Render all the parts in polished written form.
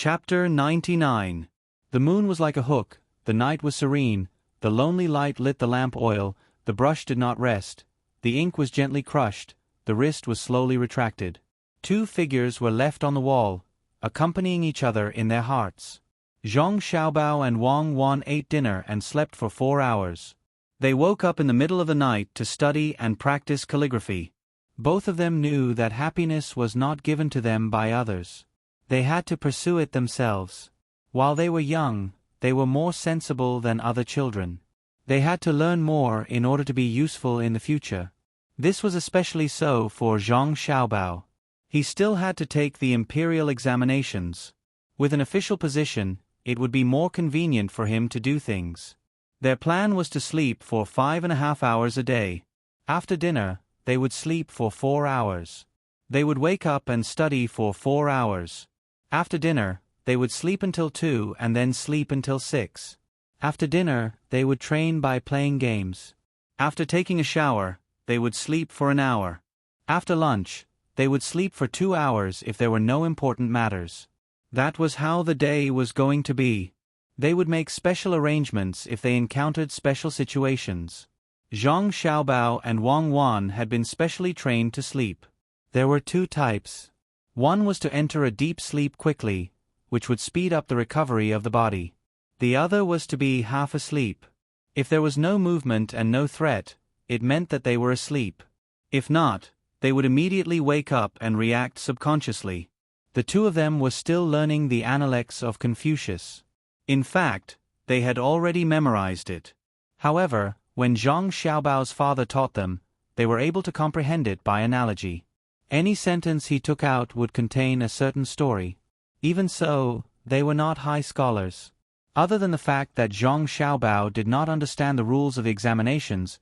Chapter 99. The moon was like a hook, the night was serene, the lonely light lit the lamp oil, the brush did not rest, the ink was gently crushed, the wrist was slowly retracted. Two figures were left on the wall, accompanying each other in their hearts. Zhang Xiaobao and Wang Wan ate dinner and slept for 4 hours. They woke up in the middle of the night to study and practice calligraphy. Both of them knew that happiness was not given to them by others. They had to pursue it themselves. While they were young, they were more sensible than other children. They had to learn more in order to be useful in the future. This was especially so for Zhang Xiaobao. He still had to take the imperial examinations. With an official position, it would be more convenient for him to do things. Their plan was to sleep for 5.5 hours a day. After dinner, they would sleep for 4 hours. They would wake up and study for 4 hours. After dinner, they would sleep until 2 and then sleep until 6. After dinner, they would train by playing games. After taking a shower, they would sleep for an hour. After lunch, they would sleep for 2 hours if there were no important matters. That was how the day was going to be. They would make special arrangements if they encountered special situations. Zhang Xiaobao and Wang Wan had been specially trained to sleep. There were 2 types. One was to enter a deep sleep quickly, which would speed up the recovery of the body. The other was to be half asleep. If there was no movement and no threat, it meant that they were asleep. If not, they would immediately wake up and react subconsciously. The 2 of them were still learning the Analects of Confucius. In fact, they had already memorized it. However, when Zhang Xiaobao's father taught them, they were able to comprehend it by analogy. Any sentence he took out would contain a certain story. Even so, they were not high scholars. Other than the fact that Zhang Xiaobao did not understand the rules of the examinations,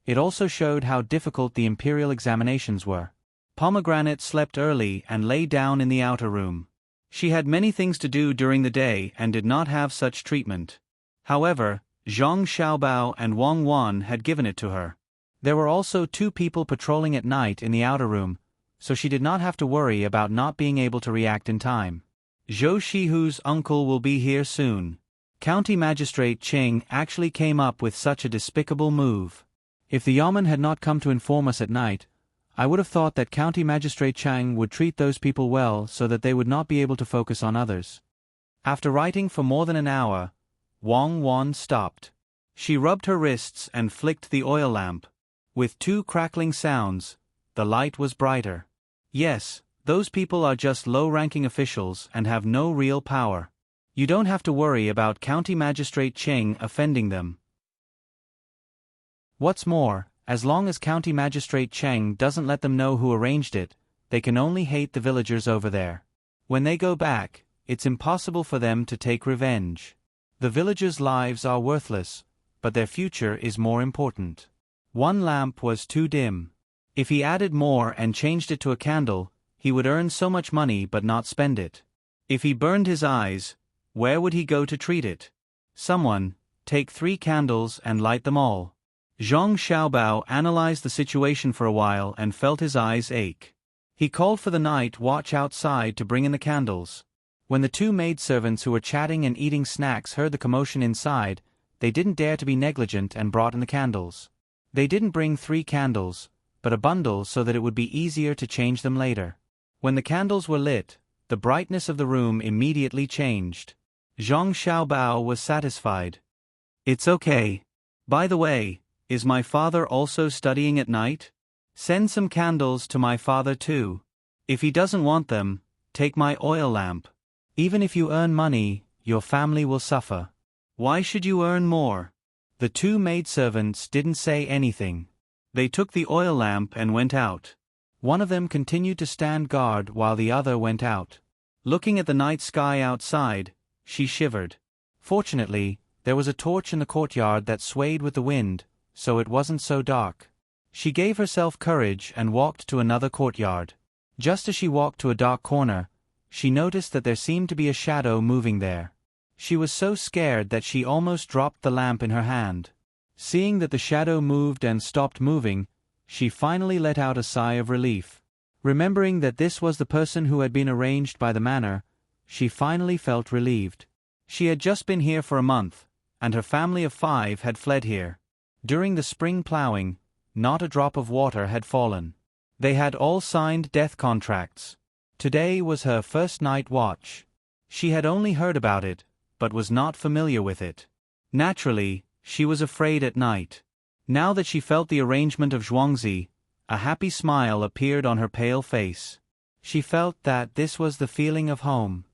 it also showed how difficult the imperial examinations were. Pomegranate slept early and lay down in the outer room. She had many things to do during the day and did not have such treatment. However, Zhang Xiaobao and Wang Wan had given it to her. There were also 2 people patrolling at night in the outer room, so she did not have to worry about not being able to react in time. Zhou Shihu's uncle will be here soon. County Magistrate Cheng actually came up with such a despicable move. If the Yamen had not come to inform us at night, I would have thought that County Magistrate Chang would treat those people well so that they would not be able to focus on others. After writing for more than an hour, Wang Wan stopped. She rubbed her wrists and flicked the oil lamp. With 2 crackling sounds, the light was brighter. Yes, those people are just low-ranking officials and have no real power. You don't have to worry about County Magistrate Cheng offending them. What's more, as long as County Magistrate Cheng doesn't let them know who arranged it, they can only hate the villagers over there. When they go back, it's impossible for them to take revenge. The villagers' lives are worthless, but their future is more important. 1 lamp was too dim. If he added more and changed it to a candle, he would earn so much money but not spend it. If he burned his eyes, where would he go to treat it? Someone, take 3 candles and light them all. Zhang Xiaobao analyzed the situation for a while and felt his eyes ache. He called for the night watch outside to bring in the candles. When the 2 maidservants who were chatting and eating snacks heard the commotion inside, they didn't dare to be negligent and brought in the candles. They didn't bring 3 candles, but a bundle so that it would be easier to change them later. When the candles were lit, the brightness of the room immediately changed. Zhang Xiaobao was satisfied. It's okay. By the way, is my father also studying at night? Send some candles to my father too. If he doesn't want them, take my oil lamp. Even if you earn money, your family will suffer. Why should you earn more? The 2 maidservants didn't say anything. They took the oil lamp and went out. One of them continued to stand guard while the other went out. Looking at the night sky outside, she shivered. Fortunately, there was a torch in the courtyard that swayed with the wind, so it wasn't so dark. She gave herself courage and walked to another courtyard. Just as she walked to a dark corner, she noticed that there seemed to be a shadow moving there. She was so scared that she almost dropped the lamp in her hand. Seeing that the shadow moved and stopped moving, she finally let out a sigh of relief. Remembering that this was the person who had been arranged by the manor, she finally felt relieved. She had just been here for a month, and her family of 5 had fled here. During the spring plowing, not a drop of water had fallen. They had all signed death contracts. Today was her first night watch. She had only heard about it, but was not familiar with it. Naturally, she was afraid at night. Now that she felt the arrangement of Zhuangzi, a happy smile appeared on her pale face. She felt that this was the feeling of home.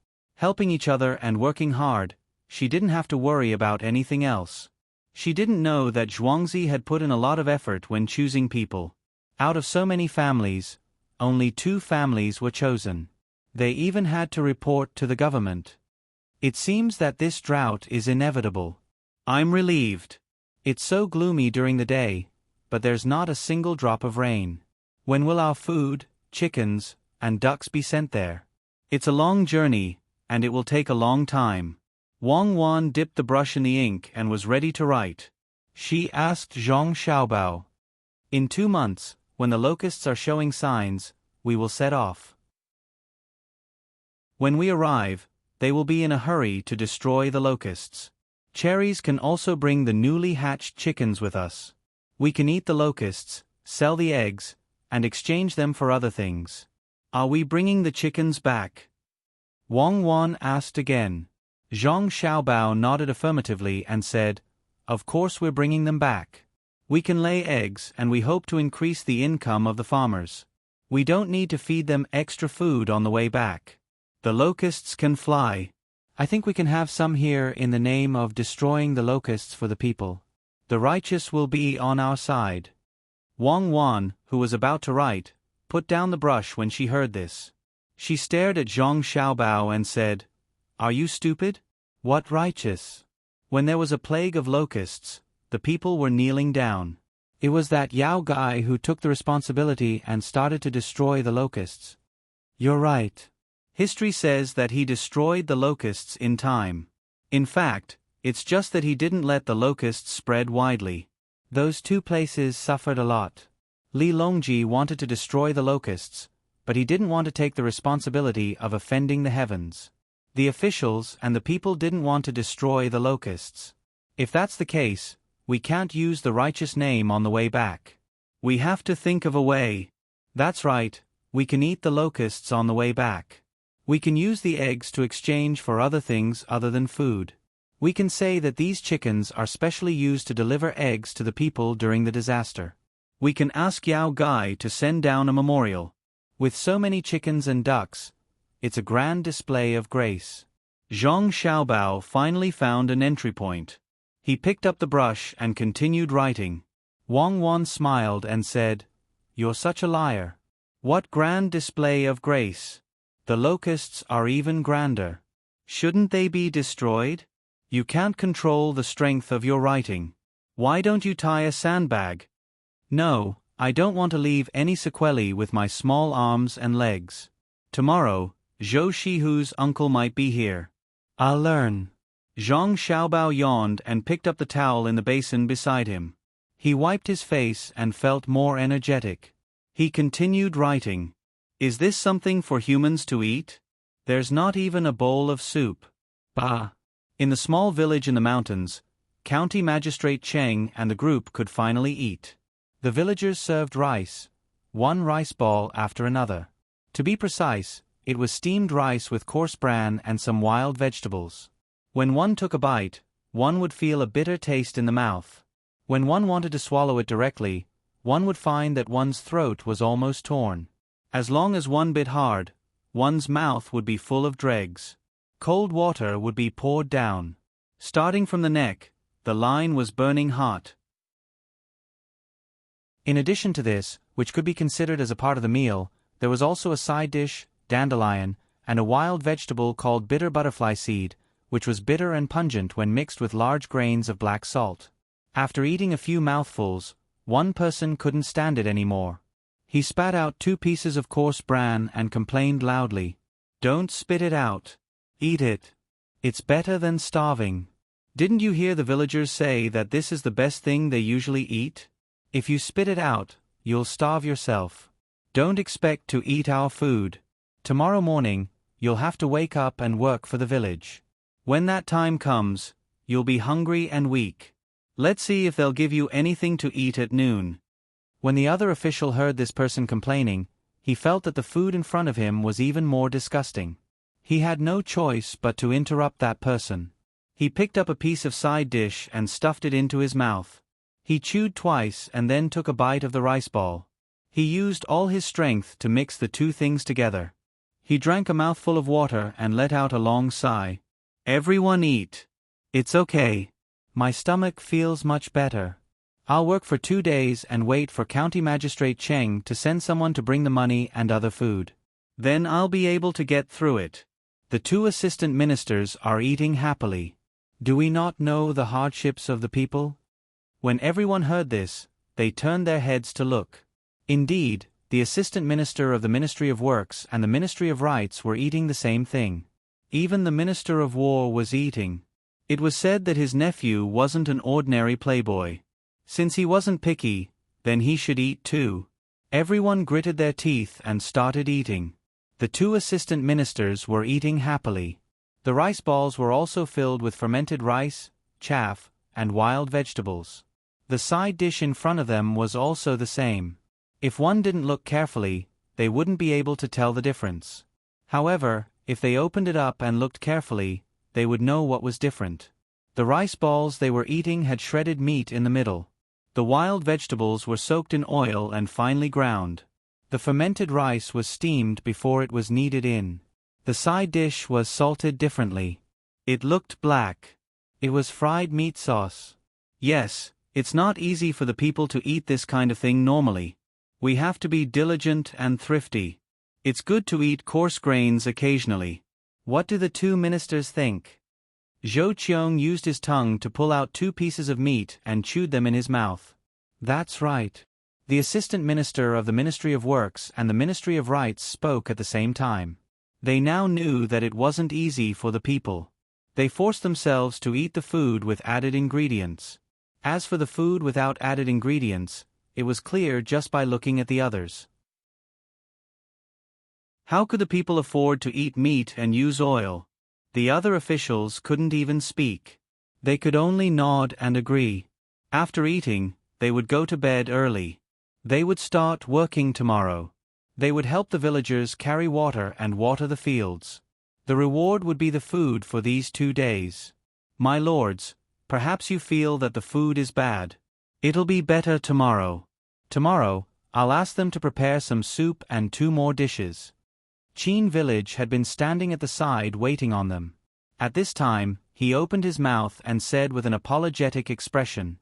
Helping each other and working hard, she didn't have to worry about anything else. She didn't know that Zhuangzi had put in a lot of effort when choosing people. Out of so many families, only 2 families were chosen. They even had to report to the government. It seems that this drought is inevitable. I'm relieved. It's so gloomy during the day, but there's not a single drop of rain. When will our food, chickens, and ducks be sent there? It's a long journey, and it will take a long time. Wang Wan dipped the brush in the ink and was ready to write. She asked Zhang Xiaobao. In 2 months, when the locusts are showing signs, we will set off. When we arrive, they will be in a hurry to destroy the locusts. Cherries can also bring the newly hatched chickens with us. We can eat the locusts, sell the eggs, and exchange them for other things. Are we bringing the chickens back? Wang Wan asked again. Zhang Xiaobao nodded affirmatively and said, "Of course we're bringing them back. We can lay eggs and we hope to increase the income of the farmers. We don't need to feed them extra food on the way back. The locusts can fly. I think we can have some here in the name of destroying the locusts for the people. The righteous will be on our side." Wang Wan, who was about to write, put down the brush when she heard this. She stared at Zhang Xiaobao and said, "Are you stupid? What righteous? When there was a plague of locusts, the people were kneeling down. It was that Yao guy who took the responsibility and started to destroy the locusts." "You're right. History says that he destroyed the locusts in time. In fact, it's just that he didn't let the locusts spread widely. Those 2 places suffered a lot. Li Longji wanted to destroy the locusts, but he didn't want to take the responsibility of offending the heavens. The officials and the people didn't want to destroy the locusts. If that's the case, we can't use the righteous name on the way back. We have to think of a way. That's right, we can eat the locusts on the way back. We can use the eggs to exchange for other things other than food. We can say that these chickens are specially used to deliver eggs to the people during the disaster. We can ask Yao Gai to send down a memorial. With so many chickens and ducks, it's a grand display of grace." Zhang Xiaobao finally found an entry point. He picked up the brush and continued writing. Wang Wan smiled and said, "You're such a liar. What grand display of grace? The locusts are even grander. Shouldn't they be destroyed? You can't control the strength of your writing. Why don't you tie a sandbag?" "No, I don't want to leave any sequelae with my small arms and legs. Tomorrow, Zhou Shihu's uncle might be here. I'll learn." Zhang Xiaobao yawned and picked up the towel in the basin beside him. He wiped his face and felt more energetic. He continued writing. "Is this something for humans to eat? There's not even a bowl of soup. Bah." In the small village in the mountains, County Magistrate Cheng and the group could finally eat. The villagers served rice, 1 rice ball after another. To be precise, it was steamed rice with coarse bran and some wild vegetables. When one took a bite, one would feel a bitter taste in the mouth. When one wanted to swallow it directly, one would find that one's throat was almost torn. As long as one bit hard, one's mouth would be full of dregs. Cold water would be poured down. Starting from the neck, the line was burning hot. In addition to this, which could be considered as a part of the meal, there was also a side dish, dandelion, and a wild vegetable called bitter butterfly seed, which was bitter and pungent when mixed with large grains of black salt. After eating a few mouthfuls, one person couldn't stand it anymore. He spat out 2 pieces of coarse bran and complained loudly, "Don't spit it out. Eat it. It's better than starving. Didn't you hear the villagers say that this is the best thing they usually eat? If you spit it out, you'll starve yourself. Don't expect to eat our food. Tomorrow morning, you'll have to wake up and work for the village. When that time comes, you'll be hungry and weak. Let's see if they'll give you anything to eat at noon." When the other official heard this person complaining, he felt that the food in front of him was even more disgusting. He had no choice but to interrupt that person. He picked up a piece of side dish and stuffed it into his mouth. He chewed twice and then took a bite of the rice ball. He used all his strength to mix the two things together. He drank a mouthful of water and let out a long sigh. "Everyone eat. It's okay. My stomach feels much better. I'll work for 2 days and wait for County Magistrate Cheng to send someone to bring the money and other food. Then I'll be able to get through it." The 2 assistant ministers are eating happily. Do we not know the hardships of the people? When everyone heard this, they turned their heads to look. Indeed, the assistant minister of the Ministry of Works and the Ministry of Rights were eating the same thing. Even the Minister of War was eating. It was said that his nephew wasn't an ordinary playboy. Since he wasn't picky, then he should eat too. Everyone gritted their teeth and started eating. The 2 assistant ministers were eating happily. The rice balls were also filled with fermented rice, chaff, and wild vegetables. The side dish in front of them was also the same. If one didn't look carefully, they wouldn't be able to tell the difference. However, if they opened it up and looked carefully, they would know what was different. The rice balls they were eating had shredded meat in the middle. The wild vegetables were soaked in oil and finely ground. The fermented rice was steamed before it was kneaded in. The side dish was salted differently. It looked black. It was fried meat sauce. Yes, it's not easy for the people to eat this kind of thing normally. We have to be diligent and thrifty. It's good to eat coarse grains occasionally. What do the 2 ministers think? Zhou Qiong used his tongue to pull out 2 pieces of meat and chewed them in his mouth. That's right. The assistant minister of the Ministry of Works and the Ministry of Rights spoke at the same time. They now knew that it wasn't easy for the people. They forced themselves to eat the food with added ingredients. As for the food without added ingredients, it was clear just by looking at the others. How could the people afford to eat meat and use oil? The other officials couldn't even speak. They could only nod and agree. After eating, they would go to bed early. They would start working tomorrow. They would help the villagers carry water and water the fields. The reward would be the food for these 2 days. My lords, perhaps you feel that the food is bad. It'll be better tomorrow. Tomorrow, I'll ask them to prepare some soup and 2 more dishes. Qin Village had been standing at the side waiting on them. At this time, he opened his mouth and said with an apologetic expression.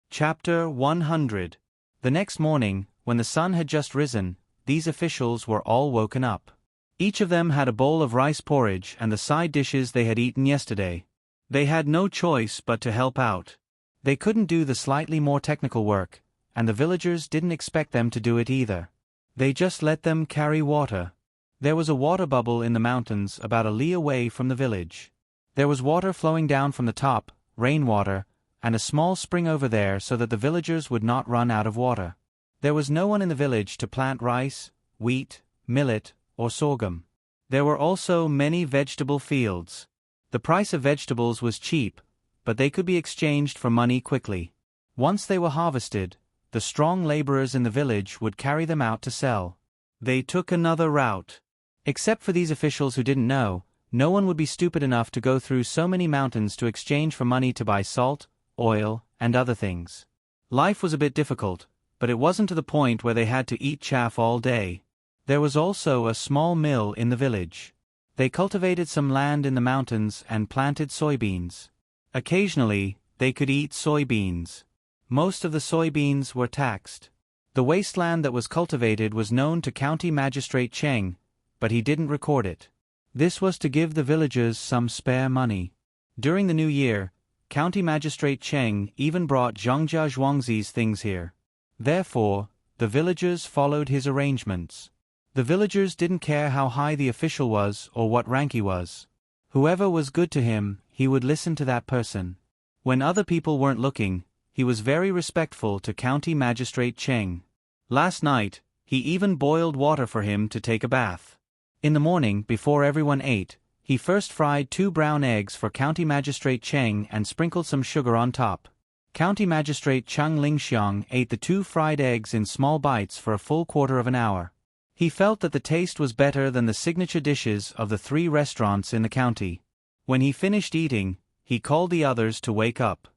Chapter 100. The next morning, when the sun had just risen, these officials were all woken up. Each of them had a bowl of rice porridge and the side dishes they had eaten yesterday. They had no choice but to help out. They couldn't do the slightly more technical work, and the villagers didn't expect them to do it either. They just let them carry water. There was a water bubble in the mountains about a li away from the village. There was water flowing down from the top, rainwater, and a small spring over there so that the villagers would not run out of water. There was no one in the village to plant rice, wheat, millet, or sorghum. There were also many vegetable fields. The price of vegetables was cheap, but they could be exchanged for money quickly. Once they were harvested, the strong laborers in the village would carry them out to sell. They took another route. Except for these officials who didn't know, no one would be stupid enough to go through so many mountains to exchange for money to buy salt, oil, and other things. Life was a bit difficult, but it wasn't to the point where they had to eat chaff all day. There was also a small mill in the village. They cultivated some land in the mountains and planted soybeans. Occasionally, they could eat soybeans. Most of the soybeans were taxed. The wasteland that was cultivated was known to County Magistrate Cheng, but he didn't record it. This was to give the villagers some spare money. During the new year, County Magistrate Cheng even brought Zhongjia Zhuangzi's things here. Therefore, the villagers followed his arrangements. The villagers didn't care how high the official was or what rank he was. Whoever was good to him, he would listen to that person. When other people weren't looking, he was very respectful to County Magistrate Cheng. Last night, He even boiled water for him to take a bath. In the morning, before everyone ate, he first fried 2 brown eggs for County Magistrate Cheng and sprinkled some sugar on top. County Magistrate Chang Lingxiang ate the 2 fried eggs in small bites for a full quarter of an hour. He felt that the taste was better than the signature dishes of the 3 restaurants in the county. When he finished eating, he called the others to wake up.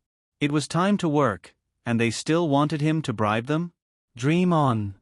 It was time to work, and they still wanted him to bribe them? Dream on.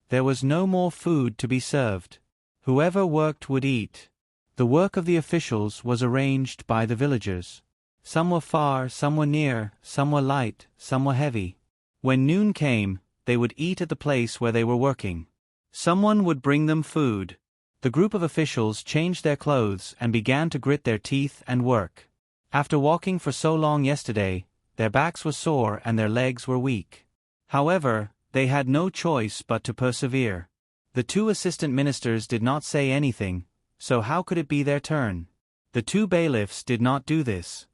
There was no more food to be served. Whoever worked would eat. The work of the officials was arranged by the villagers. Some were far, some were near, some were light, some were heavy. When noon came, they would eat at the place where they were working. Someone would bring them food. The group of officials changed their clothes and began to grit their teeth and work. After walking for so long yesterday, their backs were sore and their legs were weak. However, they had no choice but to persevere. The 2 assistant ministers did not say anything, so how could it be their turn? The 2 bailiffs did not do this.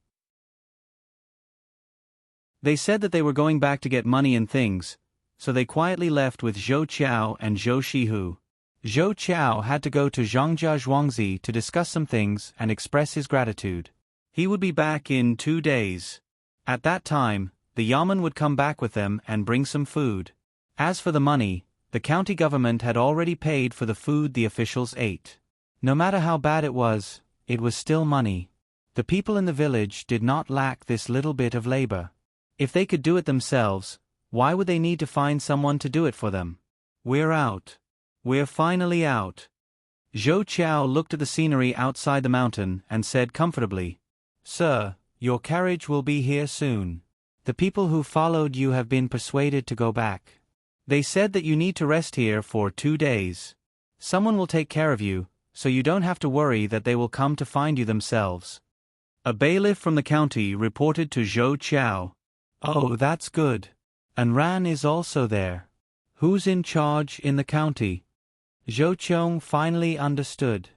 They said that they were going back to get money and things, so they quietly left with Zhou Qiao and Zhou Shihu. Zhou Qiao had to go to Zhongjia Zhuangzi to discuss some things and express his gratitude. He would be back in 2 days. At that time, the yamen would come back with them and bring some food. As for the money, the county government had already paid for the food the officials ate. No matter how bad it was still money. The people in the village did not lack this little bit of labor. If they could do it themselves, why would they need to find someone to do it for them? We're out. We're finally out. Zhou Qiao looked at the scenery outside the mountain and said comfortably, "Sir, your carriage will be here soon. The people who followed you have been persuaded to go back. They said that you need to rest here for 2 days. Someone will take care of you, so you don't have to worry that they will come to find you themselves." A bailiff from the county reported to Zhou Qiao, "Oh, that's good. And Ran is also there. Who's in charge in the county?" Zhou Qiong finally understood.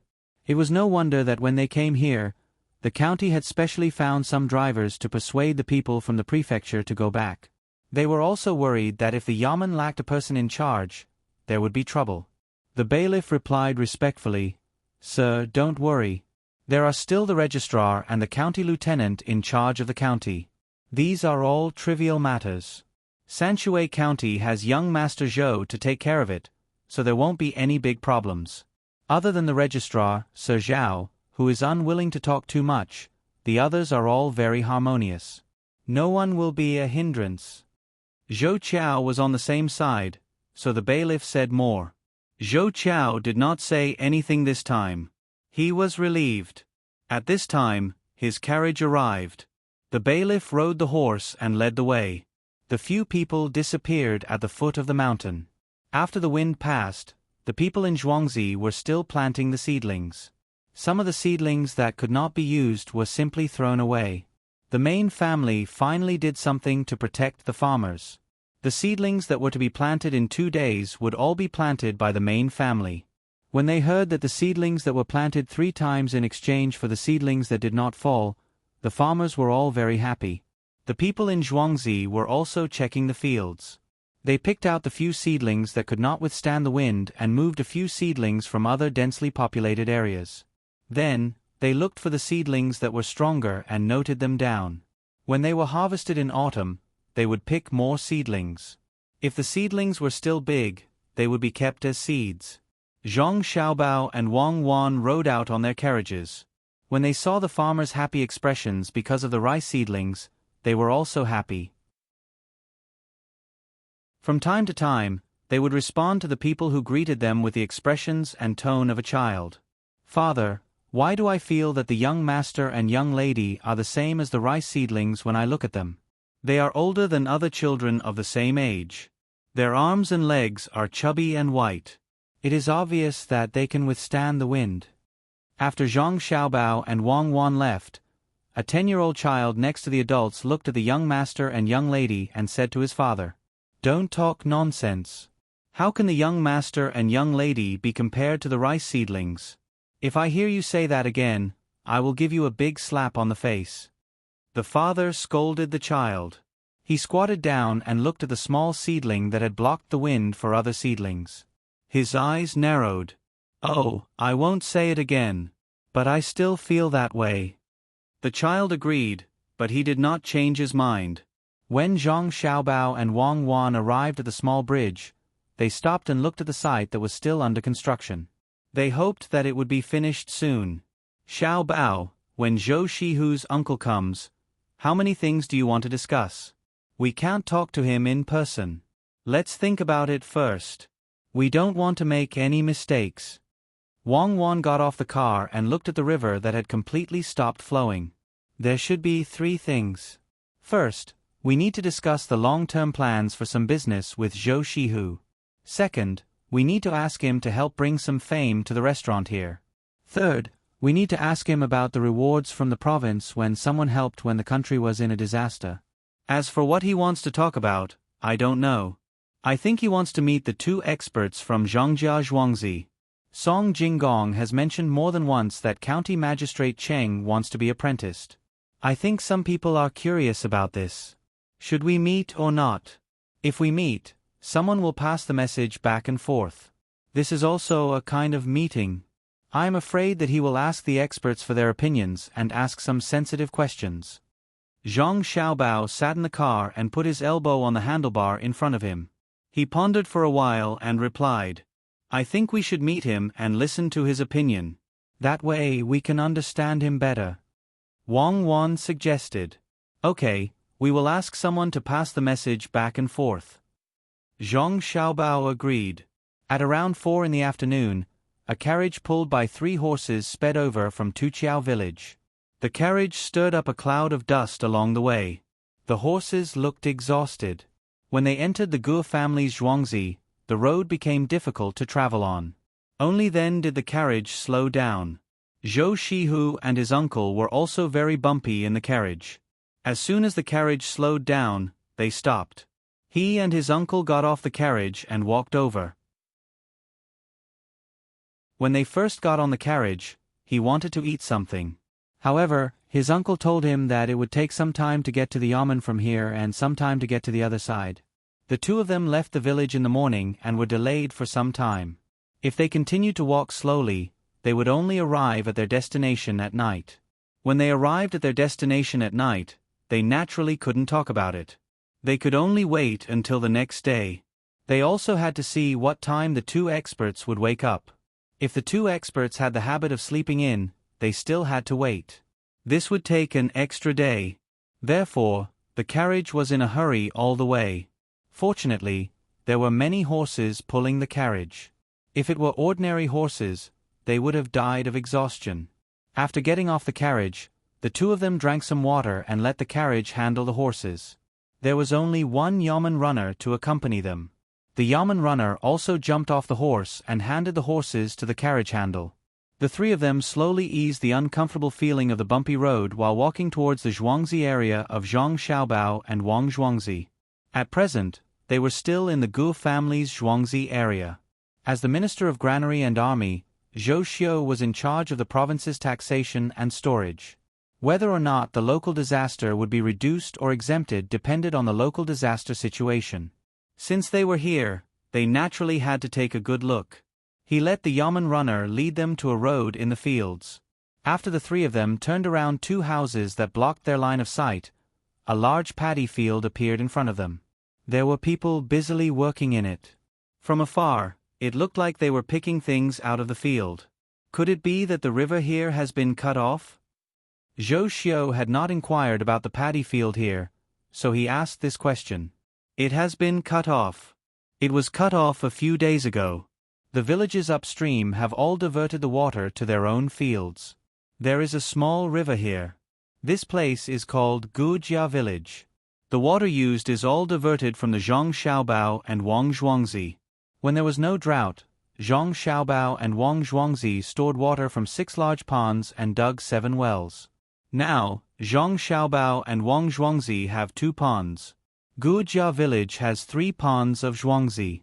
It was no wonder that when they came here, the county had specially found some drivers to persuade the people from the prefecture to go back. They were also worried that if the yamen lacked a person in charge, there would be trouble. The bailiff replied respectfully, "Sir, don't worry. There are still the registrar and the county lieutenant in charge of the county. These are all trivial matters. Sanshui County has young Master Zhou to take care of it, so there won't be any big problems. Other than the registrar, Sir Zhao, who is unwilling to talk too much, the others are all very harmonious. No one will be a hindrance." Zhou Qiao was on the same side, so the bailiff said more. Zhou Qiao did not say anything this time. He was relieved. At this time, his carriage arrived. The bailiff rode the horse and led the way. The few people disappeared at the foot of the mountain. After the wind passed, the people in Zhuangzi were still planting the seedlings. Some of the seedlings that could not be used were simply thrown away. The main family finally did something to protect the farmers. The seedlings that were to be planted in 2 days would all be planted by the main family. When they heard that the seedlings that were planted 3 times in exchange for the seedlings that did not fall, the farmers were all very happy. The people in Zhuangzi were also checking the fields. They picked out the few seedlings that could not withstand the wind and moved a few seedlings from other densely populated areas. Then, they looked for the seedlings that were stronger and noted them down. When they were harvested in autumn, they would pick more seedlings. If the seedlings were still big, they would be kept as seeds. Zhang Xiaobao and Wang Wan rode out on their carriages. When they saw the farmers' happy expressions because of the rice seedlings, they were also happy. From time to time, they would respond to the people who greeted them with the expressions and tone of a child. "Father, why do I feel that the young master and young lady are the same as the rice seedlings when I look at them? They are older than other children of the same age. Their arms and legs are chubby and white. It is obvious that they can withstand the wind." After Zhang Xiaobao and Wang Wan left, a 10-year-old child next to the adults looked at the young master and young lady and said to his father, "Don't talk nonsense. How can the young master and young lady be compared to the rice seedlings? If I hear you say that again, I will give you a big slap on the face." The father scolded the child. He squatted down and looked at the small seedling that had blocked the wind for other seedlings. His eyes narrowed. "Oh, I won't say it again. But I still feel that way." The child agreed, but he did not change his mind. When Zhang Xiaobao and Wang Wan arrived at the small bridge, they stopped and looked at the site that was still under construction. They hoped that it would be finished soon. "Xiaobao, when Zhou Shihu's uncle comes, how many things do you want to discuss? We can't talk to him in person. Let's think about it first. We don't want to make any mistakes." Wang Wan got off the car and looked at the river that had completely stopped flowing. "There should be 3 things. First, we need to discuss the long-term plans for some business with Zhou Shihu. Second, we need to ask him to help bring some fame to the restaurant here. Third, we need to ask him about the rewards from the province when someone helped when the country was in a disaster. As for what he wants to talk about, I don't know. I think he wants to meet the 2 experts from Zhongjia Zhuangzi. Song Jinggong has mentioned more than once that County Magistrate Cheng wants to be apprenticed. I think some people are curious about this. Should we meet or not? If we meet, someone will pass the message back and forth. This is also a kind of meeting. I am afraid that he will ask the experts for their opinions and ask some sensitive questions." Zhang Xiaobao sat in the car and put his elbow on the handlebar in front of him. He pondered for a while and replied, "I think we should meet him and listen to his opinion. That way we can understand him better." Wang Wan suggested, "Okay, we will ask someone to pass the message back and forth." Zhang Xiaobao agreed. At around 4 in the afternoon, a carriage pulled by 3 horses sped over from Tuqiao village. The carriage stirred up a cloud of dust along the way. The horses looked exhausted. When they entered the Guo family's Zhuangzi, the road became difficult to travel on. Only then did the carriage slow down. Zhou Shihu and his uncle were also very bumpy in the carriage. As soon as the carriage slowed down, they stopped. He and his uncle got off the carriage and walked over. When they first got on the carriage, he wanted to eat something. However, his uncle told him that it would take some time to get to the yamen from here and some time to get to the other side. The 2 of them left the village in the morning and were delayed for some time. If they continued to walk slowly, they would only arrive at their destination at night. When they arrived at their destination at night, they naturally couldn't talk about it. They could only wait until the next day. They also had to see what time the 2 experts would wake up. If the 2 experts had the habit of sleeping in, they still had to wait. This would take an extra day. Therefore, the carriage was in a hurry all the way. Fortunately, there were many horses pulling the carriage. If it were ordinary horses, they would have died of exhaustion. After getting off the carriage, the 2 of them drank some water and let the carriage handle the horses. There was only 1 yamen runner to accompany them. The yamen runner also jumped off the horse and handed the horses to the carriage handle. The 3 of them slowly eased the uncomfortable feeling of the bumpy road while walking towards the Zhuangzi area of Zhang Xiaobao and Wang Zhuangzi. At present, they were still in the Guo family's Zhuangzi area. As the Minister of Granary and Army, Zhou Xiu was in charge of the province's taxation and storage. Whether or not the local disaster would be reduced or exempted depended on the local disaster situation. Since they were here, they naturally had to take a good look. He let the yamen runner lead them to a road in the fields. After the 3 of them turned around 2 houses that blocked their line of sight, a large paddy field appeared in front of them. There were people busily working in it. From afar, it looked like they were picking things out of the field. Could it be that the river here has been cut off? Zhou Xiu had not inquired about the paddy field here, so he asked this question. "It has been cut off. It was cut off a few days ago. The villages upstream have all diverted the water to their own fields. There is a small river here. This place is called Gujia village. The water used is all diverted from the Zhang Xiaobao and Wang Zhuangzi. When there was no drought, Zhang Xiaobao and Wang Zhuangzi stored water from 6 large ponds and dug 7 wells. Now, Zhang Xiaobao and Wang Zhuangzi have 2 ponds. Gujia village has 3 ponds of Zhuangzi."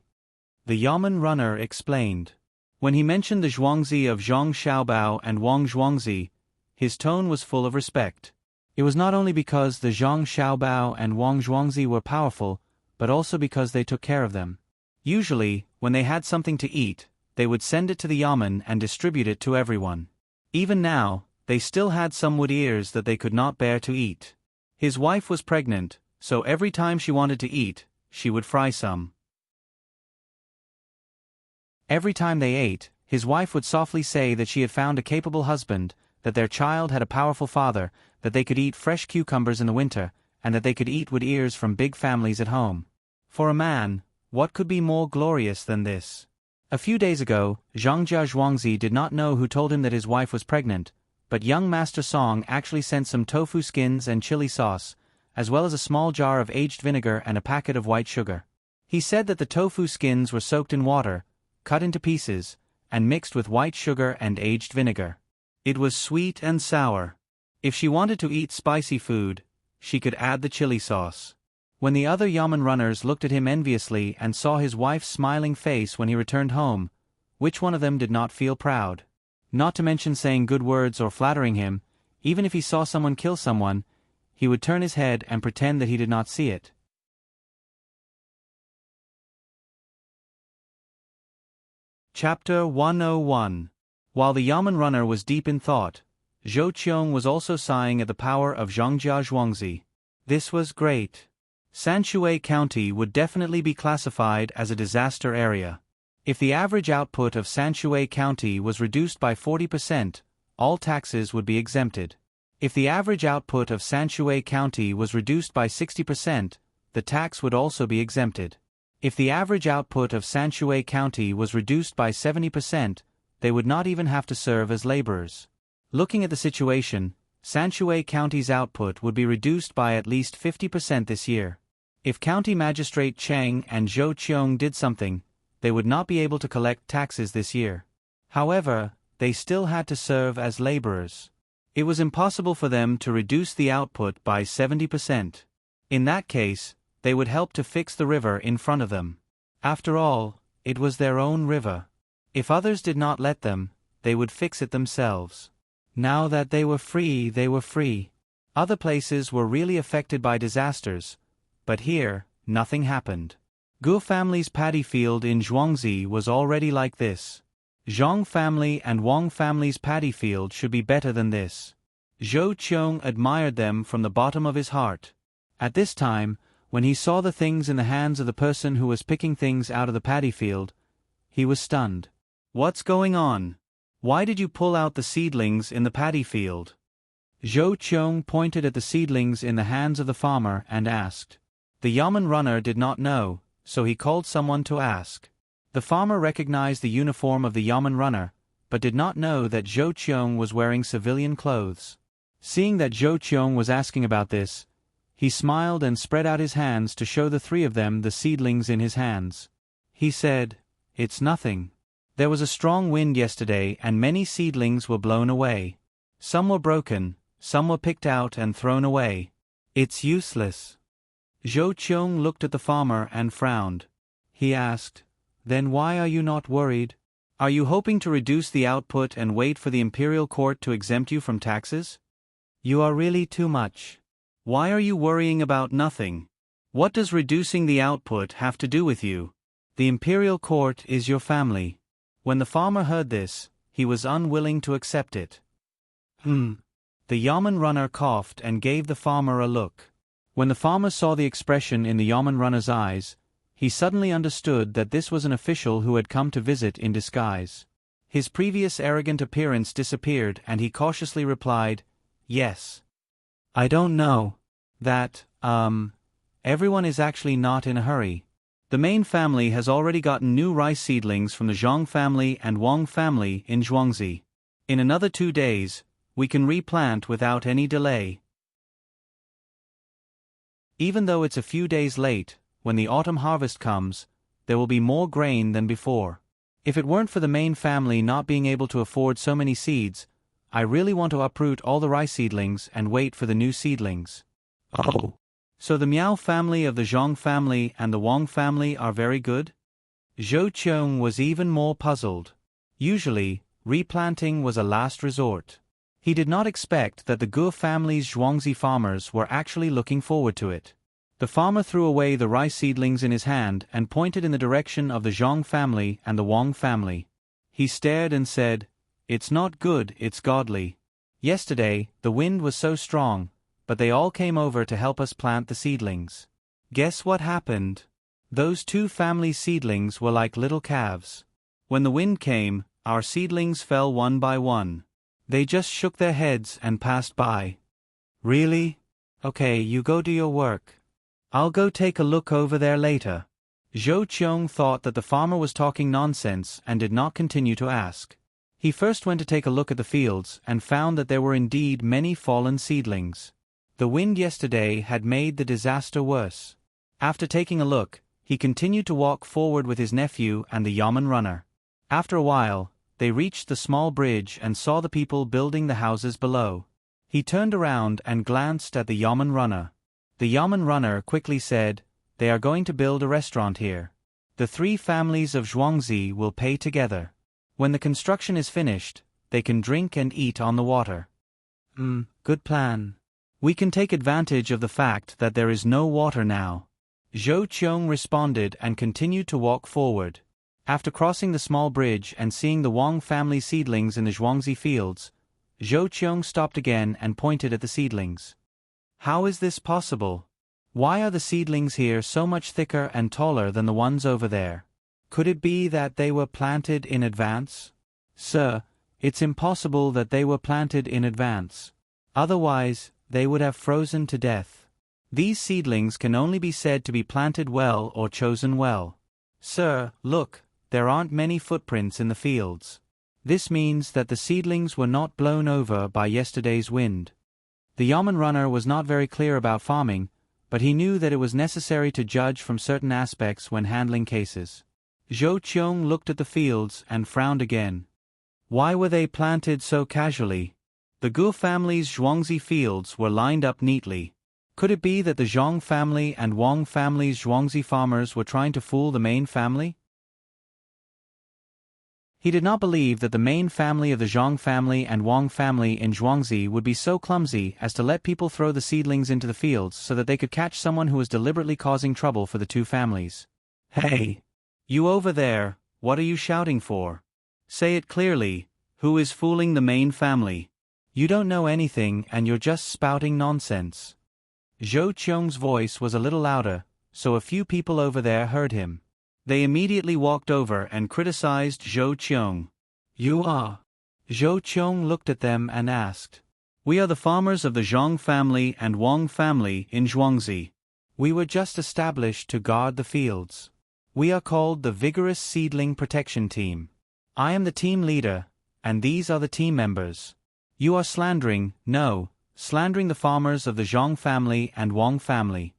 The yamen runner explained. When he mentioned the Zhuangzi of Zhang Xiaobao and Wang Zhuangzi, his tone was full of respect. It was not only because the Zhang Xiaobao and Wang Zhuangzi were powerful, but also because they took care of them. Usually, when they had something to eat, they would send it to the yamen and distribute it to everyone. Even now, they still had some wood ears that they could not bear to eat. His wife was pregnant, so every time she wanted to eat, she would fry some. Every time they ate, his wife would softly say that she had found a capable husband, that their child had a powerful father, that they could eat fresh cucumbers in the winter, and that they could eat wood ears from big families at home. For a man, what could be more glorious than this? A few days ago, Zhangjia Zhuangzi did not know who told him that his wife was pregnant, but young Master Song actually sent some tofu skins and chili sauce, as well as a small jar of aged vinegar and a packet of white sugar. He said that the tofu skins were soaked in water, cut into pieces, and mixed with white sugar and aged vinegar. It was sweet and sour. If she wanted to eat spicy food, she could add the chili sauce. When the other yamen runners looked at him enviously and saw his wife's smiling face when he returned home, which one of them did not feel proud? Not to mention saying good words or flattering him, even if he saw someone kill someone, he would turn his head and pretend that he did not see it. Chapter 101. While the yamen runner was deep in thought, Zhou Qiong was also sighing at the power of Zhangjia Zhuangzi. This was great. Sanshui County would definitely be classified as a disaster area. If the average output of Sanshui County was reduced by 40%, all taxes would be exempted. If the average output of Sanshui County was reduced by 60%, the tax would also be exempted. If the average output of Sanshui County was reduced by 70%, they would not even have to serve as laborers. Looking at the situation, Sanshui County's output would be reduced by at least 50% this year. If County Magistrate Cheng and Zhou Qiong did something, they would not be able to collect taxes this year. However, they still had to serve as laborers. It was impossible for them to reduce the output by 70%. In that case, they would help to fix the river in front of them. After all, it was their own river. If others did not let them, they would fix it themselves. Now that they were free, they were free. Other places were really affected by disasters, but here, nothing happened. Gu family's paddy field in Zhuangzi was already like this. Zhang family and Wang family's paddy field should be better than this. Zhou Qiong admired them from the bottom of his heart. At this time, when he saw the things in the hands of the person who was picking things out of the paddy field, he was stunned. What's going on? Why did you pull out the seedlings in the paddy field? Zhou Qiong pointed at the seedlings in the hands of the farmer and asked. The yamen runner did not know, so he called someone to ask. The farmer recognized the uniform of the yamen runner, but did not know that Zhou Qiong was wearing civilian clothes. Seeing that Zhou Qiong was asking about this, he smiled and spread out his hands to show the three of them the seedlings in his hands. He said, "It's nothing. There was a strong wind yesterday and many seedlings were blown away. Some were broken, some were picked out and thrown away. It's useless." Zhou Qiong looked at the farmer and frowned. He asked, "Then why are you not worried? Are you hoping to reduce the output and wait for the imperial court to exempt you from taxes? You are really too much. Why are you worrying about nothing? What does reducing the output have to do with you? The imperial court is your family." When the farmer heard this, he was unwilling to accept it. The yamen runner coughed and gave the farmer a look. When the farmer saw the expression in the yamen runner's eyes, he suddenly understood that this was an official who had come to visit in disguise. His previous arrogant appearance disappeared and he cautiously replied, "Yes. I don't know. Everyone is actually not in a hurry. The main family has already gotten new rice seedlings from the Zhang family and Wang family in Zhuangzi. In another 2 days, we can replant without any delay. Even though it's a few days late, when the autumn harvest comes, there will be more grain than before. If it weren't for the main family not being able to afford so many seeds, I really want to uproot all the rice seedlings and wait for the new seedlings." "Oh. So the Miao family of the Zhang family and the Wang family are very good?" Zhou Qiong was even more puzzled. Usually, replanting was a last resort. He did not expect that the Gu family's Zhuangzi farmers were actually looking forward to it. The farmer threw away the rice seedlings in his hand and pointed in the direction of the Zhang family and the Wang family. He stared and said, "It's not good, it's godly. Yesterday, the wind was so strong, but they all came over to help us plant the seedlings. Guess what happened? Those two family seedlings were like little calves. When the wind came, our seedlings fell one by one. They just shook their heads and passed by." "Really? Okay, you go do your work. I'll go take a look over there later." Zhou Qiong thought that the farmer was talking nonsense and did not continue to ask. He first went to take a look at the fields and found that there were indeed many fallen seedlings. The wind yesterday had made the disaster worse. After taking a look, he continued to walk forward with his nephew and the yamen runner. After a while, they reached the small bridge and saw the people building the houses below. He turned around and glanced at the yamen runner. The yamen runner quickly said, "They are going to build a restaurant here. The three families of Zhuangzi will pay together. When the construction is finished, they can drink and eat on the water." Good plan. We can take advantage of the fact that there is no water now." Zhou Qiong responded and continued to walk forward. After crossing the small bridge and seeing the Wang family seedlings in the Zhuangzi fields, Zhou Qiong stopped again and pointed at the seedlings. "How is this possible? Why are the seedlings here so much thicker and taller than the ones over there? Could it be that they were planted in advance?" "Sir, it's impossible that they were planted in advance. Otherwise, they would have frozen to death. These seedlings can only be said to be planted well or chosen well. Sir, look, there aren't many footprints in the fields. This means that the seedlings were not blown over by yesterday's wind." The yamen runner was not very clear about farming, but he knew that it was necessary to judge from certain aspects when handling cases. Zhou Qiong looked at the fields and frowned again. Why were they planted so casually? The Gu family's Zhuangzi fields were lined up neatly. Could it be that the Zhang family and Wang family's Zhuangzi farmers were trying to fool the main family? He did not believe that the main family of the Zhang family and Wang family in Zhuangzi would be so clumsy as to let people throw the seedlings into the fields so that they could catch someone who was deliberately causing trouble for the two families. "Hey! You over there, what are you shouting for? Say it clearly, who is fooling the main family? You don't know anything and you're just spouting nonsense." Zhou Qiong's voice was a little louder, so a few people over there heard him. They immediately walked over and criticized Zhou Qiong. "You are?" Zhou Qiong looked at them and asked. "We are the farmers of the Zhang family and Wang family in Zhuangzi. We were just established to guard the fields. We are called the Vigorous Seedling Protection Team. I am the team leader, and these are the team members. You are slandering the farmers of the Zhang family and Wang family."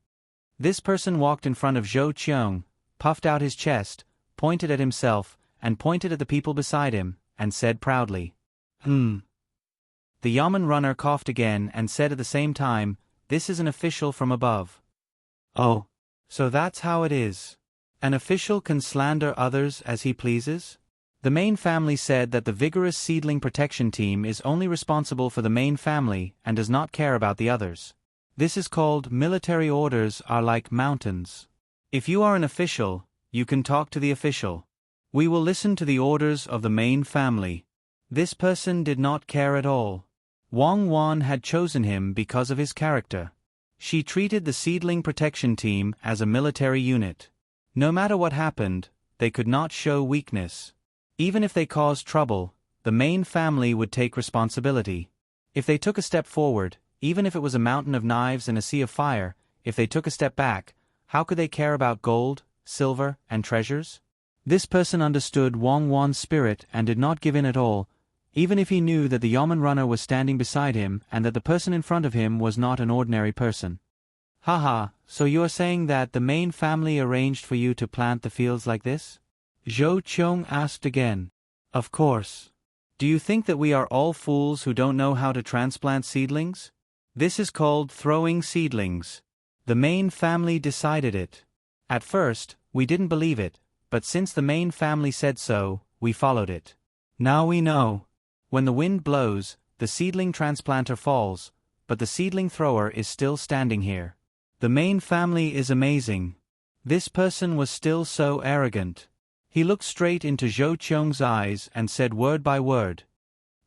This person walked in front of Zhou Qiong, puffed out his chest, pointed at himself, and pointed at the people beside him, and said proudly, The yamen runner coughed again and said at the same time, "This is an official from above." "Oh, so that's how it is. An official can slander others as he pleases?" The main family said that the Vigorous Seedling Protection Team is only responsible for the main family and does not care about the others. This is called military orders are like mountains. If you are an official, you can talk to the official. We will listen to the orders of the main family. This person did not care at all. Wang Wan had chosen him because of his character. She treated the Seedling Protection Team as a military unit. No matter what happened, they could not show weakness. Even if they caused trouble, the main family would take responsibility. If they took a step forward, even if it was a mountain of knives and a sea of fire, if they took a step back, how could they care about gold, silver, and treasures? This person understood Wang Wan's spirit and did not give in at all, even if he knew that the yamen runner was standing beside him and that the person in front of him was not an ordinary person. "Haha, so you are saying that the main family arranged for you to plant the fields like this?" Zhou Qiong asked again. "Of course. Do you think that we are all fools who don't know how to transplant seedlings? This is called throwing seedlings. The main family decided it. At first, we didn't believe it, but since the main family said so, we followed it. Now we know. When the wind blows, the seedling transplanter falls, but the seedling thrower is still standing here. The main family is amazing. This person was still so arrogant. He looked straight into Zhou Qiong's eyes and said word by word.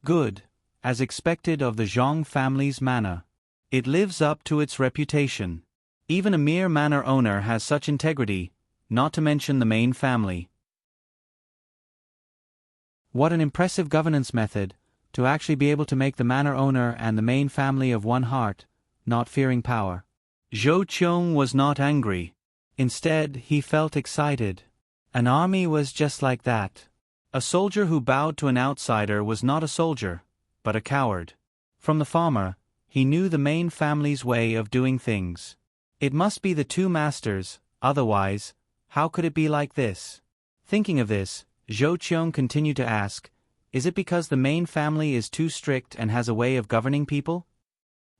Good, as expected of the Zhang family's manor. It lives up to its reputation. Even a mere manor owner has such integrity, not to mention the main family. What an impressive governance method, to actually be able to make the manor owner and the main family of one heart, not fearing power. Zhou Qiong was not angry. Instead, he felt excited. An army was just like that. A soldier who bowed to an outsider was not a soldier, but a coward. From the farmer, he knew the main family's way of doing things. It must be the two masters, otherwise, how could it be like this? Thinking of this, Zhou Qiong continued to ask, is it because the main family is too strict and has a way of governing people?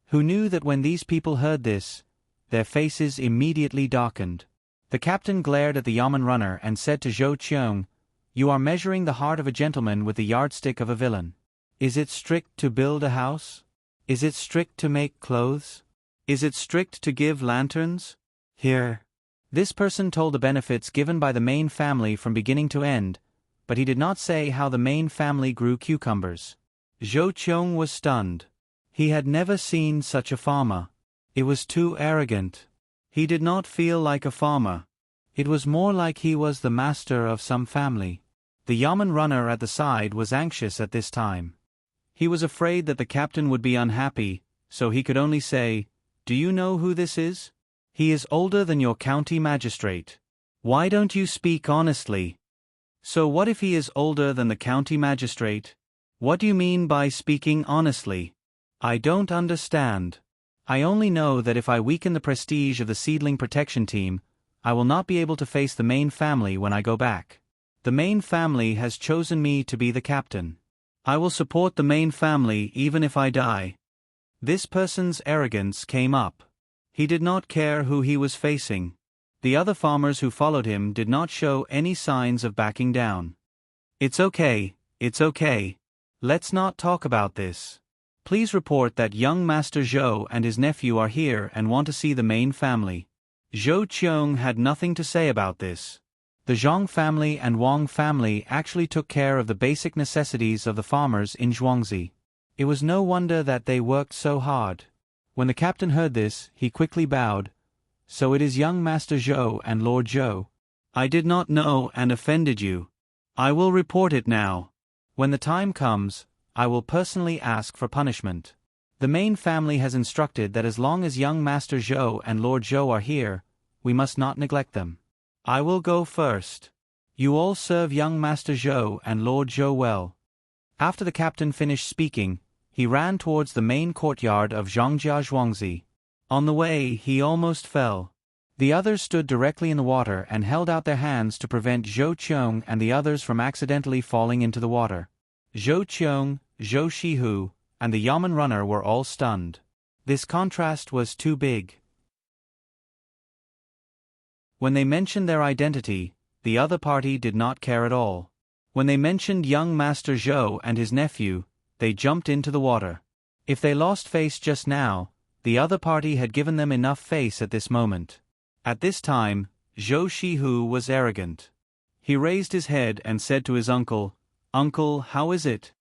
Who knew that when these people heard this, their faces immediately darkened. The captain glared at the yeoman runner and said to Zhou Qiong, "You are measuring the heart of a gentleman with the yardstick of a villain. Is it strict to build a house? Is it strict to make clothes? Is it strict to give lanterns? Here." This person told the benefits given by the main family from beginning to end, but he did not say how the main family grew cucumbers. Zhou Qiong was stunned. He had never seen such a farmer. It was too arrogant. He did not feel like a farmer. It was more like he was the master of some family. The yeoman runner at the side was anxious at this time. He was afraid that the captain would be unhappy, so he could only say, "Do you know who this is? He is older than your county magistrate. Why don't you speak honestly?" "So what if he is older than the county magistrate? What do you mean by speaking honestly? I don't understand. I only know that if I weaken the prestige of the seedling protection team, I will not be able to face the main family when I go back. The main family has chosen me to be the captain. I will support the main family even if I die." This person's arrogance came up. He did not care who he was facing. The other farmers who followed him did not show any signs of backing down. It's okay. Let's not talk about this. Please report that young Master Zhou and his nephew are here and want to see the main family." Zhou Qiong had nothing to say about this. The Zhang family and Wang family actually took care of the basic necessities of the farmers in Zhuangzi. It was no wonder that they worked so hard. When the captain heard this, he quickly bowed. "So it is young Master Zhou and Lord Zhou. I did not know and offended you. I will report it now. When the time comes, I will personally ask for punishment. The main family has instructed that as long as young Master Zhou and Lord Zhou are here, we must not neglect them. I will go first. You all serve young Master Zhou and Lord Zhou well." After the captain finished speaking, he ran towards the main courtyard of Zhangjia Zhuangzi. On the way, he almost fell. The others stood directly in the water and held out their hands to prevent Zhou Qiong and the others from accidentally falling into the water. Zhou Qiong, Zhou Shihu, and the yeoman runner were all stunned. This contrast was too big. When they mentioned their identity, the other party did not care at all. When they mentioned young Master Zhou and his nephew, they jumped into the water. If they lost face just now, the other party had given them enough face at this moment. At this time, Zhou Shihu was arrogant. He raised his head and said to his uncle, "Uncle, how is it?"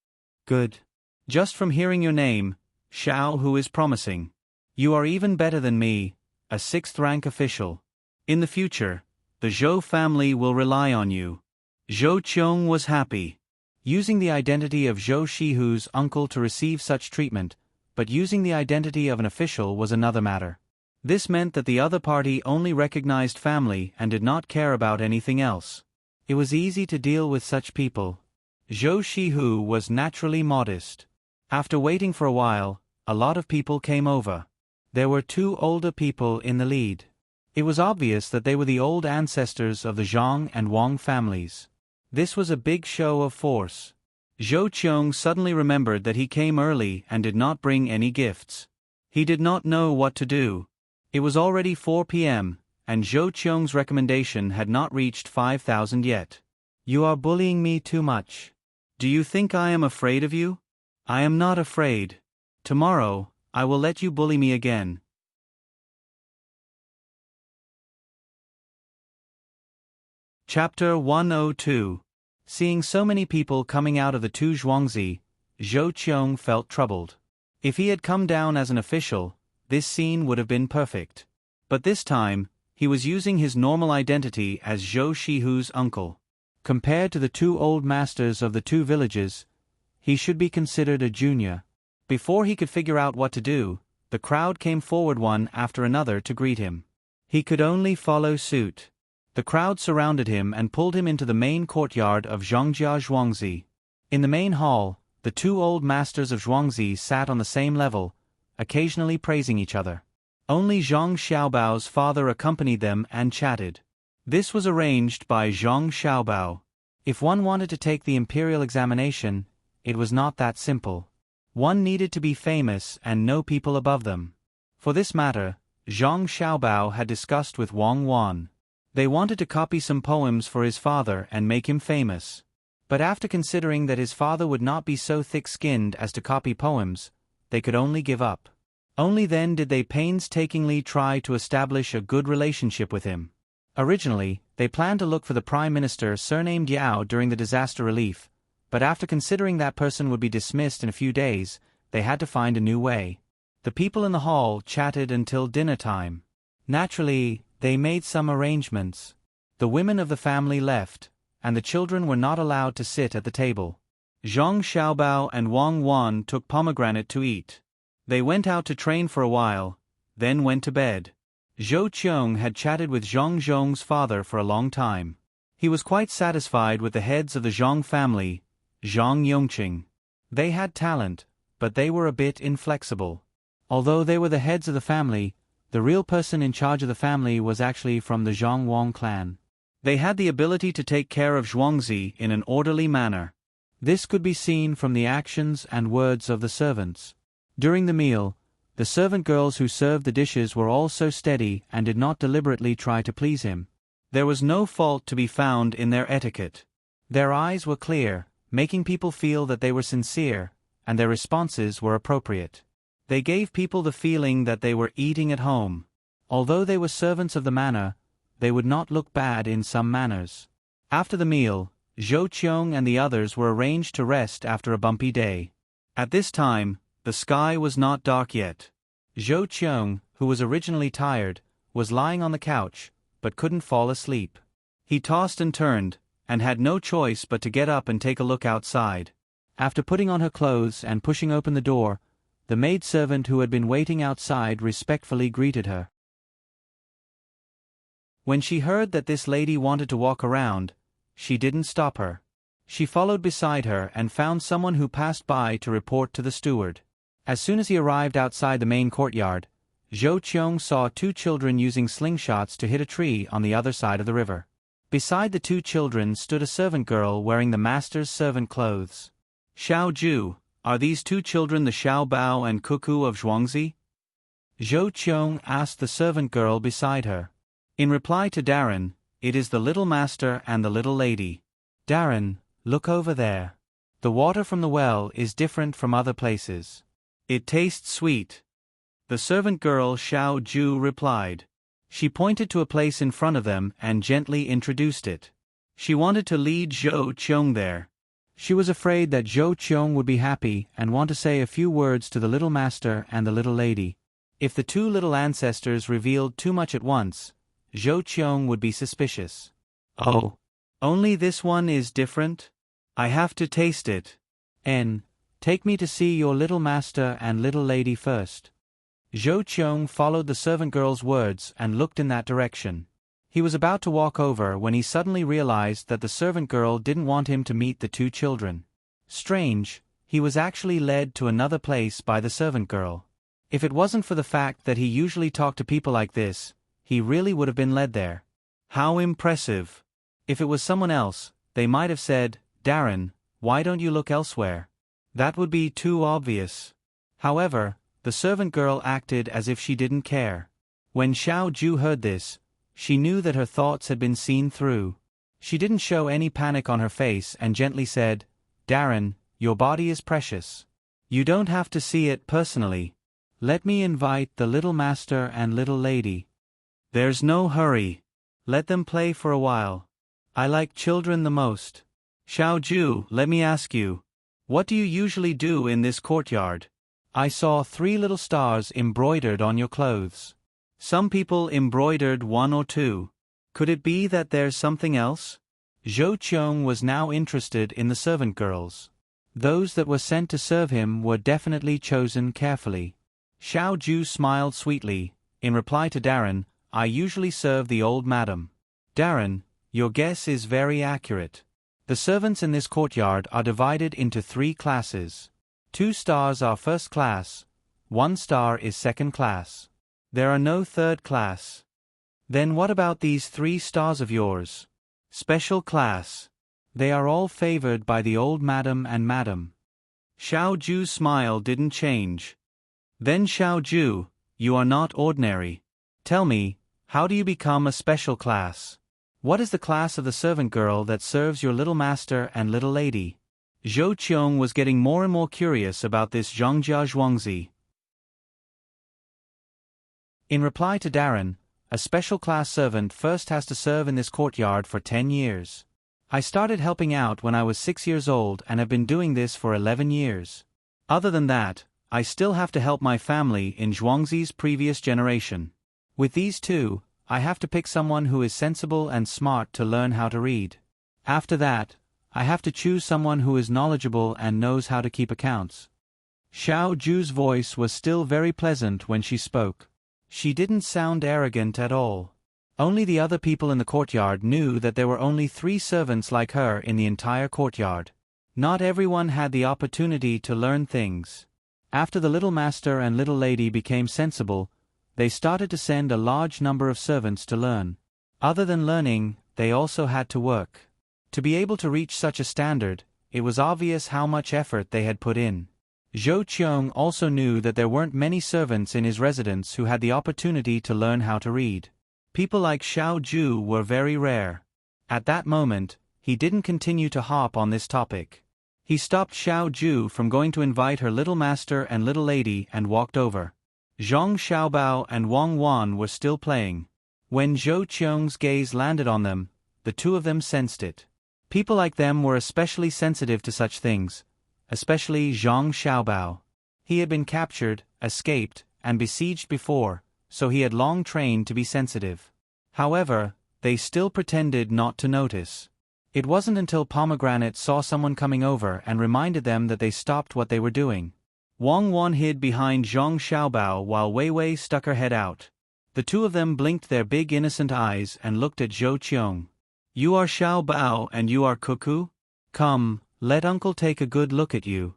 "Good. Just from hearing your name, Xiao, who is promising. You are even better than me, a 6th-rank official. In the future, the Zhou family will rely on you." Zhou Qiong was happy. Using the identity of Zhou Shihu's uncle to receive such treatment, but using the identity of an official was another matter. This meant that the other party only recognized family and did not care about anything else. It was easy to deal with such people. Zhou Shihu was naturally modest. After waiting for a while, a lot of people came over. There were 2 older people in the lead. It was obvious that they were the old ancestors of the Zhang and Wang families. This was a big show of force. Zhou Qiong suddenly remembered that he came early and did not bring any gifts. He did not know what to do. It was already 4 p.m., and Zhou Qiong's recommendation had not reached 5,000 yet. "You are bullying me too much. Do you think I am afraid of you? I am not afraid. Tomorrow, I will let you bully me again." Chapter 102. Seeing so many people coming out of the Tu Zhuangzi, Zhou Qiong felt troubled. If he had come down as an official, this scene would have been perfect. But this time, he was using his normal identity as Zhou Shihu's uncle. Compared to the two old masters of the two villages, he should be considered a junior. Before he could figure out what to do, the crowd came forward one after another to greet him. He could only follow suit. The crowd surrounded him and pulled him into the main courtyard of Zhongjia Zhuangzi. In the main hall, the two old masters of Zhuangzi sat on the same level, occasionally praising each other. Only Zhang Xiaobao's father accompanied them and chatted. This was arranged by Zhang Xiaobao. If one wanted to take the imperial examination, it was not that simple. One needed to be famous and know people above them. For this matter, Zhang Xiaobao had discussed with Wang Wan. They wanted to copy some poems for his father and make him famous. But after considering that his father would not be so thick-skinned as to copy poems, they could only give up. Only then did they painstakingly try to establish a good relationship with him. Originally, they planned to look for the Prime Minister surnamed Yao during the disaster relief, but after considering that person would be dismissed in a few days, they had to find a new way. The people in the hall chatted until dinner time. Naturally, they made some arrangements. The women of the family left, and the children were not allowed to sit at the table. Zhang Xiaobao and Wang Wan took pomegranate to eat. They went out to train for a while, then went to bed. Zhou Qiong had chatted with Zhang Zhong's father for a long time. He was quite satisfied with the heads of the Zhang family, Zhang Yongqing. They had talent, but they were a bit inflexible. Although they were the heads of the family, the real person in charge of the family was actually from the Zhang Wang clan. They had the ability to take care of Zhuangzi in an orderly manner. This could be seen from the actions and words of the servants. During the meal, the servant girls who served the dishes were all so steady and did not deliberately try to please him. There was no fault to be found in their etiquette. Their eyes were clear, making people feel that they were sincere, and their responses were appropriate. They gave people the feeling that they were eating at home. Although they were servants of the manor, they would not look bad in some manners. After the meal, Zhou Qiong and the others were arranged to rest after a bumpy day. At this time, the sky was not dark yet. Zhou Qiong, who was originally tired, was lying on the couch, but couldn't fall asleep. He tossed and turned, and had no choice but to get up and take a look outside. After putting on her clothes and pushing open the door, the maidservant who had been waiting outside respectfully greeted her. When she heard that this lady wanted to walk around, she didn't stop her. She followed beside her and found someone who passed by to report to the steward. As soon as he arrived outside the main courtyard, Zhou Qiong saw two children using slingshots to hit a tree on the other side of the river. Beside the two children stood a servant girl wearing the master's servant clothes. Xiao Ju, are these two children the Xiao Bao and Cuckoo of Zhuangzi? Zhou Qiong asked the servant girl beside her. In reply to Darren, it is the little master and the little lady. Darren, look over there. The water from the well is different from other places. It tastes sweet. The servant girl Xiao Ju replied. She pointed to a place in front of them and gently introduced it. She wanted to lead Zhou Qiong there. She was afraid that Zhou Qiong would be happy and want to say a few words to the little master and the little lady. If the two little ancestors revealed too much at once, Zhou Qiong would be suspicious. Oh, only this one is different? I have to taste it. Take me to see your little master and little lady first. Zhou Qiong followed the servant girl's words and looked in that direction. He was about to walk over when he suddenly realized that the servant girl didn't want him to meet the two children. Strange, he was actually led to another place by the servant girl. If it wasn't for the fact that he usually talked to people like this, he really would have been led there. How impressive. If it was someone else, they might have said, Darren, why don't you look elsewhere? That would be too obvious. However, the servant girl acted as if she didn't care. When Xiao Ju heard this, she knew that her thoughts had been seen through. She didn't show any panic on her face and gently said, Darren, your body is precious. You don't have to see it personally. Let me invite the little master and little lady. There's no hurry. Let them play for a while. I like children the most. Xiao Ju, let me ask you. What do you usually do in this courtyard? I saw 3 little stars embroidered on your clothes. Some people embroidered 1 or 2. Could it be that there's something else? Zhou Qiong was now interested in the servant girls. Those that were sent to serve him were definitely chosen carefully. Xiao Ju smiled sweetly. In reply to Darren, I usually serve the old madam. Darren, your guess is very accurate. The servants in this courtyard are divided into 3 classes. 2 stars are first class, 1 star is second class. There are no third class. Then what about these 3 stars of yours? Special class. They are all favored by the old madam and madam. Xiao Ju's smile didn't change. Then Xiao Ju, you are not ordinary. Tell me, how do you become a special class? What is the class of the servant girl that serves your little master and little lady? Zhou Qiong was getting more and more curious about this Zhongjia Zhuangzi. In reply to Darren, a special class servant first has to serve in this courtyard for 10 years. I started helping out when I was 6 years old and have been doing this for 11 years. Other than that, I still have to help my family in Zhuangzi's previous generation. With these 2, I have to pick someone who is sensible and smart to learn how to read. After that, I have to choose someone who is knowledgeable and knows how to keep accounts. Xiao Ju's voice was still very pleasant when she spoke. She didn't sound arrogant at all. Only the other people in the courtyard knew that there were only 3 servants like her in the entire courtyard. Not everyone had the opportunity to learn things. After the little master and little lady became sensible, they started to send a large number of servants to learn. Other than learning, they also had to work. To be able to reach such a standard, it was obvious how much effort they had put in. Zhou Qiong also knew that there weren't many servants in his residence who had the opportunity to learn how to read. People like Xiao Ju were very rare. At that moment, he didn't continue to harp on this topic. He stopped Xiao Ju from going to invite her little master and little lady and walked over. Zhang Xiaobao and Wang Wan were still playing. When Zhou Qiong's gaze landed on them, the 2 of them sensed it. People like them were especially sensitive to such things, especially Zhang Xiaobao. He had been captured, escaped, and besieged before, so he had long trained to be sensitive. However, they still pretended not to notice. It wasn't until Pomegranate saw someone coming over and reminded them that they stopped what they were doing. Wang Wan hid behind Zhang Xiaobao while Wei Wei stuck her head out. The 2 of them blinked their big innocent eyes and looked at Zhou Qiong. You are Xiaobao and you are Cuckoo? Come, let uncle take a good look at you.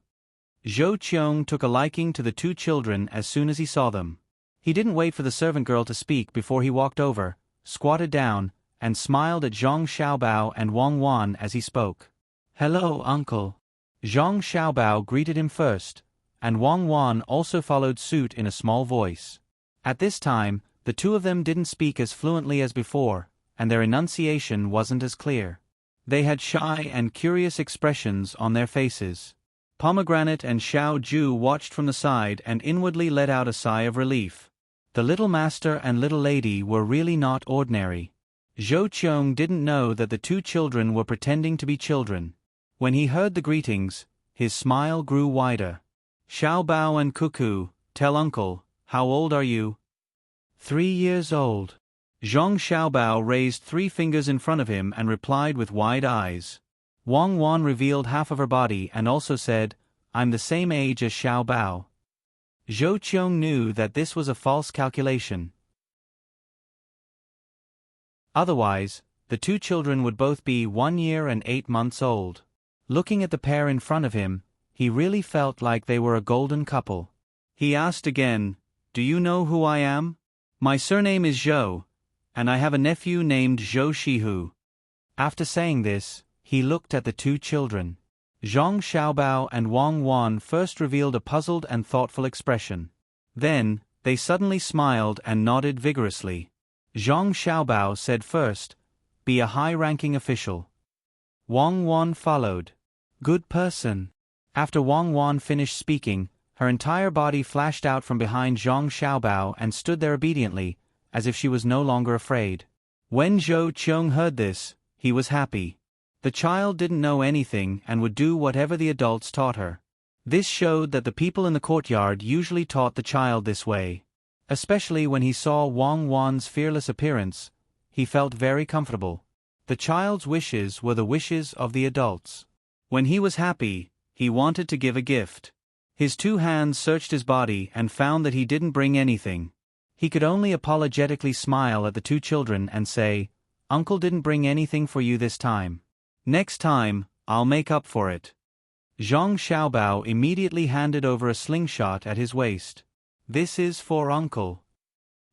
Zhou Qiong took a liking to the 2 children as soon as he saw them. He didn't wait for the servant girl to speak before he walked over, squatted down, and smiled at Zhang Xiaobao and Wang Wan as he spoke. Hello, uncle. Zhang Xiaobao greeted him first, and Wang Wan also followed suit in a small voice. At this time, the 2 of them didn't speak as fluently as before, and their enunciation wasn't as clear. They had shy and curious expressions on their faces. Pomegranate and Xiao Ju watched from the side and inwardly let out a sigh of relief. The little master and little lady were really not ordinary. Zhou Qiong didn't know that the 2 children were pretending to be children. When he heard the greetings, his smile grew wider. Xiaobao and Cuckoo, tell uncle, how old are you? 3 years old. Zhang Xiaobao raised 3 fingers in front of him and replied with wide eyes. Wang Wan revealed half of her body and also said, I'm the same age as Xiaobao. Zhou Qiong knew that this was a false calculation. Otherwise, the 2 children would both be 1 year and 8 months old. Looking at the pair in front of him, he really felt like they were a golden couple. He asked again, Do you know who I am? My surname is Zhou, and I have a nephew named Zhou Shihu. After saying this, he looked at the 2 children. Zhang Xiaobao and Wang Wan first revealed a puzzled and thoughtful expression. Then, they suddenly smiled and nodded vigorously. Zhang Xiaobao said first, Be a high-ranking official. Wang Wan followed. Good person. After Wang Wan finished speaking, her entire body flashed out from behind Zhang Xiaobao and stood there obediently, as if she was no longer afraid. When Zhou Qiong heard this, he was happy. The child didn't know anything and would do whatever the adults taught her. This showed that the people in the courtyard usually taught the child this way. Especially when he saw Wang Wan's fearless appearance, he felt very comfortable. The child's wishes were the wishes of the adults. When he was happy, he wanted to give a gift. His 2 hands searched his body and found that he didn't bring anything. He could only apologetically smile at the 2 children and say, "Uncle didn't bring anything for you this time. Next time, I'll make up for it." Zhang Xiaobao immediately handed over a slingshot at his waist. "This is for Uncle."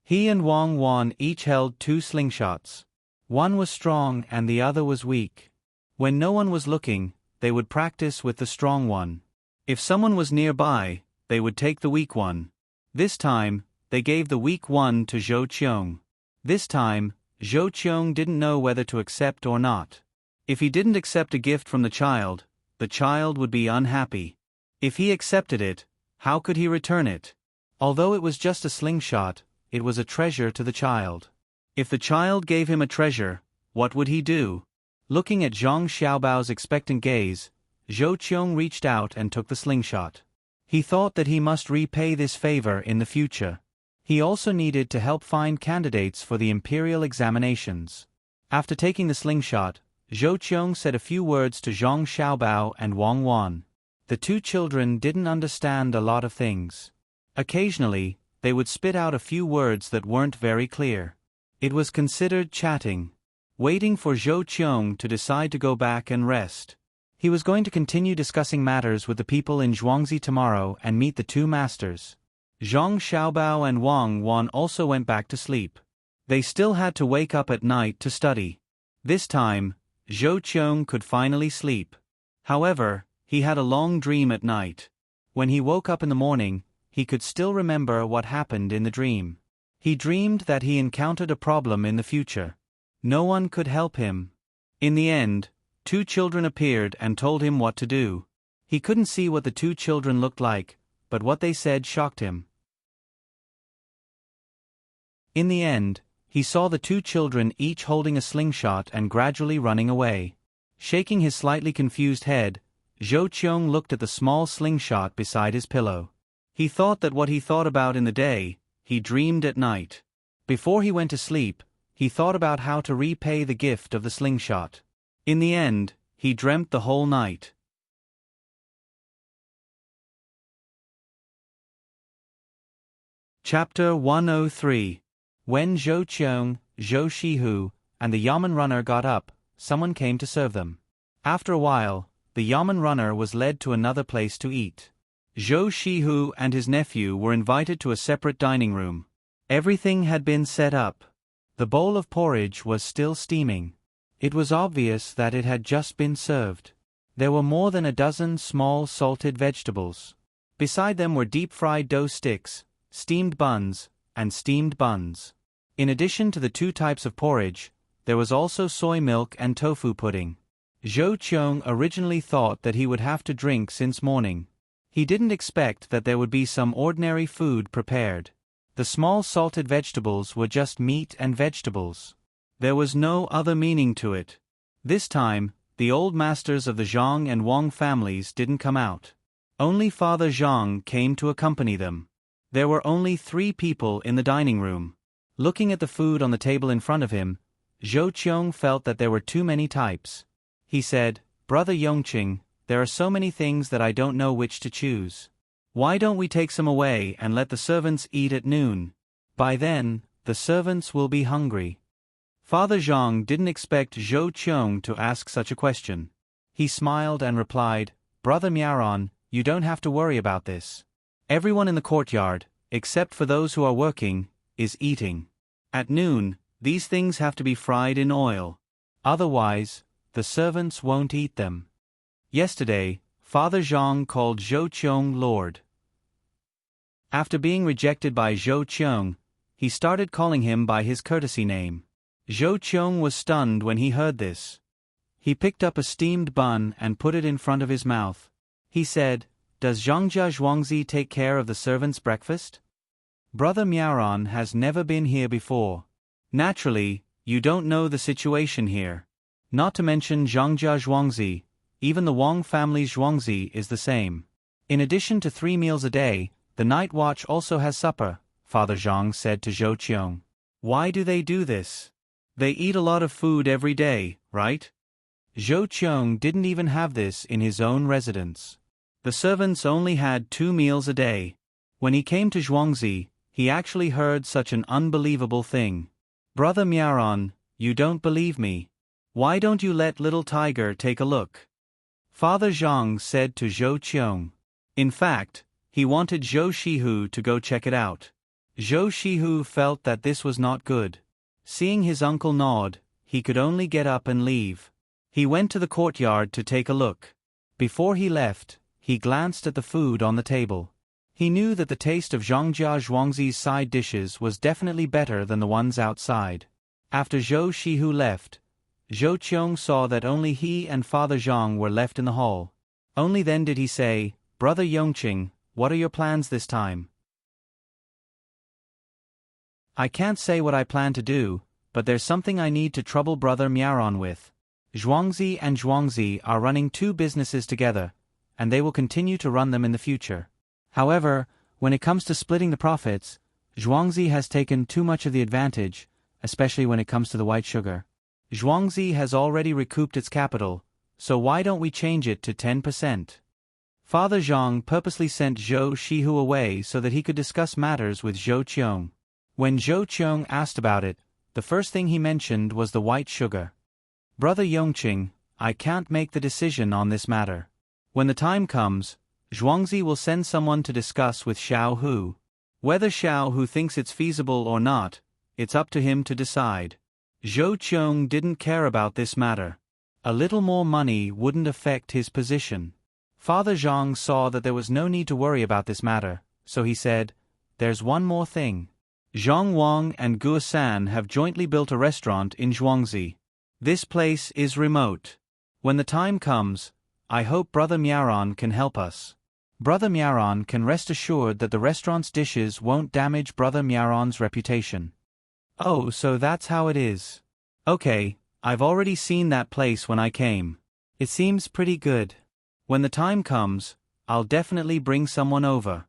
He and Wang Wan each held 2 slingshots. One was strong and the other was weak. When no one was looking, they would practice with the strong one. If someone was nearby, they would take the weak one. This time, they gave the weak one to Zhou Qiong. This time, Zhou Qiong didn't know whether to accept or not. If he didn't accept a gift from the child would be unhappy. If he accepted it, how could he return it? Although it was just a slingshot, it was a treasure to the child. If the child gave him a treasure, what would he do? Looking at Zhang Xiaobao's expectant gaze, Zhou Qiong reached out and took the slingshot. He thought that he must repay this favor in the future. He also needed to help find candidates for the imperial examinations. After taking the slingshot, Zhou Qiong said a few words to Zhang Xiaobao and Wang Wan. The 2 children didn't understand a lot of things. Occasionally, they would spit out a few words that weren't very clear. It was considered chatting. Waiting for Zhou Qiong to decide to go back and rest. He was going to continue discussing matters with the people in Zhuangzi tomorrow and meet the 2 masters. Zhang Xiaobao and Wang Wan also went back to sleep. They still had to wake up at night to study. This time, Zhou Qiong could finally sleep. However, he had a long dream at night. When he woke up in the morning, he could still remember what happened in the dream. He dreamed that he encountered a problem in the future. No one could help him. In the end, 2 children appeared and told him what to do. He couldn't see what the 2 children looked like, but what they said shocked him. In the end, he saw the 2 children each holding a slingshot and gradually running away. Shaking his slightly confused head, Zhou Qiong looked at the small slingshot beside his pillow. He thought that what he thought about in the day, he dreamed at night. Before he went to sleep, he thought about how to repay the gift of the slingshot. In the end, he dreamt the whole night. Chapter 103. When Zhou Qiong, Zhou Shihu, and the Yamen runner got up, someone came to serve them. After a while, the Yamen runner was led to another place to eat. Zhou Shihu and his nephew were invited to a separate dining room. Everything had been set up. The bowl of porridge was still steaming. It was obvious that it had just been served. There were more than a dozen small salted vegetables. Beside them were deep-fried dough sticks, steamed buns, and steamed buns. In addition to the 2 types of porridge, there was also soy milk and tofu pudding. Zhou Qiong originally thought that he would have to drink since morning. He didn't expect that there would be some ordinary food prepared. The small salted vegetables were just meat and vegetables. There was no other meaning to it. This time, the old masters of the Zhang and Wang families didn't come out. Only Father Zhang came to accompany them. There were only 3 people in the dining room. Looking at the food on the table in front of him, Zhou Qiong felt that there were too many types. He said, "Brother Yongqing, there are so many things that I don't know which to choose. Why don't we take some away and let the servants eat at noon? By then, the servants will be hungry." Father Zhang didn't expect Zhou Qiong to ask such a question. He smiled and replied, "Brother Miaoran, you don't have to worry about this. Everyone in the courtyard, except for those who are working, is eating. At noon, these things have to be fried in oil. Otherwise, the servants won't eat them." Yesterday, Father Zhang called Zhou Qiong Lord. After being rejected by Zhou Qiong, he started calling him by his courtesy name. Zhou Qiong was stunned when he heard this. He picked up a steamed bun and put it in front of his mouth. He said, "Does Zhangjia Zhuangzi take care of the servants' breakfast? Brother Miaoran has never been here before. Naturally, you don't know the situation here. Not to mention Zhangjia Zhuangzi, even the Wang family's Zhuangzi is the same. In addition to 3 meals a day, the night watch also has supper, Father Zhang said to Zhou Qiong. Why do they do this? They eat a lot of food every day, right? Zhou Qiong didn't even have this in his own residence. The servants only had 2 meals a day. When he came to Zhuangzi, he actually heard such an unbelievable thing. Brother Miaoran, you don't believe me. Why don't you let little tiger take a look? Father Zhang said to Zhou Qiong. In fact, he wanted Zhou Shihu to go check it out. Zhou Shihu felt that this was not good. Seeing his uncle nod, he could only get up and leave. He went to the courtyard to take a look. Before he left, he glanced at the food on the table. He knew that the taste of Zhangjia Zhuangzi's side dishes was definitely better than the ones outside. After Zhou Shihu left, Zhou Qiong saw that only he and Father Zhang were left in the hall. Only then did he say, Brother Yongqing, what are your plans this time? I can't say what I plan to do, but there's something I need to trouble Brother Miaoran with. Zhuangzi and Zhuangzi are running 2 businesses together, and they will continue to run them in the future. However, when it comes to splitting the profits, Zhuangzi has taken too much of the advantage, especially when it comes to the white sugar. Zhuangzi has already recouped its capital, so why don't we change it to 10%? Father Zhang purposely sent Zhou Shihu away so that he could discuss matters with Zhou Qiong. When Zhou Qiong asked about it, the first thing he mentioned was the white sugar. Brother Yongqing, I can't make the decision on this matter. When the time comes, Zhuangzi will send someone to discuss with Xiao Hu. Whether Xiao Hu thinks it's feasible or not, it's up to him to decide. Zhou Qiong didn't care about this matter. A little more money wouldn't affect his position. Father Zhang saw that there was no need to worry about this matter, so he said, There's one more thing. Zhang Wang and Guo San have jointly built a restaurant in Zhuangzi. This place is remote. When the time comes, I hope Brother Miaoran can help us. Brother Miaoran can rest assured that the restaurant's dishes won't damage Brother Miaoran's reputation. Oh, so that's how it is. Okay, I've already seen that place when I came. It seems pretty good. When the time comes, I'll definitely bring someone over.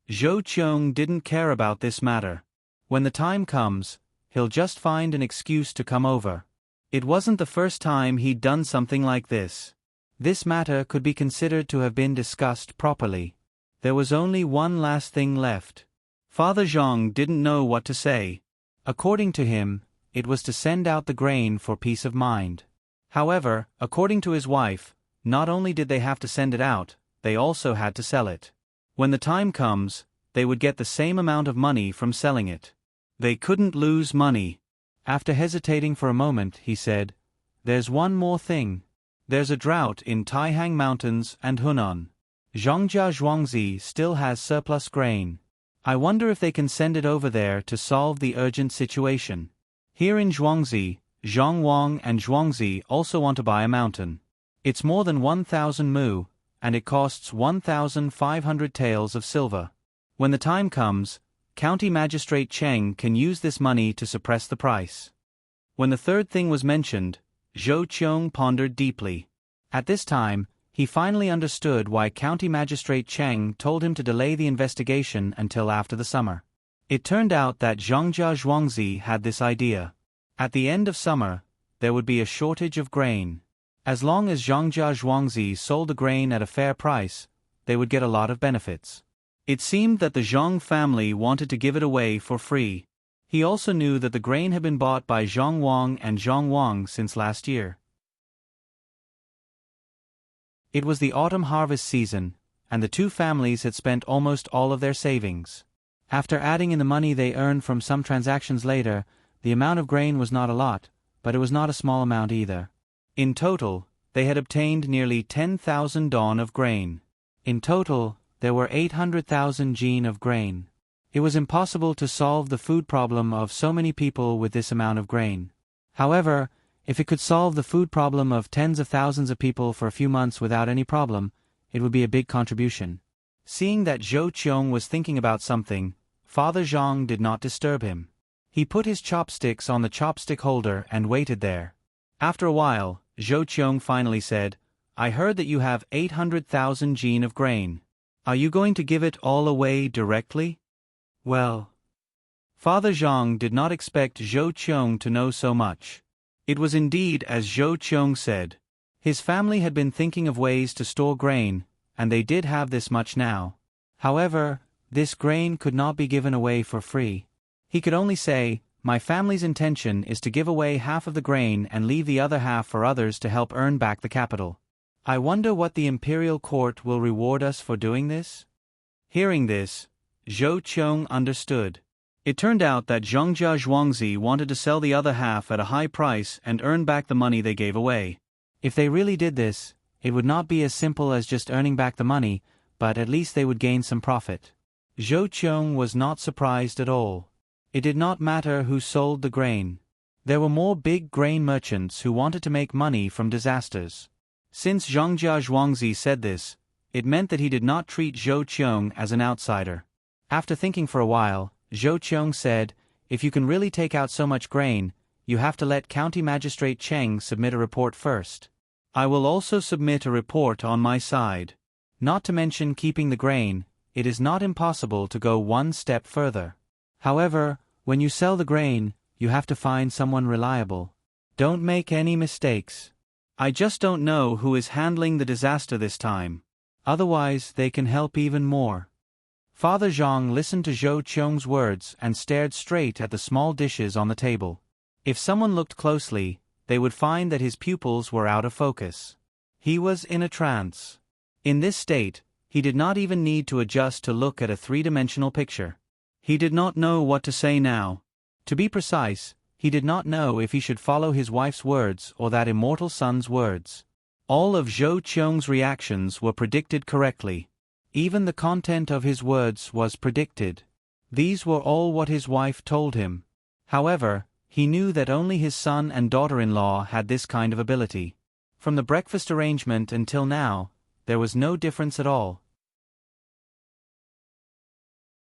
Zhou Qiong didn't care about this matter. When the time comes, he'll just find an excuse to come over. It wasn't the first time he'd done something like this. This matter could be considered to have been discussed properly. There was only one last thing left. Father Zhang didn't know what to say. According to him, it was to send out the grain for peace of mind. However, according to his wife, not only did they have to send it out, they also had to sell it. When the time comes, they would get the same amount of money from selling it. They couldn't lose money. After hesitating for a moment, he said, There's one more thing. There's a drought in Taihang Mountains and Hunan. Zhangjia Zhuangzi still has surplus grain. I wonder if they can send it over there to solve the urgent situation. Here in Zhuangzi, Zhang Wang and Zhuangzi also want to buy a mountain. It's more than 1,000 mu, and it costs 1,500 taels of silver. When the time comes, County Magistrate Cheng can use this money to suppress the price. When the third thing was mentioned, Zhou Qiong pondered deeply. At this time, he finally understood why County Magistrate Cheng told him to delay the investigation until after the summer. It turned out that Zhangjia Zhuangzi had this idea. At the end of summer, there would be a shortage of grain. As long as Zhangjia Zhuangzi sold the grain at a fair price, they would get a lot of benefits. It seemed that the Zhang family wanted to give it away for free. He also knew that the grain had been bought by Zhang Wang and Zhang Wang since last year. It was the autumn harvest season, and the 2 families had spent almost all of their savings. After adding in the money they earned from some transactions later, the amount of grain was not a lot, but it was not a small amount either. In total, they had obtained nearly 10,000 dawn of grain. In total, there were 800,000 jin of grain. It was impossible to solve the food problem of so many people with this amount of grain. However, if it could solve the food problem of tens of thousands of people for a few months without any problem, it would be a big contribution. Seeing that Zhou Qiong was thinking about something, Father Zhang did not disturb him. He put his chopsticks on the chopstick holder and waited there. After a while, Zhou Qiong finally said, I heard that you have 800,000 jin of grain. Are you going to give it all away directly? Well, Father Zhang did not expect Zhou Qiong to know so much. It was indeed as Zhou Qiong said. His family had been thinking of ways to store grain, and they did have this much now. However, this grain could not be given away for free. He could only say, my family's intention is to give away half of the grain and leave the other half for others to help earn back the capital. I wonder what the imperial court will reward us for doing this? Hearing this, Zhou Qiong understood. It turned out that Zhongjia Zhuangzi wanted to sell the other half at a high price and earn back the money they gave away. If they really did this, it would not be as simple as just earning back the money, but at least they would gain some profit. Zhou Qiong was not surprised at all. It did not matter who sold the grain. There were more big grain merchants who wanted to make money from disasters. Since Zhongjia Zhuangzi said this, it meant that he did not treat Zhou Qiong as an outsider. After thinking for a while, Zhou Qiong said, if you can really take out so much grain, you have to let County Magistrate Cheng submit a report first. I will also submit a report on my side. Not to mention keeping the grain, it is not impossible to go one step further. However, when you sell the grain, you have to find someone reliable. Don't make any mistakes. I just don't know who is handling the disaster this time. Otherwise, they can help even more. Father Zhang listened to Zhou Qiong's words and stared straight at the small dishes on the table. If someone looked closely, they would find that his pupils were out of focus. He was in a trance. In this state, he did not even need to adjust to look at a three-dimensional picture. He did not know what to say now. To be precise, he did not know if he should follow his wife's words or that immortal son's words. All of Zhou Qiong's reactions were predicted correctly. Even the content of his words was predicted. These were all what his wife told him. However, he knew that only his son and daughter-in-law had this kind of ability. From the breakfast arrangement until now, there was no difference at all.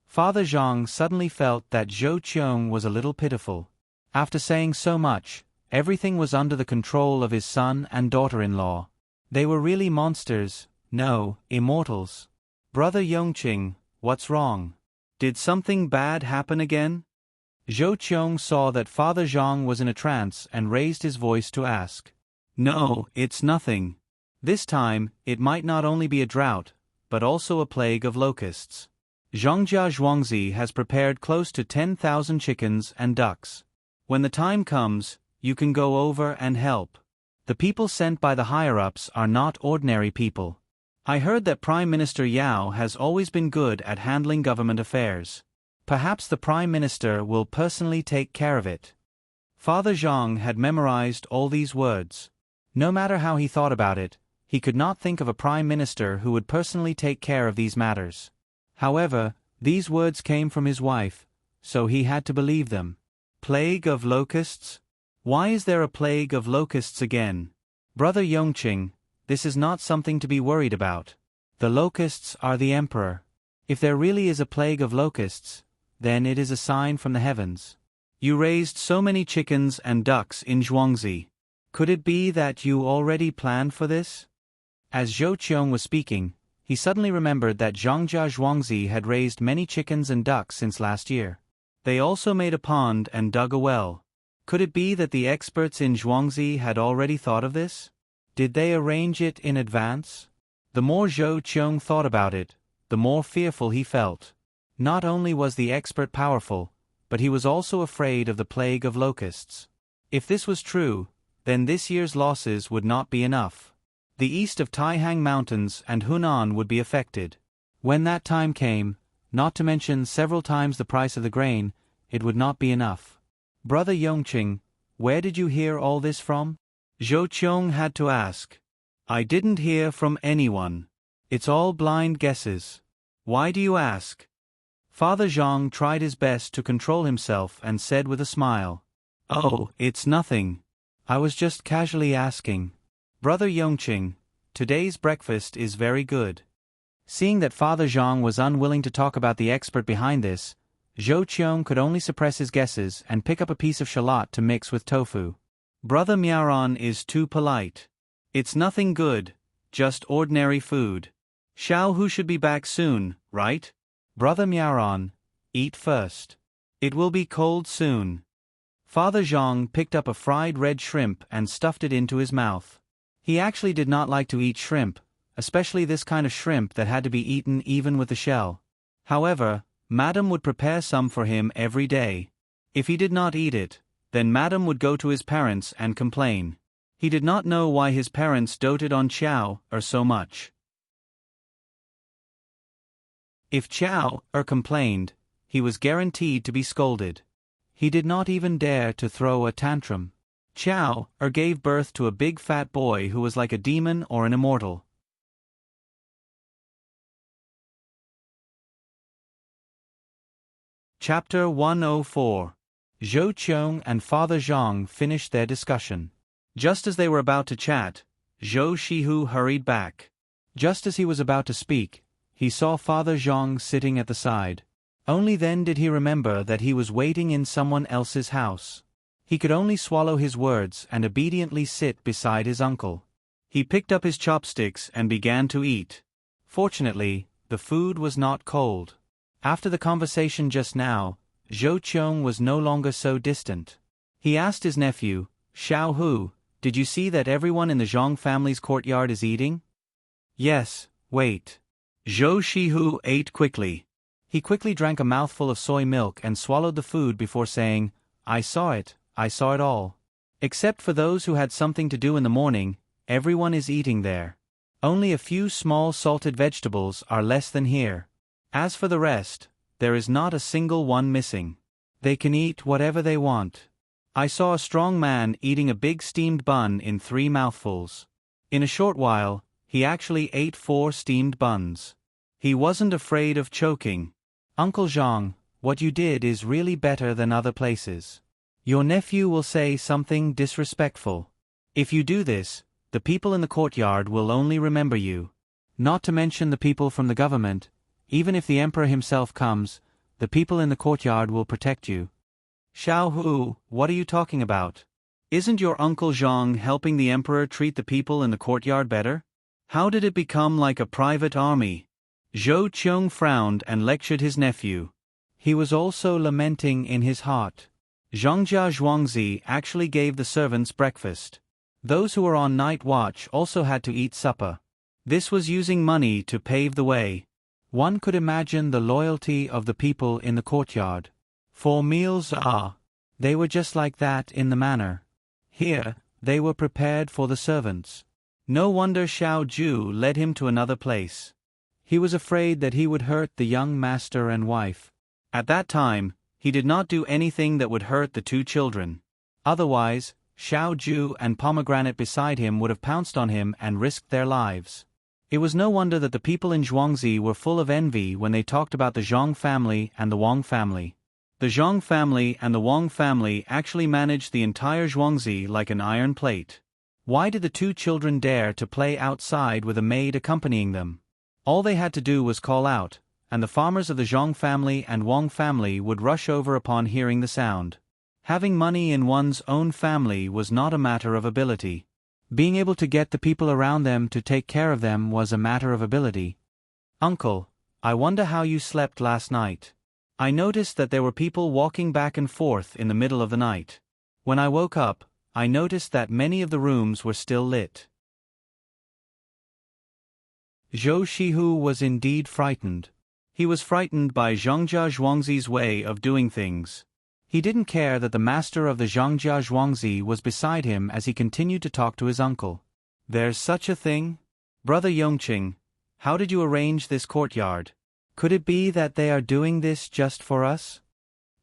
Father Zhang suddenly felt that Zhou Qiong was a little pitiful. After saying so much, everything was under the control of his son and daughter-in-law. They were really monsters, no, immortals. Brother Yongqing, what's wrong? Did something bad happen again? Zhou Qiong saw that Father Zhang was in a trance and raised his voice to ask. No, it's nothing. This time, it might not only be a drought, but also a plague of locusts. Zhongjia Zhuangzi has prepared close to 10,000 chickens and ducks. When the time comes, you can go over and help. The people sent by the higher-ups are not ordinary people. I heard that Prime Minister Yao has always been good at handling government affairs. Perhaps the Prime Minister will personally take care of it. Father Zhang had memorized all these words. No matter how he thought about it, he could not think of a Prime Minister who would personally take care of these matters. However, these words came from his wife, so he had to believe them. Plague of locusts? Why is there a plague of locusts again? Brother Yongqing, this is not something to be worried about. The locusts are the emperor. If there really is a plague of locusts, then it is a sign from the heavens. You raised so many chickens and ducks in Zhuangzi. Could it be that you already planned for this? As Zhou Qiong was speaking, he suddenly remembered that Zhongjia Zhuangzi had raised many chickens and ducks since last year. They also made a pond and dug a well. Could it be that the experts in Zhuangzi had already thought of this? Did they arrange it in advance? The more Zhou Qiong thought about it, the more fearful he felt. Not only was the expert powerful, but he was also afraid of the plague of locusts. If this was true, then this year's losses would not be enough. The east of Taihang Mountains and Hunan would be affected. When that time came, not to mention several times the price of the grain, it would not be enough. Brother Yongqing, where did you hear all this from? Zhou Qiong had to ask. I didn't hear from anyone. It's all blind guesses. Why do you ask? Father Zhang tried his best to control himself and said with a smile. Oh, it's nothing. I was just casually asking. Brother Yongqing, today's breakfast is very good. Seeing that Father Zhang was unwilling to talk about the expert behind this, Zhou Qiong could only suppress his guesses and pick up a piece of shallot to mix with tofu. Brother Miaoran is too polite. It's nothing good, just ordinary food. Xiao Hu should be back soon, right? Brother Miaoran, eat first. It will be cold soon. Father Zhang picked up a fried red shrimp and stuffed it into his mouth. He actually did not like to eat shrimp, especially this kind of shrimp that had to be eaten even with the shell. However, Madam would prepare some for him every day. If he did not eat it, then Madam would go to his parents and complain. He did not know why his parents doted on Xiao so much. If Xiao complained, he was guaranteed to be scolded. He did not even dare to throw a tantrum. Xiao gave birth to a big fat boy who was like a demon or an immortal. Chapter 104. Zhou Qiong and Father Zhang finished their discussion. Just as they were about to chat, Zhou Shihu hurried back. Just as he was about to speak, he saw Father Zhang sitting at the side. Only then did he remember that he was waiting in someone else's house. He could only swallow his words and obediently sit beside his uncle. He picked up his chopsticks and began to eat. Fortunately, the food was not cold. After the conversation just now, Zhou Qiong was no longer so distant. He asked his nephew, Xiao Hu, "Did you see that everyone in the Zhang family's courtyard is eating?" "Yes, wait." Zhou Shihu ate quickly. He quickly drank a mouthful of soy milk and swallowed the food before saying, I saw it all. Except for those who had something to do in the morning, everyone is eating there. Only a few small salted vegetables are less than here. As for the rest, there is not a single one missing. They can eat whatever they want. I saw a strong man eating a big steamed bun in 3 mouthfuls. In a short while, he actually ate 4 steamed buns. He wasn't afraid of choking. Uncle Zhang, what you did is really better than other places. Your nephew will say something disrespectful. If you do this, the people in the courtyard will only remember you. Not to mention the people from the government. Even if the emperor himself comes, the people in the courtyard will protect you. Xiao Hu, what are you talking about? Isn't your Uncle Zhang helping the emperor treat the people in the courtyard better? How did it become like a private army? Zhou Qiong frowned and lectured his nephew. He was also lamenting in his heart. Zhangjia Zhuangzi actually gave the servants breakfast. Those who were on night watch also had to eat supper. This was using money to pave the way. One could imagine the loyalty of the people in the courtyard. 4 meals they were just like that in the manor. Here, they were prepared for the servants. No wonder Xiao Ju led him to another place. He was afraid that he would hurt the young master and wife. At that time, he did not do anything that would hurt the 2 children. Otherwise, Xiao Ju and Pomegranate beside him would have pounced on him and risked their lives. It was no wonder that the people in Zhuangzi were full of envy when they talked about the Zhang family and the Wang family. The Zhang family and the Wang family actually managed the entire Zhuangzi like an iron plate. Why did the 2 children dare to play outside with a maid accompanying them? All they had to do was call out, and the farmers of the Zhang family and Wang family would rush over upon hearing the sound. Having money in one's own family was not a matter of ability. Being able to get the people around them to take care of them was a matter of ability. Uncle, I wonder how you slept last night. I noticed that there were people walking back and forth in the middle of the night. When I woke up, I noticed that many of the rooms were still lit. Zhou Shihu was indeed frightened. He was frightened by Zhangjia Zhuangzi's way of doing things. He didn't care that the master of the Zhangjia Zhuangzi was beside him as he continued to talk to his uncle. There's such a thing? Brother Yongqing, how did you arrange this courtyard? Could it be that they are doing this just for us?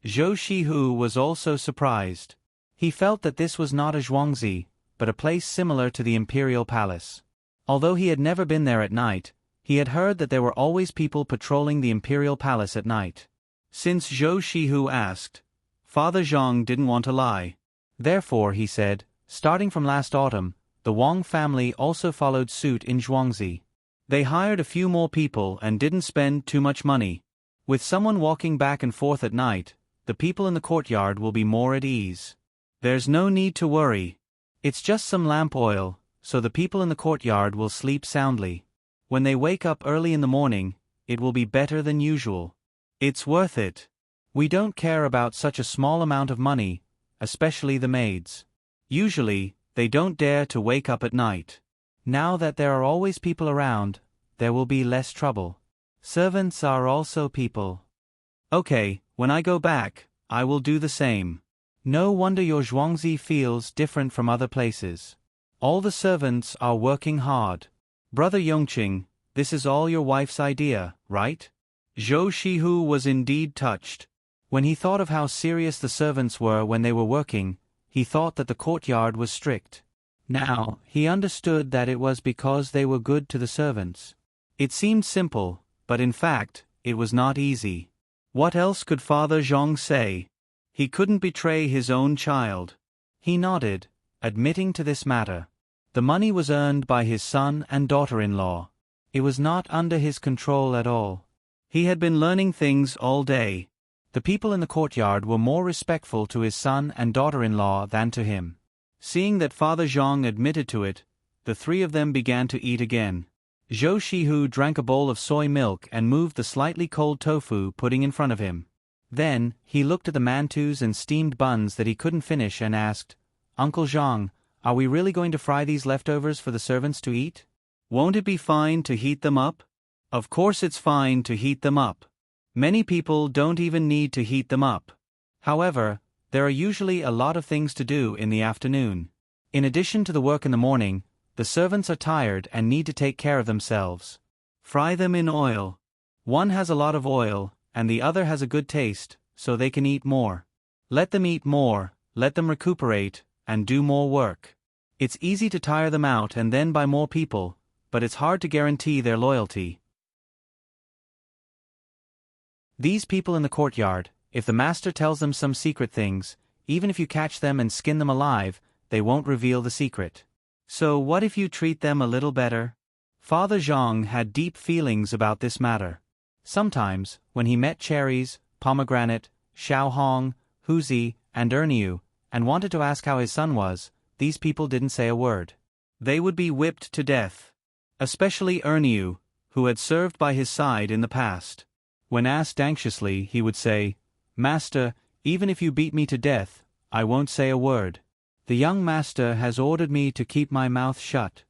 Zhou Shihu was also surprised. He felt that this was not a Zhuangzi, but a place similar to the imperial palace. Although he had never been there at night, he had heard that there were always people patrolling the imperial palace at night. Since Zhou Shihu asked, Father Zhang didn't want to lie. Therefore, he said, starting from last autumn, the Wang family also followed suit in Zhuangzi. They hired a few more people and didn't spend too much money. With someone walking back and forth at night, the people in the courtyard will be more at ease. There's no need to worry, It's just some lamp oil, so the people in the courtyard will sleep soundly. When they wake up early in the morning, it will be better than usual. It's worth it. We don't care about such a small amount of money, especially the maids. Usually, they don't dare to wake up at night. Now that there are always people around, there will be less trouble. Servants are also people. Okay, when I go back, I will do the same. No wonder your Zhuangzi feels different from other places. All the servants are working hard. Brother Yongqing, this is all your wife's idea, right? Zhou Shihu was indeed touched. When he thought of how serious the servants were when they were working, he thought that the courtyard was strict. Now, he understood that it was because they were good to the servants. It seemed simple, but in fact, it was not easy. What else could Father Zhang say? He couldn't betray his own child. He nodded, admitting to this matter. The money was earned by his son and daughter-in-law. It was not under his control at all. He had been learning things all day. The people in the courtyard were more respectful to his son and daughter-in-law than to him. Seeing that Father Zhang admitted to it, the three of them began to eat again. Zhou Shihu drank a bowl of soy milk and moved the slightly cold tofu pudding in front of him. Then, he looked at the mantus and steamed buns that he couldn't finish and asked, "Uncle Zhang, are we really going to fry these leftovers for the servants to eat? Won't it be fine to heat them up?" Of course it's fine to heat them up. Many people don't even need to heat them up. However, there are usually a lot of things to do in the afternoon. In addition to the work in the morning, the servants are tired and need to take care of themselves. Fry them in oil. One has a lot of oil, and the other has a good taste, so they can eat more. Let them eat more, let them recuperate, and do more work. It's easy to tire them out and then buy more people, but it's hard to guarantee their loyalty. These people in the courtyard, if the master tells them some secret things, even if you catch them and skin them alive, they won't reveal the secret. So what if you treat them a little better? Father Zhang had deep feelings about this matter. Sometimes, when he met Cherries, Pomegranate, Xiaohong, Huzi, and Erniu, and wanted to ask how his son was, these people didn't say a word. They would be whipped to death. Especially Erniu, who had served by his side in the past. When asked anxiously, he would say, "Master, even if you beat me to death, I won't say a word. The young master has ordered me to keep my mouth shut."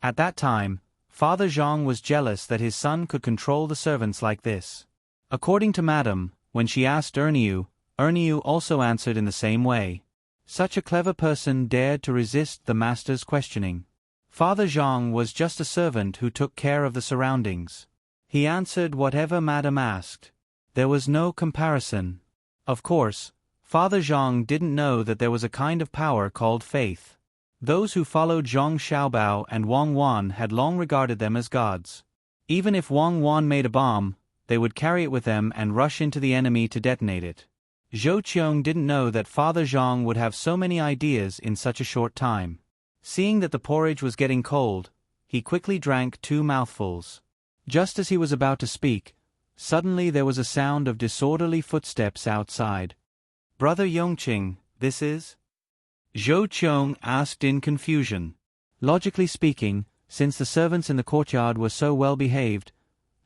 At that time, Father Zhang was jealous that his son could control the servants like this. According to Madame, when she asked Erniu also answered in the same way. Such a clever person dared to resist the master's questioning. Father Zhang was just a servant who took care of the surroundings. He answered whatever Madame asked. There was no comparison. Of course, Father Zhang didn't know that there was a kind of power called faith. Those who followed Zhang Xiaobao and Wang Wan had long regarded them as gods. Even if Wang Wan made a bomb, they would carry it with them and rush into the enemy to detonate it. Zhou Qiong didn't know that Father Zhang would have so many ideas in such a short time. Seeing that the porridge was getting cold, he quickly drank 2 mouthfuls. Just as he was about to speak, suddenly there was a sound of disorderly footsteps outside. "Brother Yongqing, this is?" Zhou Qiong asked in confusion. Logically speaking, since the servants in the courtyard were so well behaved,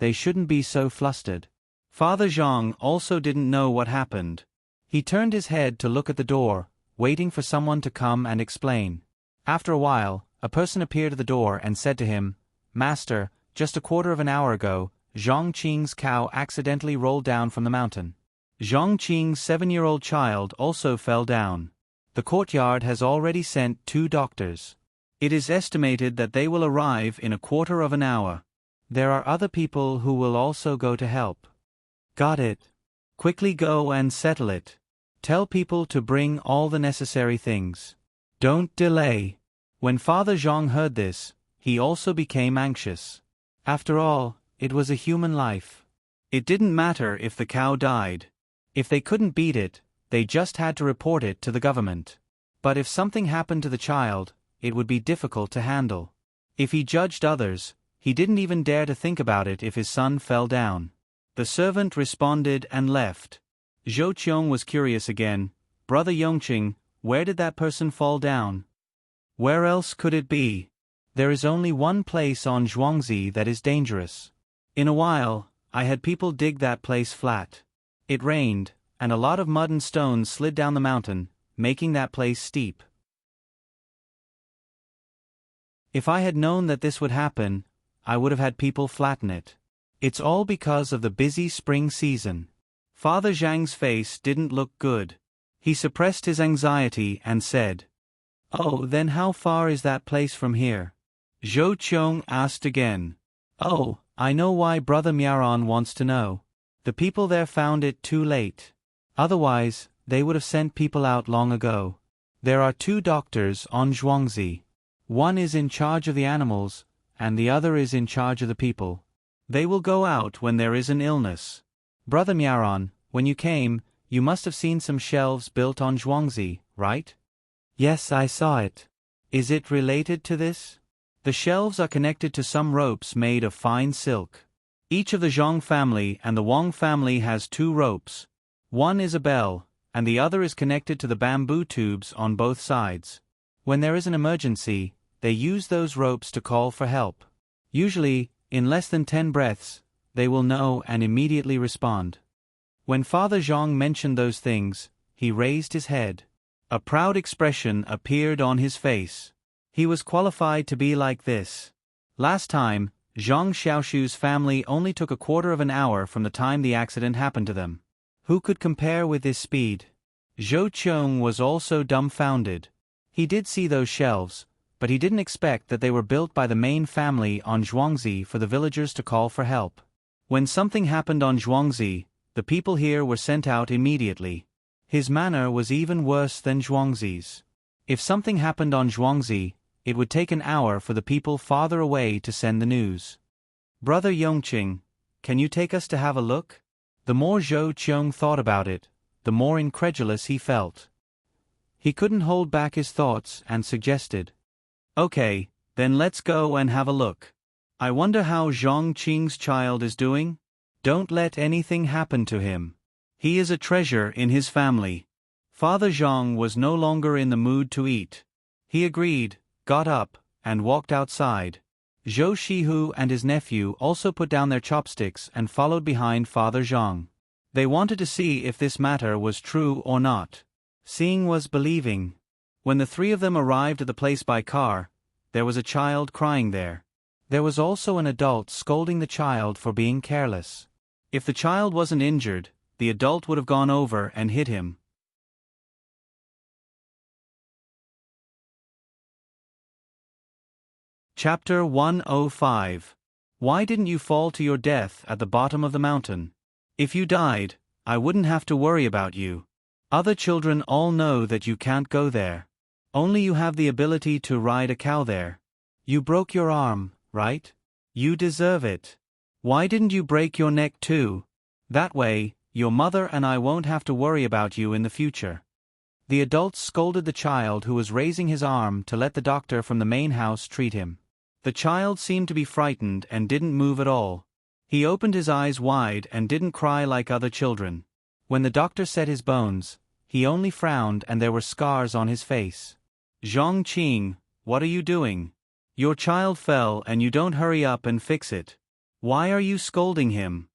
they shouldn't be so flustered. Father Zhang also didn't know what happened. He turned his head to look at the door, waiting for someone to come and explain. After a while, a person appeared at the door and said to him, "Master, just a quarter of an hour ago, Zhang Qing's cow accidentally rolled down from the mountain. Zhang Qing's 7-year-old child also fell down. The courtyard has already sent 2 doctors. It is estimated that they will arrive in a quarter of an hour. There are other people who will also go to help." "Got it. Quickly go and settle it. Tell people to bring all the necessary things. Don't delay." When Father Zhang heard this, he also became anxious. After all, it was a human life. It didn't matter if the cow died. If they couldn't beat it, they just had to report it to the government. But if something happened to the child, it would be difficult to handle. If he judged others, he didn't even dare to think about it if his son fell down. The servant responded and left. Zhou Qiong was curious again. "Brother Yongqing, where did that person fall down?" Where else could it be? There is only one place on Zhuangzi that is dangerous. In a while, I had people dig that place flat. It rained, and a lot of mud and stones slid down the mountain, making that place steep. If I had known that this would happen, I would have had people flatten it. It's all because of the busy spring season. Father Zhang's face didn't look good. He suppressed his anxiety and said, "Oh, then how far is that place from here?" Zhou Qiong asked again. "Oh, I know why Brother Miaron wants to know. The people there found it too late. Otherwise, they would have sent people out long ago. There are 2 doctors on Zhuangzi. One is in charge of the animals, and the other is in charge of the people. They will go out when there is an illness. Brother Miaron, when you came, you must have seen some shelves built on Zhuangzi, right?" "Yes, I saw it. Is it related to this?" "The shelves are connected to some ropes made of fine silk. Each of the Zhang family and the Wang family has 2 ropes. One is a bell, and the other is connected to the bamboo tubes on both sides. When there is an emergency, they use those ropes to call for help. Usually, in less than 10 breaths, they will know and immediately respond." When Father Zhang mentioned those things, he raised his head. A proud expression appeared on his face. He was qualified to be like this. Last time, Zhang Xiaoshu's family only took a quarter of an hour from the time the accident happened to them. Who could compare with this speed? Zhou Qiong was also dumbfounded. He did see those shelves, but he didn't expect that they were built by the main family on Zhuangzi for the villagers to call for help. When something happened on Zhuangzi, the people here were sent out immediately. His manner was even worse than Zhuangzi's. If something happened on Zhuangzi, it would take an hour for the people farther away to send the news. "Brother Yongqing, can you take us to have a look?" The more Zhou Qiong thought about it, the more incredulous he felt. He couldn't hold back his thoughts and suggested, "Okay, then let's go and have a look. I wonder how Zhang Qing's child is doing? Don't let anything happen to him. He is a treasure in his family." Father Zhang was no longer in the mood to eat. He agreed, got up, and walked outside. Zhou Shihu and his nephew also put down their chopsticks and followed behind Father Zhang. They wanted to see if this matter was true or not. Seeing was believing. When the 3 of them arrived at the place by car, there was a child crying there. There was also an adult scolding the child for being careless. If the child wasn't injured, the adult would have gone over and hit him. Chapter 105. Why didn't you fall to your death at the bottom of the mountain? If you died, I wouldn't have to worry about you. Other children all know that you can't go there. Only you have the ability to ride a cow there. You broke your arm, right? You deserve it. Why didn't you break your neck too? That way, your mother and I won't have to worry about you in the future. The adults scolded the child who was raising his arm to let the doctor from the main house treat him. The child seemed to be frightened and didn't move at all. He opened his eyes wide and didn't cry like other children. When the doctor set his bones, he only frowned and there were scars on his face. "Zhang Qing, what are you doing? Your child fell and you don't hurry up and fix it. Why are you scolding him?"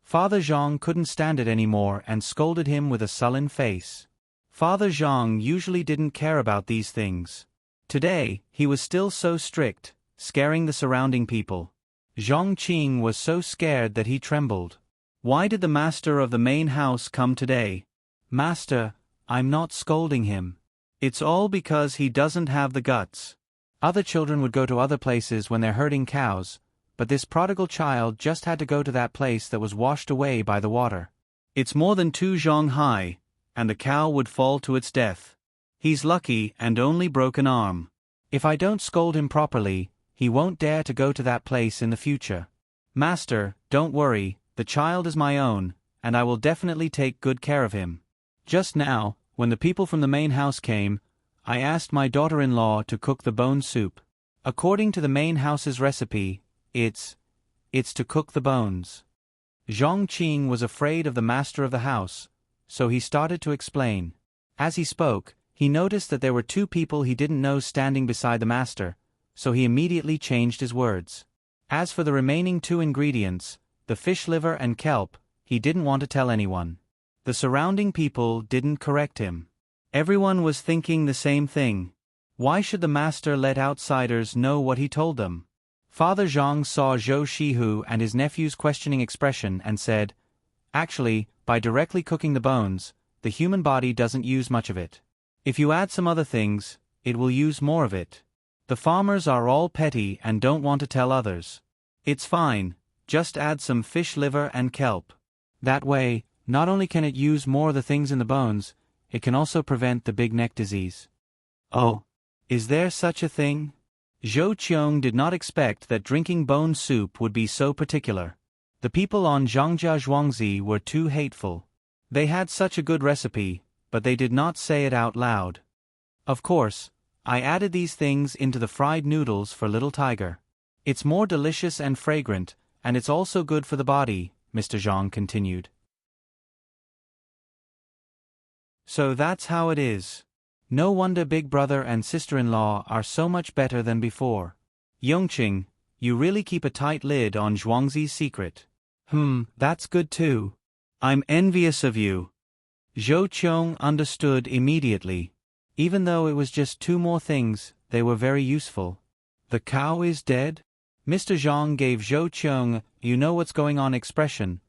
Father Zhang couldn't stand it anymore and scolded him with a sullen face. Father Zhang usually didn't care about these things. Today, he was still so strict, scaring the surrounding people. Zhang Qing was so scared that he trembled. Why did the master of the main house come today? "Master, I'm not scolding him. It's all because he doesn't have the guts." Other children would go to other places when they're herding cows, but this prodigal child just had to go to that place that was washed away by the water. It's more than 2 zhang high, and the cow would fall to its death. He's lucky and only broke an arm. If I don't scold him properly, he won't dare to go to that place in the future. "Master, don't worry, the child is my own, and I will definitely take good care of him. Just now, when the people from the main house came, I asked my daughter-in-law to cook the bone soup. According to the main house's recipe, it's to cook the bones." Zhang Qing was afraid of the master of the house, so he started to explain. As he spoke, He noticed that there were two people he didn't know standing beside the master, so he immediately changed his words. As for the remaining two ingredients, the fish liver and kelp, he didn't want to tell anyone. The surrounding people didn't correct him. Everyone was thinking the same thing. Why should the master let outsiders know what he told them? Father Zhang saw Zhou Shihu and his nephew's questioning expression and said, "Actually, by directly cooking the bones, the human body doesn't use much of it. If you add some other things, it will use more of it. The farmers are all petty and don't want to tell others. It's fine, just add some fish liver and kelp. That way, not only can it use more of the things in the bones, it can also prevent the big neck disease." "Oh, is there such a thing?" Zhou Qiong did not expect that drinking bone soup would be so particular. The people on Zhangjia Zhuangzi were too hateful. They had such a good recipe, but they did not say it out loud. "Of course, I added these things into the fried noodles for Little Tiger. It's more delicious and fragrant, and it's also good for the body," Mr. Zhang continued. "So that's how it is. No wonder big brother and sister-in-law are so much better than before. Yongqing, you really keep a tight lid on Zhuangzi's secret." That's good too. I'm envious of you." Zhou Qiong understood immediately. Even though it was just two more things, they were very useful. "The cow is dead?" Mr. Zhang gave Zhou Qiong "you know what's going on" expression,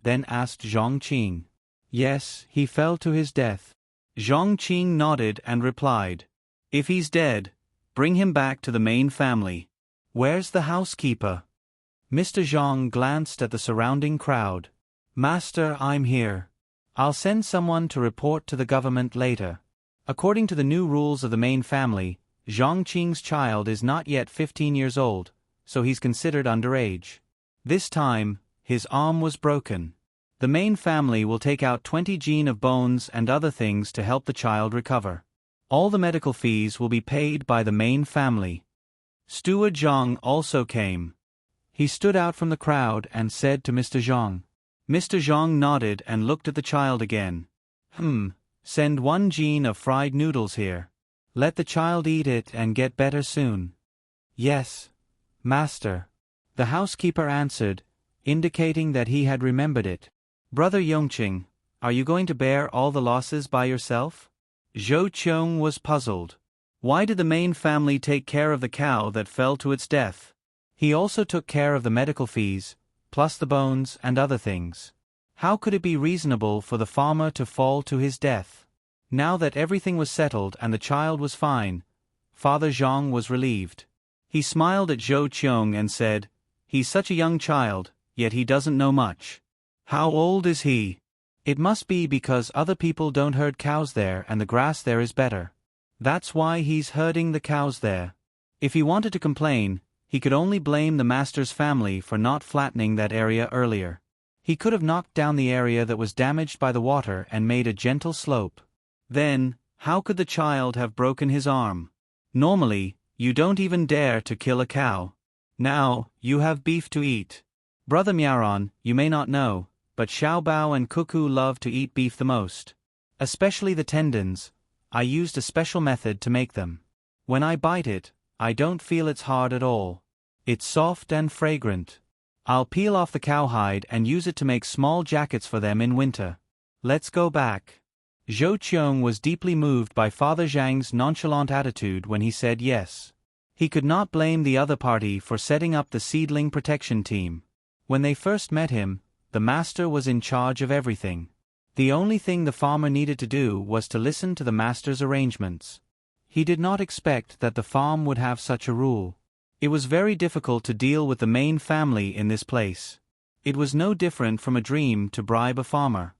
then asked Zhang Qing. "Yes, he fell to his death." Zhang Qing nodded and replied, "If he's dead, bring him back to the main family." "Where's the housekeeper?" Mr. Zhang glanced at the surrounding crowd. "Master, I'm here. I'll send someone to report to the government later." According to the new rules of the main family, Zhang Qing's child is not yet 15 years old, so he's considered underage. This time, his arm was broken. The main family will take out 20 gene of bones and other things to help the child recover. All the medical fees will be paid by the main family. Steward Zhang also came. He stood out from the crowd and said to Mr. Zhang. Mr. Zhang nodded and looked at the child again. Send 1 gene of fried noodles here. Let the child eat it and get better soon." "Yes, master," the housekeeper answered, indicating that he had remembered it. "Brother Yongqing, are you going to bear all the losses by yourself?" Zhou Qiong was puzzled. Why did the main family take care of the cow that fell to its death? He also took care of the medical fees, plus the bones and other things. How could it be reasonable for the farmer to fall to his death? Now that everything was settled and the child was fine, Father Zhang was relieved. He smiled at Zhou Qiong and said, "He's such a young child, yet he doesn't know much. How old is he?" "It must be because other people don't herd cows there and the grass there is better. That's why he's herding the cows there." If he wanted to complain, he could only blame the master's family for not flattening that area earlier. He could have knocked down the area that was damaged by the water and made a gentle slope. Then, how could the child have broken his arm? Normally, you don't even dare to kill a cow. Now, you have beef to eat. Brother Miaron, you may not know, but Xiaobao and Cuckoo love to eat beef the most. Especially the tendons. I used a special method to make them. When I bite it, I don't feel it's hard at all. It's soft and fragrant. I'll peel off the cowhide and use it to make small jackets for them in winter. Let's go back. Zhou Qiong was deeply moved by Father Zhang's nonchalant attitude when he said yes. He could not blame the other party for setting up the seedling protection team. When they first met him, the master was in charge of everything. The only thing the farmer needed to do was to listen to the master's arrangements. He did not expect that the farm would have such a rule. It was very difficult to deal with the main family in this place. It was no different from a dream to bribe a farmer.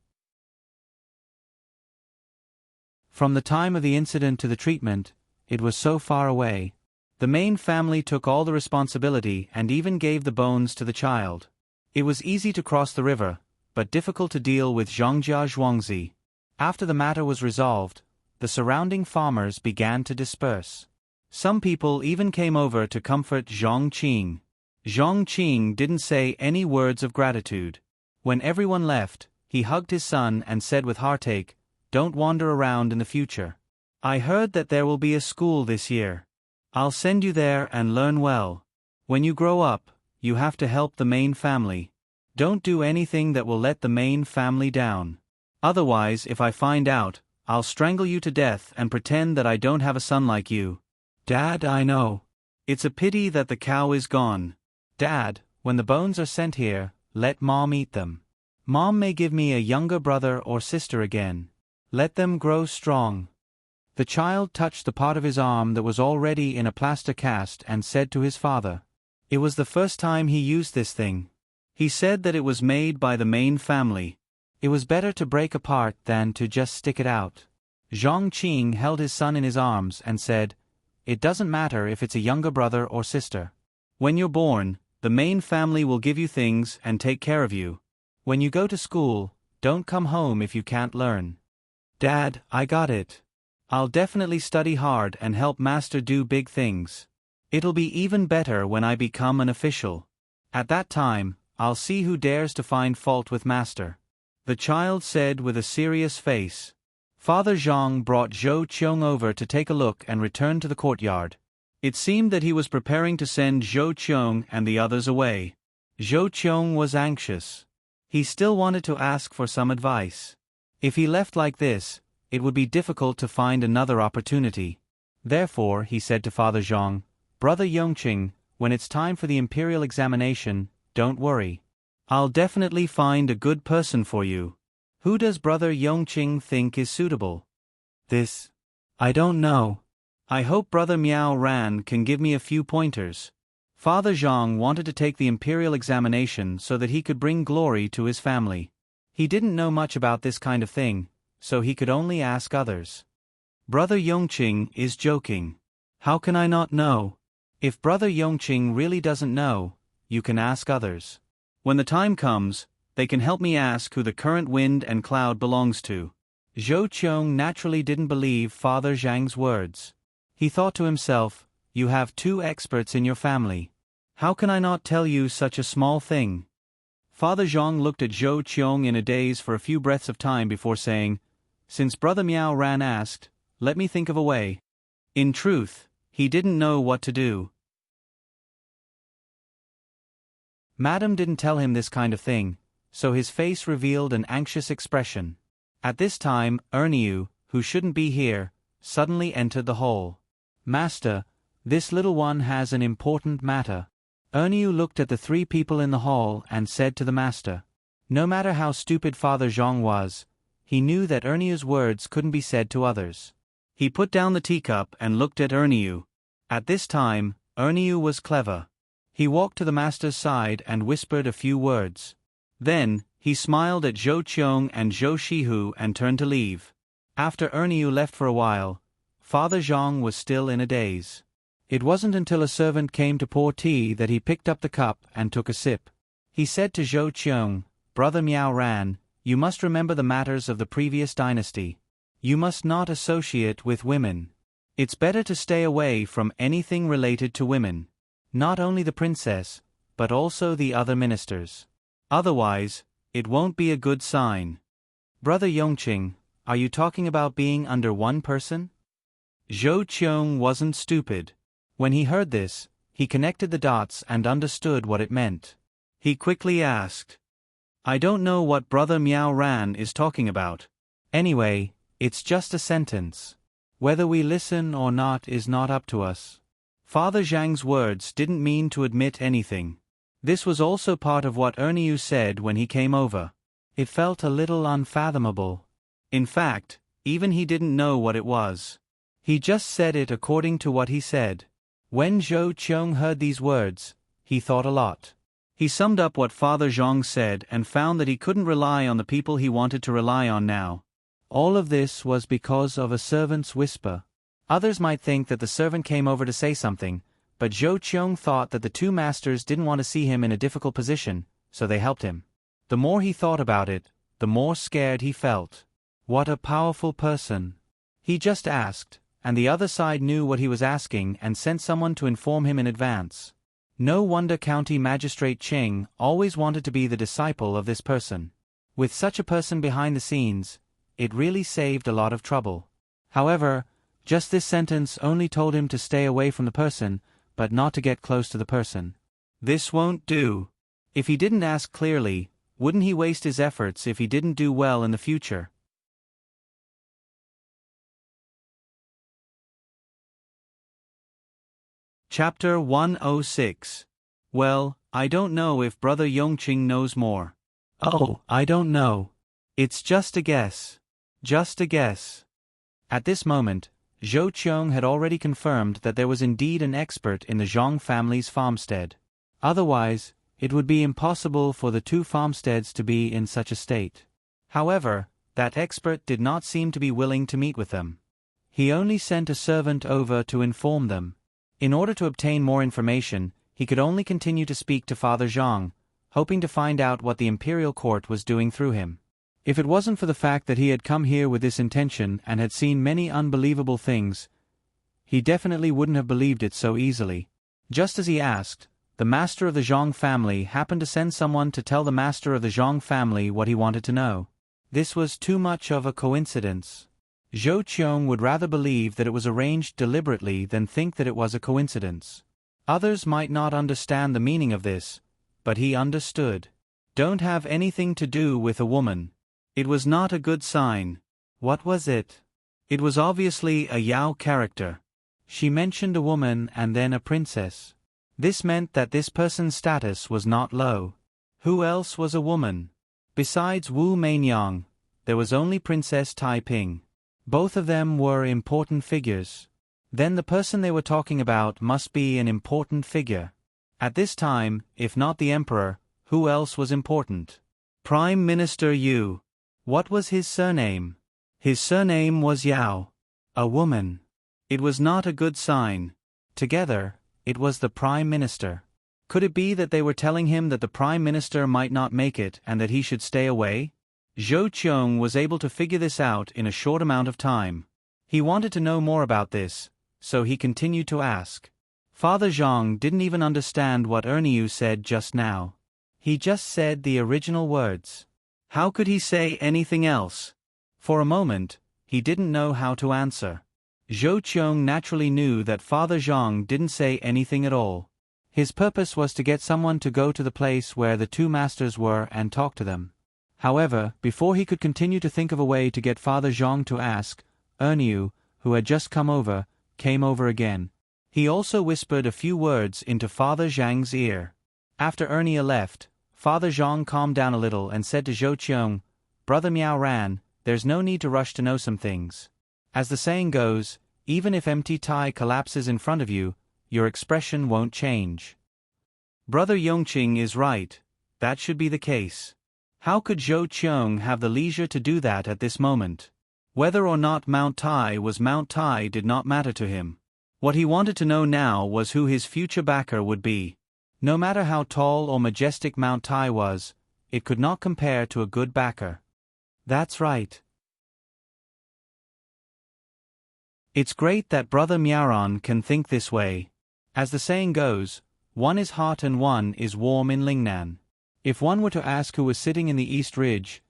From the time of the incident to the treatment, it was so far away. The main family took all the responsibility and even gave the bones to the child. It was easy to cross the river, but difficult to deal with Zhangjia Zhuangzi. After the matter was resolved, the surrounding farmers began to disperse. Some people even came over to comfort Zhang Qing. Zhang Qing didn't say any words of gratitude. When everyone left, he hugged his son and said with heartache, "Don't wander around in the future. I heard that there will be a school this year. I'll send you there and learn well. When you grow up, you have to help the main family. Don't do anything that will let the main family down. Otherwise, if I find out, I'll strangle you to death and pretend that I don't have a son like you. Dad, I know. It's a pity that the cow is gone. Dad, when the bones are sent here, let Mom eat them. Mom may give me a younger brother or sister again. Let them grow strong. The child touched the part of his arm that was already in a plaster cast and said to his father. It was the first time he used this thing. He said that it was made by the main family. It was better to break apart than to just stick it out. Zhang Qing held his son in his arms and said, "It doesn't matter if it's a younger brother or sister. When you're born, the main family will give you things and take care of you. When you go to school, don't come home if you can't learn." Dad, I got it. I'll definitely study hard and help Master do big things. It'll be even better when I become an official. At that time, I'll see who dares to find fault with Master. The child said with a serious face. Father Zhang brought Zhou Qiong over to take a look and returned to the courtyard. It seemed that he was preparing to send Zhou Qiong and the others away. Zhou Qiong was anxious. He still wanted to ask for some advice. If he left like this, it would be difficult to find another opportunity. Therefore, he said to Father Zhang, "Brother Yongqing, when it's time for the imperial examination, don't worry. I'll definitely find a good person for you. Who does Brother Yongqing think is suitable?" "This? I don't know. I hope Brother Miao Ran can give me a few pointers." Father Zhang wanted to take the imperial examination so that he could bring glory to his family. He didn't know much about this kind of thing, so he could only ask others. Brother Yongqing is joking. How can I not know? If Brother Yongqing really doesn't know, you can ask others. When the time comes, they can help me ask who the current wind and cloud belongs to. Zhou Qiong naturally didn't believe Father Zhang's words. He thought to himself, "You have 2 experts in your family. How can I not tell you such a small thing?" Father Zhang looked at Zhou Qiong in a daze for a few breaths of time before saying, "Since Brother Miao Ran asked, let me think of a way." In truth, he didn't know what to do. Madam didn't tell him this kind of thing, so his face revealed an anxious expression. At this time, Erniu, who shouldn't be here, suddenly entered the hall. "Master, this little one has an important matter." Erniu looked at the 3 people in the hall and said to the master. No matter how stupid Father Zhang was, he knew that Erniu's words couldn't be said to others. He put down the teacup and looked at Erniu. At this time, Erniu was clever. He walked to the master's side and whispered a few words. Then, he smiled at Zhou Qiong and Zhou Shihu and turned to leave. After Erniu left for a while, Father Zhang was still in a daze. It wasn't until a servant came to pour tea that he picked up the cup and took a sip. He said to Zhou Qiong, "Brother Miao Ran, you must remember the matters of the previous dynasty. You must not associate with women. It's better to stay away from anything related to women. Not only the princess, but also the other ministers. Otherwise, it won't be a good sign." "Brother Yongqing, are you talking about being under one person?" Zhou Qiong wasn't stupid. When he heard this, he connected the dots and understood what it meant. He quickly asked, "I don't know what Brother Miao Ran is talking about. Anyway, it's just a sentence. Whether we listen or not is not up to us." Father Zhang's words didn't mean to admit anything. This was also part of what Erniu said when he came over. It felt a little unfathomable. In fact, even he didn't know what it was. He just said it according to what he said. When Zhou Qiong heard these words, he thought a lot. He summed up what Father Zhang said and found that he couldn't rely on the people he wanted to rely on now. All of this was because of a servant's whisper. Others might think that the servant came over to say something, but Zhou Qiong thought that the 2 masters didn't want to see him in a difficult position, so they helped him. The more he thought about it, the more scared he felt. What a powerful person. He just asked, and the other side knew what he was asking and sent someone to inform him in advance. No wonder County Magistrate Qing always wanted to be the disciple of this person. With such a person behind the scenes, it really saved a lot of trouble. However, Just this sentence only told him to stay away from the person, but not to get close to the person. This won't do. If he didn't ask clearly, wouldn't he waste his efforts if he didn't do well in the future? Chapter 106. Well, I don't know if Brother Yongqing knows more. Oh, I don't know. It's just a guess. Just a guess. At this moment, Zhou Qiong had already confirmed that there was indeed an expert in the Zhang family's farmstead. Otherwise, it would be impossible for the two farmsteads to be in such a state. However, that expert did not seem to be willing to meet with them. He only sent a servant over to inform them. In order to obtain more information, he could only continue to speak to Father Zhang, hoping to find out what the imperial court was doing through him. If it wasn't for the fact that he had come here with this intention and had seen many unbelievable things, he definitely wouldn't have believed it so easily. Just as he asked, the master of the Zhang family happened to send someone to tell the master of the Zhang family what he wanted to know. This was too much of a coincidence. Zhou Qiong would rather believe that it was arranged deliberately than think that it was a coincidence. Others might not understand the meaning of this, but he understood. Don't have anything to do with a woman. It was not a good sign. What was it? It was obviously a Yao character. She mentioned a woman and then a princess. This meant that this person's status was not low. Who else was a woman? Besides Wu Mainyang, there was only Princess Taiping. Both of them were important figures. Then the person they were talking about must be an important figure. At this time, if not the emperor, who else was important? Prime Minister Yu. What was his surname? His surname was Yao. A woman. It was not a good sign. Together, it was the Prime Minister. Could it be that they were telling him that the Prime Minister might not make it and that he should stay away? Zhou Qiong was able to figure this out in a short amount of time. He wanted to know more about this, so he continued to ask. Father Zhang didn't even understand what Erniu said just now. He just said the original words. How could he say anything else? For a moment, he didn't know how to answer. Zhou Qiong naturally knew that Father Zhang didn't say anything at all. His purpose was to get someone to go to the place where the two masters were and talk to them. However, before he could continue to think of a way to get Father Zhang to ask, Erniu, who had just come over, came over again. He also whispered a few words into Father Zhang's ear. After Ernia left, Father Zhang calmed down a little and said to Zhou Qiong, Brother Miao Ran, there's no need to rush to know some things. As the saying goes, even if empty Tai collapses in front of you, your expression won't change. Brother Yongqing is right. That should be the case. How could Zhou Qiong have the leisure to do that at this moment? Whether or not Mount Tai was Mount Tai did not matter to him. What he wanted to know now was who his future backer would be. No matter how tall or majestic Mount Tai was, it could not compare to a good backer. That's right. It's great that Brother Miaoran can think this way. As the saying goes, one is hot and one is warm in Lingnan. If one were to ask who was sitting in the East Ridge,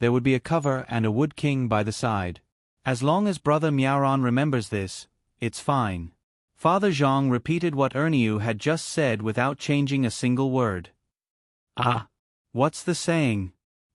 there would be a cover and a wood king by the side. As long as Brother Miaoran remembers this, it's fine. Father Zhang repeated what Erniu had just said without changing a single word. Ah! What's the saying?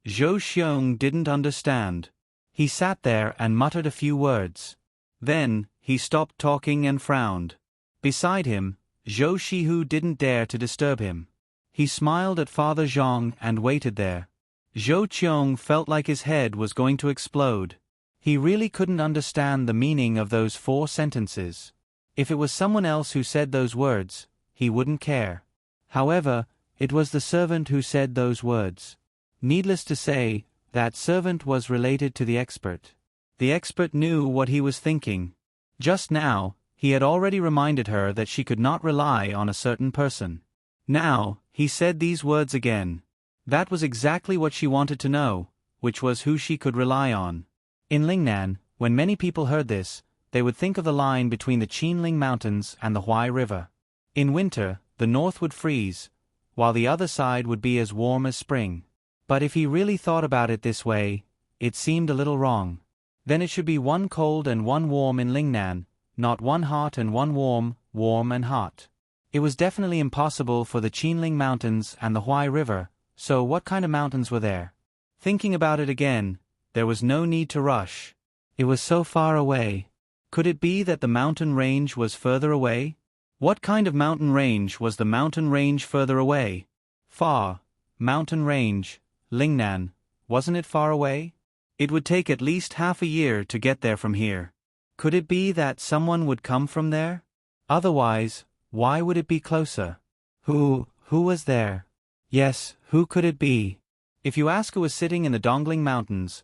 Zhou Qiong didn't understand. He sat there and muttered a few words. Then, he stopped talking and frowned. Beside him, Zhou Shihu didn't dare to disturb him. He smiled at Father Zhang and waited there. Zhou Qiong felt like his head was going to explode. He really couldn't understand the meaning of those 4 sentences. If it was someone else who said those words, he wouldn't care. However, it was the servant who said those words. Needless to say, that servant was related to the expert. The expert knew what he was thinking. Just now, he had already reminded her that she could not rely on a certain person. Now, he said these words again. That was exactly what she wanted to know, which was who she could rely on. In Lingnan, when many people heard this, they would think of the line between the Qinling Mountains and the Huai River. In winter, the north would freeze, while the other side would be as warm as spring. But if he really thought about it this way, it seemed a little wrong. Then it should be one cold and one warm in Lingnan, not one hot and one warm, warm and hot. It was definitely impossible for the Qinling Mountains and the Huai River, so what kind of mountains were there? Thinking about it again, there was no need to rush. It was so far away. Could it be that the mountain range was further away? What kind of mountain range was the mountain range further away? Far. Mountain range, Lingnan, wasn't it far away? It would take at least half a year to get there from here. Could it be that someone would come from there? Otherwise, why would it be closer? Who was there? Yes, who could it be? If you ask who was sitting in the Dongling Mountains,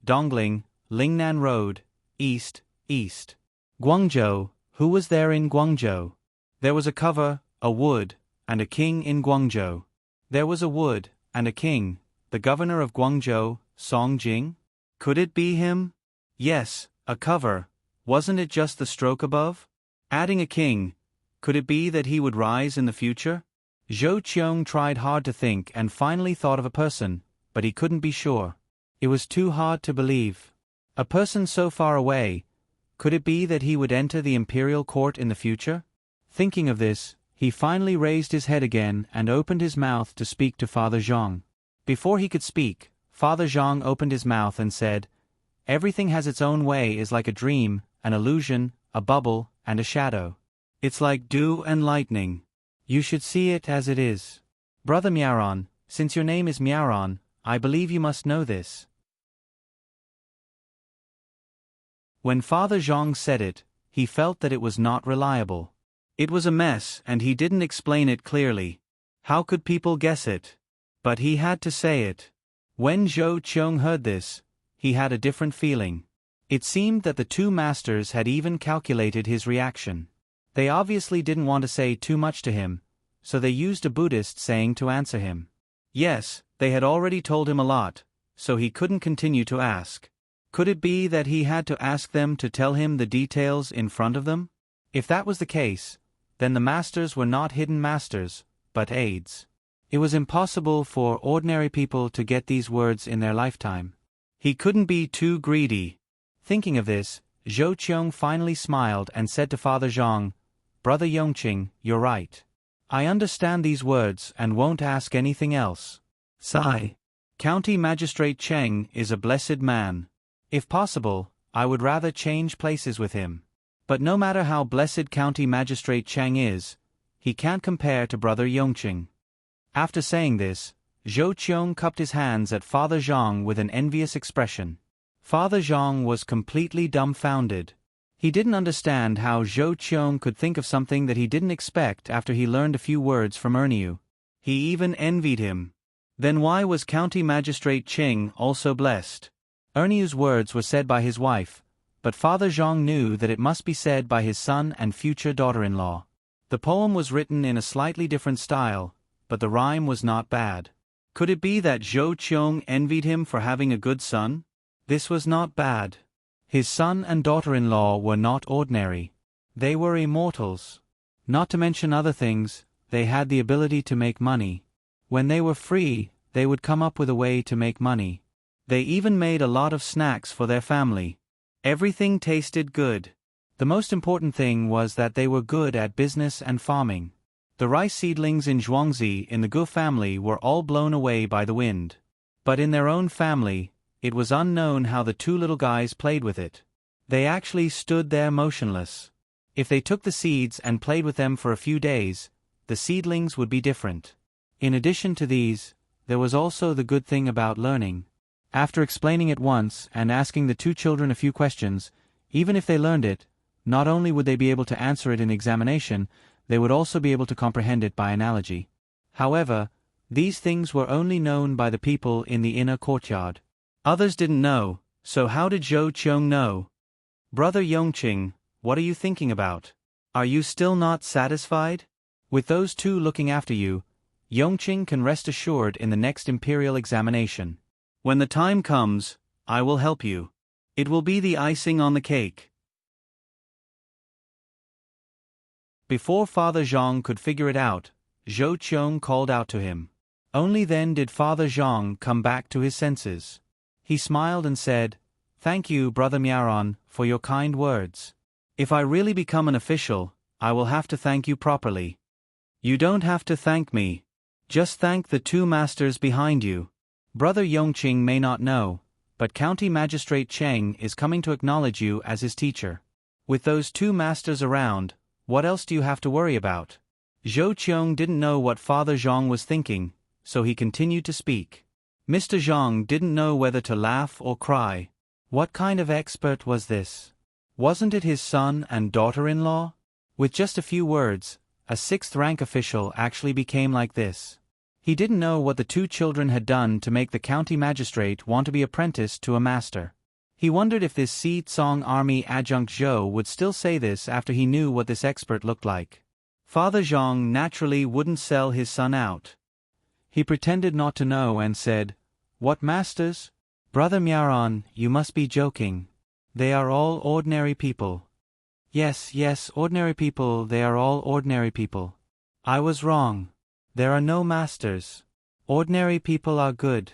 Dongling, Lingnan Road, east. Guangzhou, who was there in Guangzhou? There was a cover, a wood, and a king in Guangzhou. There was a wood, and a king, the governor of Guangzhou, Song Jing? Could it be him? Yes, a cover. Wasn't it just the stroke above? Adding a king, could it be that he would rise in the future? Zhou Qiong tried hard to think and finally thought of a person, but he couldn't be sure. It was too hard to believe. A person so far away, could it be that he would enter the imperial court in the future? Thinking of this, he finally raised his head again and opened his mouth to speak to Father Zhang. Before he could speak, Father Zhang opened his mouth and said, "Everything has its own way is like a dream, an illusion, a bubble, and a shadow. It's like dew and lightning. You should see it as it is. Brother Miaoran, since your name is Miaoran, I believe you must know this." When Father Zhang said it, he felt that it was not reliable. It was a mess and he didn't explain it clearly. How could people guess it? But he had to say it. When Zhou Qiong heard this, he had a different feeling. It seemed that the two masters had even calculated his reaction. They obviously didn't want to say too much to him, so they used a Buddhist saying to answer him. Yes, they had already told him a lot, so he couldn't continue to ask. Could it be that he had to ask them to tell him the details in front of them? If that was the case, then the masters were not hidden masters, but aides. It was impossible for ordinary people to get these words in their lifetime. He couldn't be too greedy. Thinking of this, Zhou Qiong finally smiled and said to Father Zhang, "Brother Yongqing, you're right. I understand these words and won't ask anything else." Sigh. County Magistrate Cheng is a blessed man. If possible, I would rather change places with him. But no matter how blessed County Magistrate Cheng is, he can't compare to Brother Yongqing. After saying this, Zhou Qiong cupped his hands at Father Zhang with an envious expression. Father Zhang was completely dumbfounded. He didn't understand how Zhou Qiong could think of something that he didn't expect after he learned a few words from Erniu. He even envied him. Then why was County Magistrate Cheng also blessed? Erniu's words were said by his wife, but Father Zhang knew that it must be said by his son and future daughter-in-law. The poem was written in a slightly different style, but the rhyme was not bad. Could it be that Zhou Qiong envied him for having a good son? This was not bad. His son and daughter-in-law were not ordinary. They were immortals. Not to mention other things, they had the ability to make money. When they were free, they would come up with a way to make money. They even made a lot of snacks for their family. Everything tasted good. The most important thing was that they were good at business and farming. The rice seedlings in Zhuangzi in the Gu family were all blown away by the wind. But in their own family, it was unknown how the two little guys played with it. They actually stood there motionless. If they took the seeds and played with them for a few days, the seedlings would be different. In addition to these, there was also the good thing about learning. After explaining it once and asking the two children a few questions, even if they learned it, not only would they be able to answer it in examination, they would also be able to comprehend it by analogy. However, these things were only known by the people in the inner courtyard. Others didn't know, so how did Zhou Qiong know? Brother Yongqing, what are you thinking about? Are you still not satisfied? With those two looking after you, Yongqing can rest assured in the next imperial examination. When the time comes, I will help you. It will be the icing on the cake. Before Father Zhang could figure it out, Zhou Qiong called out to him. Only then did Father Zhang come back to his senses. He smiled and said, "Thank you, Brother Miaoran, for your kind words. If I really become an official, I will have to thank you properly. You don't have to thank me. Just thank the two masters behind you. Brother Yongqing may not know, but County Magistrate Cheng is coming to acknowledge you as his teacher. With those two masters around, what else do you have to worry about? Zhou Qiong didn't know what Father Zhang was thinking, so he continued to speak. Mr. Zhang didn't know whether to laugh or cry. What kind of expert was this? Wasn't it his son and daughter-in-law? With just a few words, a sixth-rank official actually became like this. He didn't know what the two children had done to make the county magistrate want to be apprenticed to a master. He wondered if this Si Tsong Army adjunct Zhou would still say this after he knew what this expert looked like. Father Zhang naturally wouldn't sell his son out. He pretended not to know and said, "What masters? Brother Miaron, you must be joking. They are all ordinary people." Yes, ordinary people, they are all ordinary people. I was wrong. There are no masters. Ordinary people are good.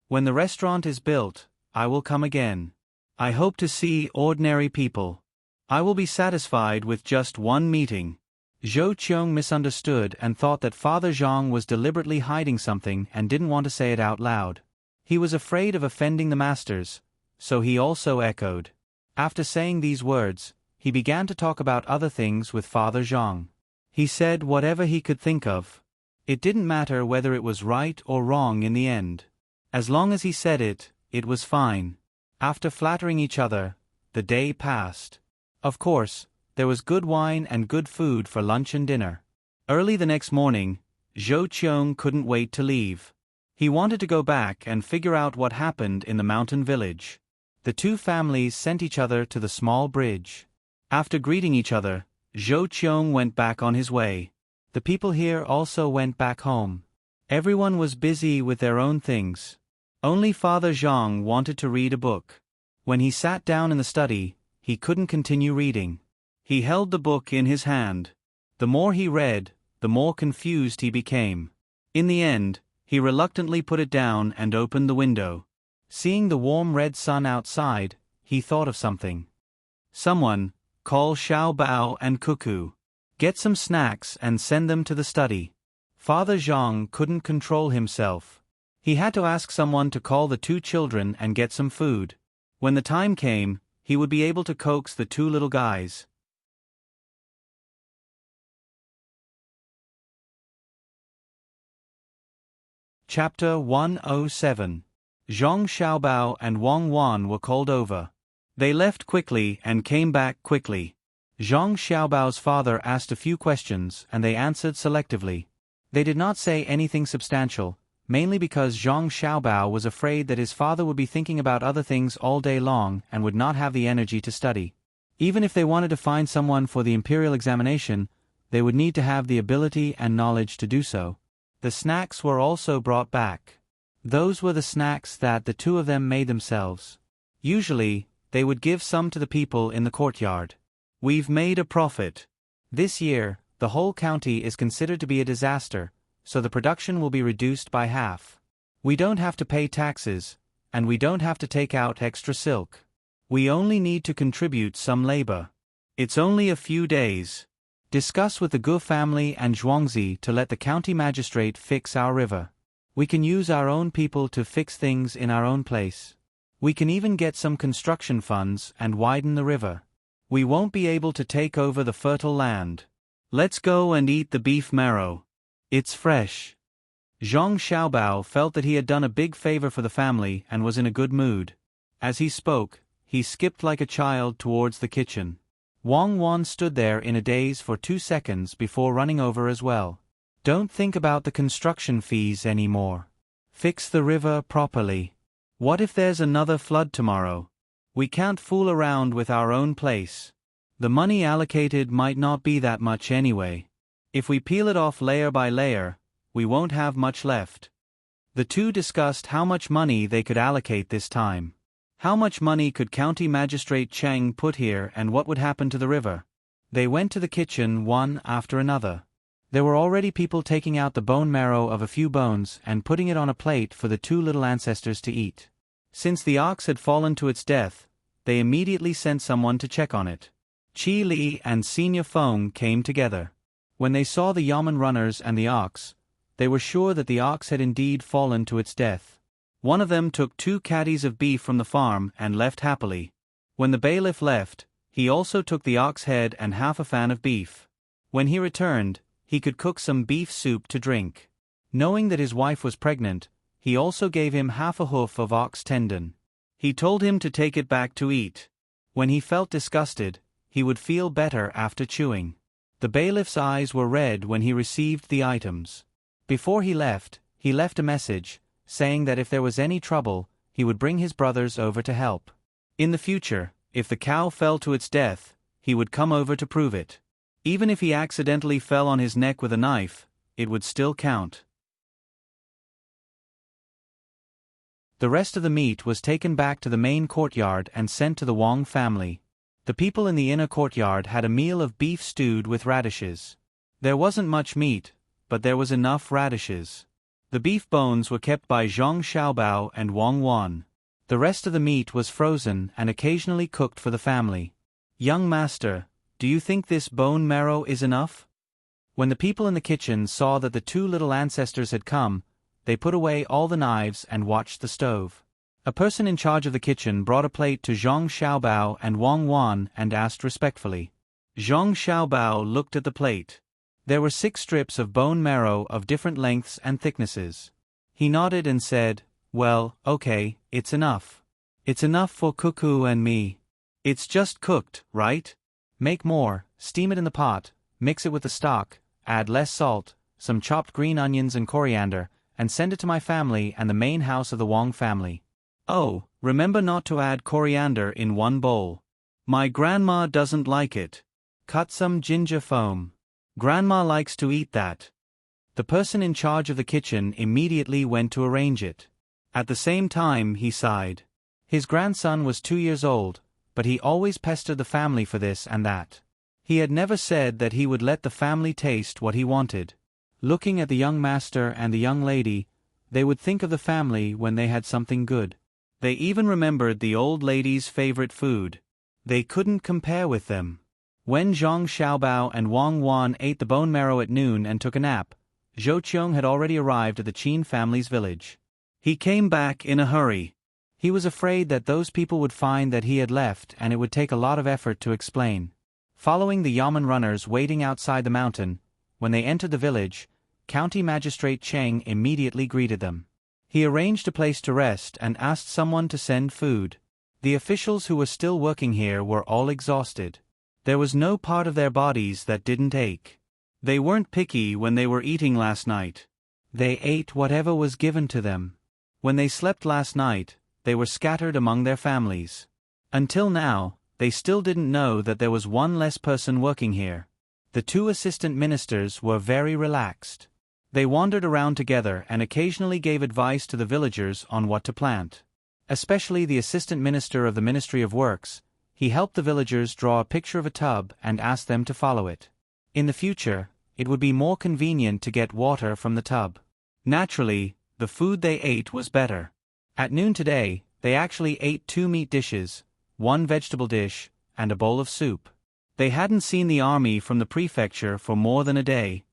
When the restaurant is built, I will come again. I hope to see ordinary people. I will be satisfied with just one meeting. Zhou Qiong misunderstood and thought that Father Zhang was deliberately hiding something and didn't want to say it out loud. He was afraid of offending the masters, so he also echoed. After saying these words, he began to talk about other things with Father Zhang. He said whatever he could think of. It didn't matter whether it was right or wrong in the end. As long as he said it, it was fine. After flattering each other, the day passed. Of course, there was good wine and good food for lunch and dinner. Early the next morning, Zhou Qiong couldn't wait to leave. He wanted to go back and figure out what happened in the mountain village. The two families sent each other to the small bridge. After greeting each other, Zhou Qiong went back on his way. The people here also went back home. Everyone was busy with their own things. Only Father Zhang wanted to read a book. When he sat down in the study, he couldn't continue reading. He held the book in his hand. The more he read, the more confused he became. In the end, he reluctantly put it down and opened the window. Seeing the warm red sun outside, he thought of something. Someone, call Xiao Bao and Cuckoo. Get some snacks and send them to the study. Father Zhang couldn't control himself. He had to ask someone to call the two children and get some food. When the time came, he would be able to coax the two little guys. Chapter 107. Zhong Xiaobao and Wang Wan were called over. They left quickly and came back quickly. Zhong Xiaobao's father asked a few questions and they answered selectively. They did not say anything substantial, mainly because Zhong Xiaobao was afraid that his father would be thinking about other things all day long and would not have the energy to study. Even if they wanted to find someone for the imperial examination, they would need to have the ability and knowledge to do so. The snacks were also brought back. Those were the snacks that the two of them made themselves. Usually, they would give some to the people in the courtyard. We've made a profit. This year, the whole county is considered to be a disaster, so the production will be reduced by half. We don't have to pay taxes, and we don't have to take out extra silk. We only need to contribute some labor. It's only a few days. Discuss with the Gu family and Zhuangzi to let the county magistrate fix our river. We can use our own people to fix things in our own place. We can even get some construction funds and widen the river. We won't be able to take over the fertile land. Let's go and eat the beef marrow. It's fresh. Zhong Xiaobao felt that he had done a big favor for the family and was in a good mood. As he spoke, he skipped like a child towards the kitchen. Wang Wan stood there in a daze for 2 seconds before running over as well. Don't think about the construction fees anymore. Fix the river properly. What if there's another flood tomorrow? We can't fool around with our own place. The money allocated might not be that much anyway. If we peel it off layer by layer, we won't have much left. The two discussed how much money they could allocate this time. How much money could County Magistrate Cheng put here and what would happen to the river? They went to the kitchen one after another. There were already people taking out the bone marrow of a few bones and putting it on a plate for the two little ancestors to eat. Since the ox had fallen to its death, they immediately sent someone to check on it. Qi Li and Senior Feng came together. When they saw the Yamen runners and the ox, they were sure that the ox had indeed fallen to its death. One of them took 2 caddies of beef from the farm and left happily. When the bailiff left, he also took the ox head and half a fan of beef. When he returned, he could cook some beef soup to drink. Knowing that his wife was pregnant, he also gave him half a hoof of ox tendon. He told him to take it back to eat. When he felt disgusted, he would feel better after chewing. The bailiff's eyes were red when he received the items. Before he left a message, saying that if there was any trouble, he would bring his brothers over to help. In the future, if the cow fell to its death, he would come over to prove it. Even if he accidentally fell on his neck with a knife, it would still count. The rest of the meat was taken back to the main courtyard and sent to the Wang family. The people in the inner courtyard had a meal of beef stewed with radishes. There wasn't much meat, but there was enough radishes. The beef bones were kept by Zhang Xiaobao and Wang Wan. The rest of the meat was frozen and occasionally cooked for the family. Young master, do you think this bone marrow is enough? When the people in the kitchen saw that the 2 little ancestors had come, they put away all the knives and watched the stove. A person in charge of the kitchen brought a plate to Zhang Xiaobao and Wang Wan and asked respectfully. Zhang Xiaobao looked at the plate. There were 6 strips of bone marrow of different lengths and thicknesses. He nodded and said, "Well, okay, it's enough. It's enough for Cuckoo and me. It's just cooked, right? Make more, steam it in the pot, mix it with the stock, add less salt, some chopped green onions and coriander, and send it to my family and the main house of the Wang family. Oh, remember not to add coriander in one bowl. My grandma doesn't like it. Cut some ginger foam. Grandma likes to eat that." The person in charge of the kitchen immediately went to arrange it. At the same time he sighed. His grandson was 2 years old, but he always pestered the family for this and that. He had never said that he would let the family taste what he wanted. Looking at the young master and the young lady, they would think of the family when they had something good. They even remembered the old lady's favorite food. They couldn't compare with them. When Zhang Xiaobao and Wang Wan ate the bone marrow at noon and took a nap, Zhou Qiong had already arrived at the Qin family's village. He came back in a hurry. He was afraid that those people would find that he had left and it would take a lot of effort to explain. Following the Yamen runners waiting outside the mountain, when they entered the village, County Magistrate Cheng immediately greeted them. He arranged a place to rest and asked someone to send food. The officials who were still working here were all exhausted. There was no part of their bodies that didn't ache. They weren't picky when they were eating last night. They ate whatever was given to them. When they slept last night, they were scattered among their families. Until now, they still didn't know that there was one less person working here. The 2 assistant ministers were very relaxed. They wandered around together and occasionally gave advice to the villagers on what to plant. Especially the assistant minister of the Ministry of Works, he helped the villagers draw a picture of a tub and asked them to follow it. In the future, it would be more convenient to get water from the tub. Naturally, the food they ate was better. At noon today, they actually ate 2 meat dishes, 1 vegetable dish, and a bowl of soup. They hadn't seen the army from the prefecture for more than a day.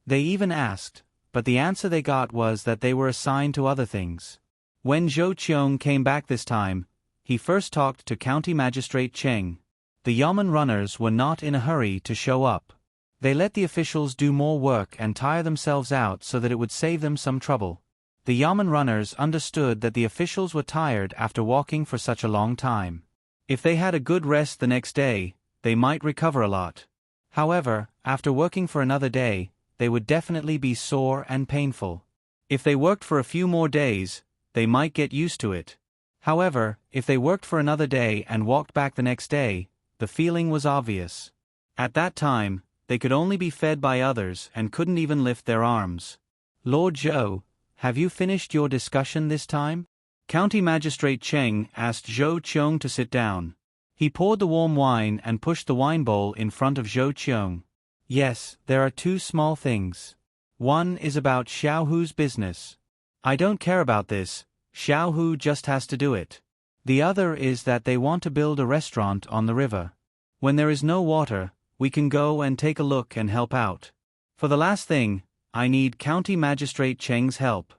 They even asked, but the answer they got was that they were assigned to other things. When Zhou Qiong came back this time, he first talked to County Magistrate Cheng. The Yamen runners were not in a hurry to show up. They let the officials do more work and tire themselves out so that it would save them some trouble. The Yamen runners understood that the officials were tired after walking for such a long time. If they had a good rest the next day, they might recover a lot. However, after working for another day, they would definitely be sore and painful. If they worked for a few more days, they might get used to it. However, if they worked for another day and walked back the next day, the feeling was obvious. At that time, they could only be fed by others and couldn't even lift their arms. "Lord Zhou, have you finished your discussion this time?" County Magistrate Cheng asked Zhou Qiong to sit down. He poured the warm wine and pushed the wine bowl in front of Zhou Qiong. "Yes, there are 2 small things. One is about Xiaohu's business. I don't care about this, Xiaohu just has to do it. The other is that they want to build a restaurant on the river. When there is no water, we can go and take a look and help out. For the last thing, I need County Magistrate Cheng's help."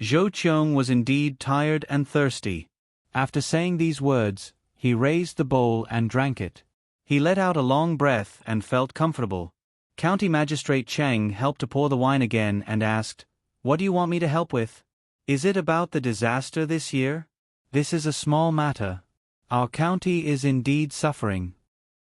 Zhou Qiong was indeed tired and thirsty. After saying these words, he raised the bowl and drank it. He let out a long breath and felt comfortable. County Magistrate Cheng helped to pour the wine again and asked, "What do you want me to help with? Is it about the disaster this year? This is a small matter. Our county is indeed suffering.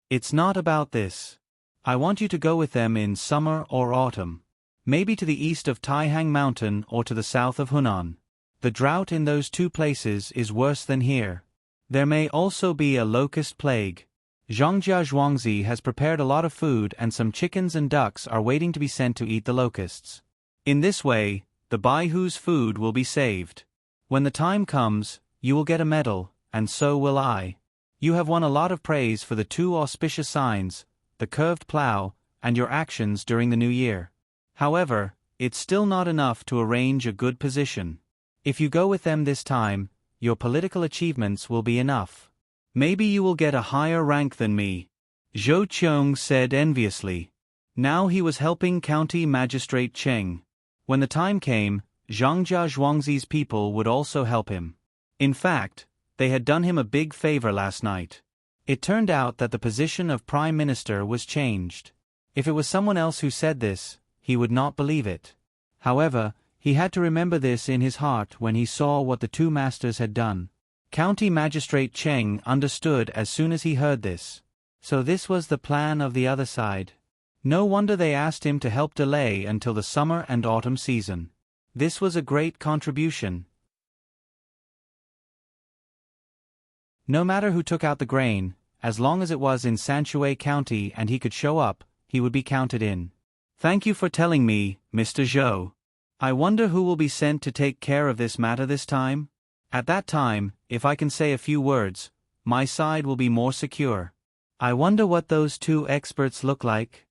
It's not about this. I want you to go with them in summer or autumn. Maybe to the east of Taihang Mountain or to the south of Hunan. The drought in those two places is worse than here. There may also be a locust plague. Zhongjia Zhuangzi has prepared a lot of food and some chickens and ducks are waiting to be sent to eat the locusts. In this way, the Baihu's food will be saved. When the time comes, you will get a medal, and so will I. You have won a lot of praise for the two auspicious signs, the curved plow, and your actions during the new year. However, it's still not enough to arrange a good position. If you go with them this time, your political achievements will be enough. Maybe you will get a higher rank than me," Zhou Qiong said enviously. Now he was helping County Magistrate Cheng. When the time came, Zhongjia Zhuangzi's people would also help him. In fact, they had done him a big favor last night. It turned out that the position of Prime Minister was changed. If it was someone else who said this, he would not believe it. However, he had to remember this in his heart when he saw what the two masters had done. County Magistrate Cheng understood as soon as he heard this. So this was the plan of the other side. No wonder they asked him to help delay until the summer and autumn season. This was a great contribution. No matter who took out the grain, as long as it was in Sanshui County and he could show up, he would be counted in. "Thank you for telling me, Mr. Zhou. I wonder who will be sent to take care of this matter this time? At that time, if I can say a few words, my side will be more secure. I wonder what those two experts look like."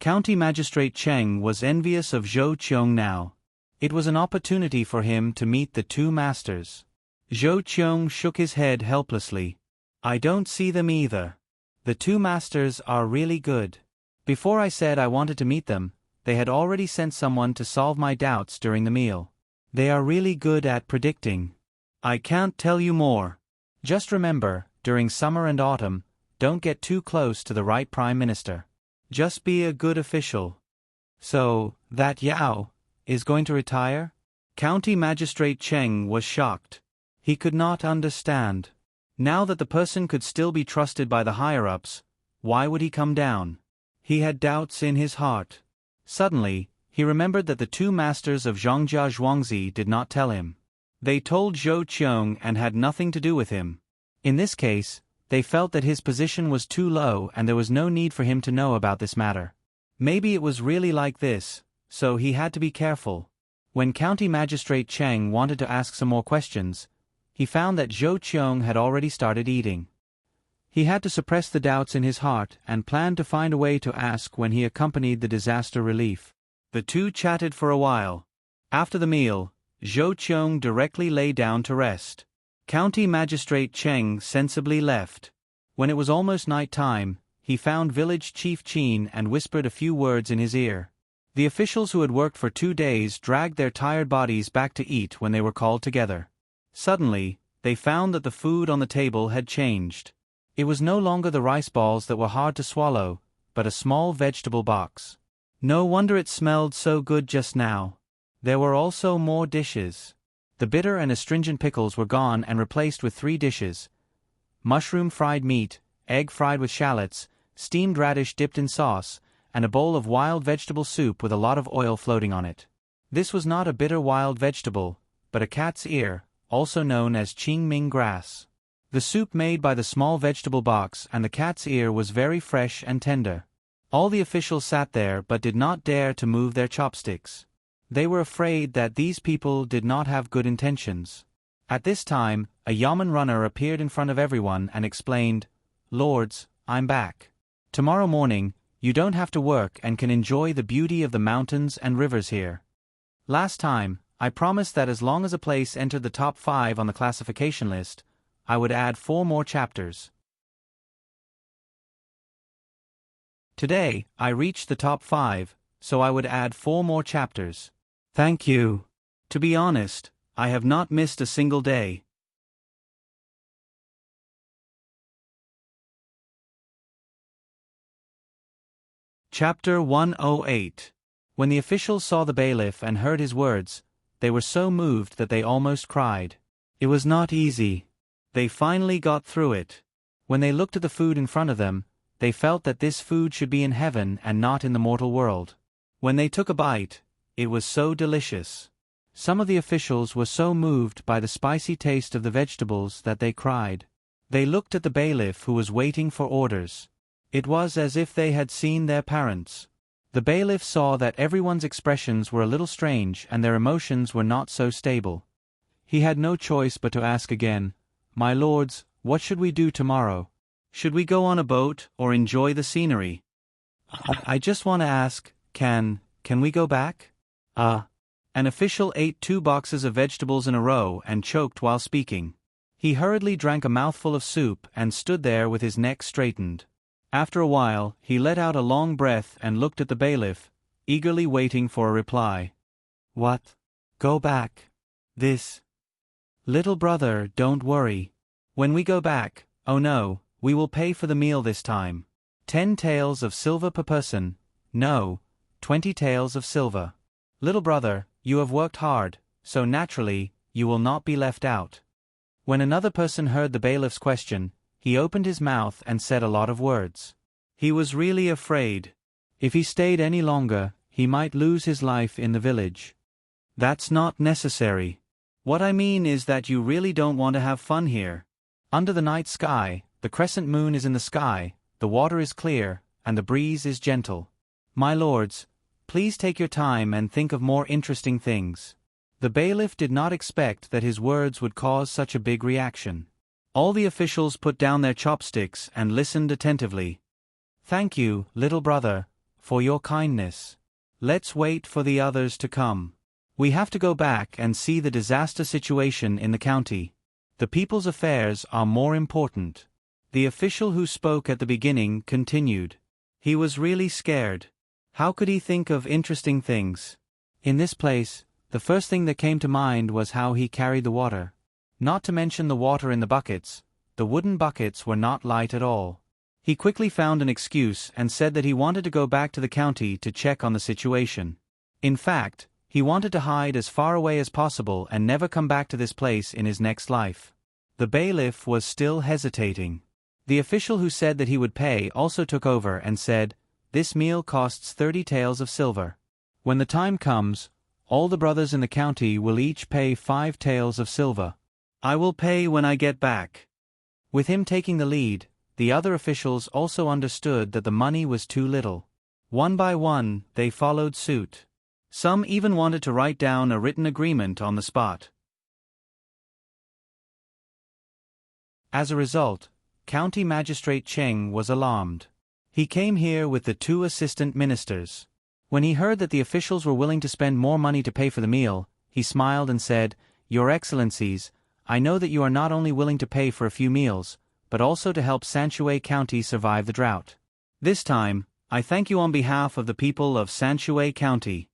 County Magistrate Cheng was envious of Zhou Qiong now. It was an opportunity for him to meet the two masters. Zhou Qiong shook his head helplessly. "I don't see them either. The two masters are really good. Before I said I wanted to meet them, they had already sent someone to solve my doubts during the meal. They are really good at predicting. I can't tell you more. Just remember, during summer and autumn, don't get too close to the right Prime Minister. Just be a good official." "So, that Yao is going to retire?" County Magistrate Cheng was shocked. He could not understand. Now that the person could still be trusted by the higher-ups, why would he come down? He had doubts in his heart. Suddenly, he remembered that the two masters of Zhongjia Zhuangzi did not tell him. They told Zhou Qiong and had nothing to do with him. In this case, they felt that his position was too low and there was no need for him to know about this matter. Maybe it was really like this, so he had to be careful. When County Magistrate Cheng wanted to ask some more questions, he found that Zhou Qiong had already started eating. He had to suppress the doubts in his heart and planned to find a way to ask when he accompanied the disaster relief. The two chatted for a while. After the meal, Zhou Qiong directly lay down to rest. County Magistrate Cheng sensibly left. When it was almost night time, he found Village Chief Qin and whispered a few words in his ear. The officials who had worked for 2 days dragged their tired bodies back to eat when they were called together. Suddenly, they found that the food on the table had changed. It was no longer the rice balls that were hard to swallow, but a small vegetable box. No wonder it smelled so good just now. There were also more dishes. The bitter and astringent pickles were gone and replaced with 3 dishes: mushroom fried meat, egg fried with shallots, steamed radish dipped in sauce, and a bowl of wild vegetable soup with a lot of oil floating on it. This was not a bitter wild vegetable, but a cat's ear, also known as qingming grass. The soup made by the small vegetable box and the cat's ear was very fresh and tender. All the officials sat there but did not dare to move their chopsticks. They were afraid that these people did not have good intentions. At this time, a yamen runner appeared in front of everyone and explained, "Lords, I'm back. Tomorrow morning, you don't have to work and can enjoy the beauty of the mountains and rivers here. Last time, I promised that as long as a place entered the top 5 on the classification list, I would add 4 more chapters. Today, I reached the top 5, so I would add 4 more chapters. Thank you. To be honest, I have not missed a single day. Chapter 108. When the officials saw the bailiff and heard his words, they were so moved that they almost cried. It was not easy. They finally got through it. When they looked at the food in front of them, they felt that this food should be in heaven and not in the mortal world. When they took a bite, it was so delicious. Some of the officials were so moved by the spicy taste of the vegetables that they cried. They looked at the bailiff who was waiting for orders. It was as if they had seen their parents. The bailiff saw that everyone's expressions were a little strange and their emotions were not so stable. He had no choice but to ask again, "My lords, what should we do tomorrow? Should we go on a boat or enjoy the scenery? I just want to ask, can we go back?" An official ate 2 boxes of vegetables in a row and choked while speaking. He hurriedly drank a mouthful of soup and stood there with his neck straightened. After a while, he let out a long breath and looked at the bailiff, eagerly waiting for a reply. "What? Go back? This? Little brother, don't worry. When we go back, oh no, we will pay for the meal this time. 10 taels of silver per person. No, 20 taels of silver. Little brother, you have worked hard, so naturally, you will not be left out." When another person heard the bailiff's question, he opened his mouth and said a lot of words. He was really afraid. If he stayed any longer, he might lose his life in the village. That's not necessary. What I mean is that you really don't want to have fun here. Under the night sky, the crescent moon is in the sky, the water is clear, and the breeze is gentle. My lords, please take your time and think of more interesting things. The bailiff did not expect that his words would cause such a big reaction. All the officials put down their chopsticks and listened attentively. "Thank you, little brother, for your kindness. Let's wait for the others to come. We have to go back and see the disaster situation in the county. The people's affairs are more important." The official who spoke at the beginning continued. He was really scared. How could he think of interesting things? In this place, the first thing that came to mind was how he carried the water. Not to mention the water in the buckets, the wooden buckets were not light at all. He quickly found an excuse and said that he wanted to go back to the county to check on the situation. In fact, he wanted to hide as far away as possible and never come back to this place in his next life. The bailiff was still hesitating. The official who said that he would pay also took over and said, "This meal costs 30 taels of silver. When the time comes, all the brothers in the county will each pay 5 taels of silver. I will pay when I get back." With him taking the lead, the other officials also understood that the money was too little. One by one, they followed suit. Some even wanted to write down a written agreement on the spot. As a result, County Magistrate Cheng was alarmed. He came here with the 2 assistant ministers. When he heard that the officials were willing to spend more money to pay for the meal, he smiled and said, "Your Excellencies, I know that you are not only willing to pay for a few meals, but also to help Sanshui County survive the drought. This time, I thank you on behalf of the people of Sanshui County."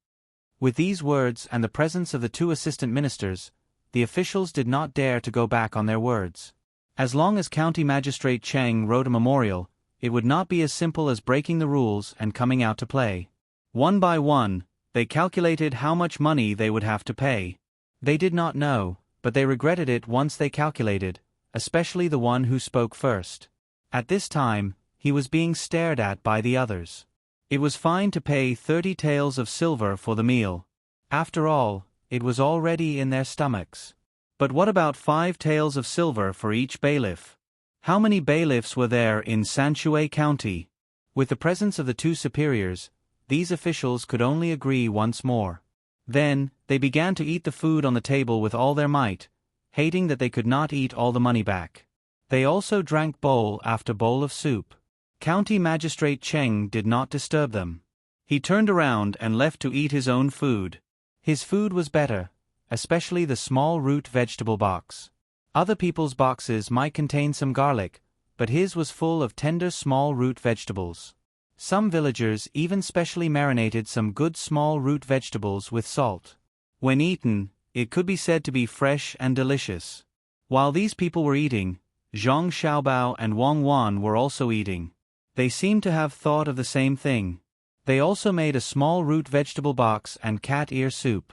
With these words and the presence of the 2 assistant ministers, the officials did not dare to go back on their words. As long as County Magistrate Cheng wrote a memorial, it would not be as simple as breaking the rules and coming out to play. One by one, they calculated how much money they would have to pay. They did not know, but they regretted it once they calculated, especially the one who spoke first. At this time, he was being stared at by the others. It was fine to pay 30 taels of silver for the meal. After all, it was already in their stomachs. But what about 5 taels of silver for each bailiff? How many bailiffs were there in Sanshui County? With the presence of the 2 superiors, these officials could only agree once more. Then, they began to eat the food on the table with all their might, hating that they could not eat all the money back. They also drank bowl after bowl of soup. County Magistrate Cheng did not disturb them. He turned around and left to eat his own food. His food was better, especially the small root vegetable box. Other people's boxes might contain some garlic, but his was full of tender small root vegetables. Some villagers even specially marinated some good small root vegetables with salt. When eaten, it could be said to be fresh and delicious. While these people were eating, Zhang Xiaobao and Wang Wan were also eating. They seemed to have thought of the same thing. They also made a small root vegetable box and cat ear soup.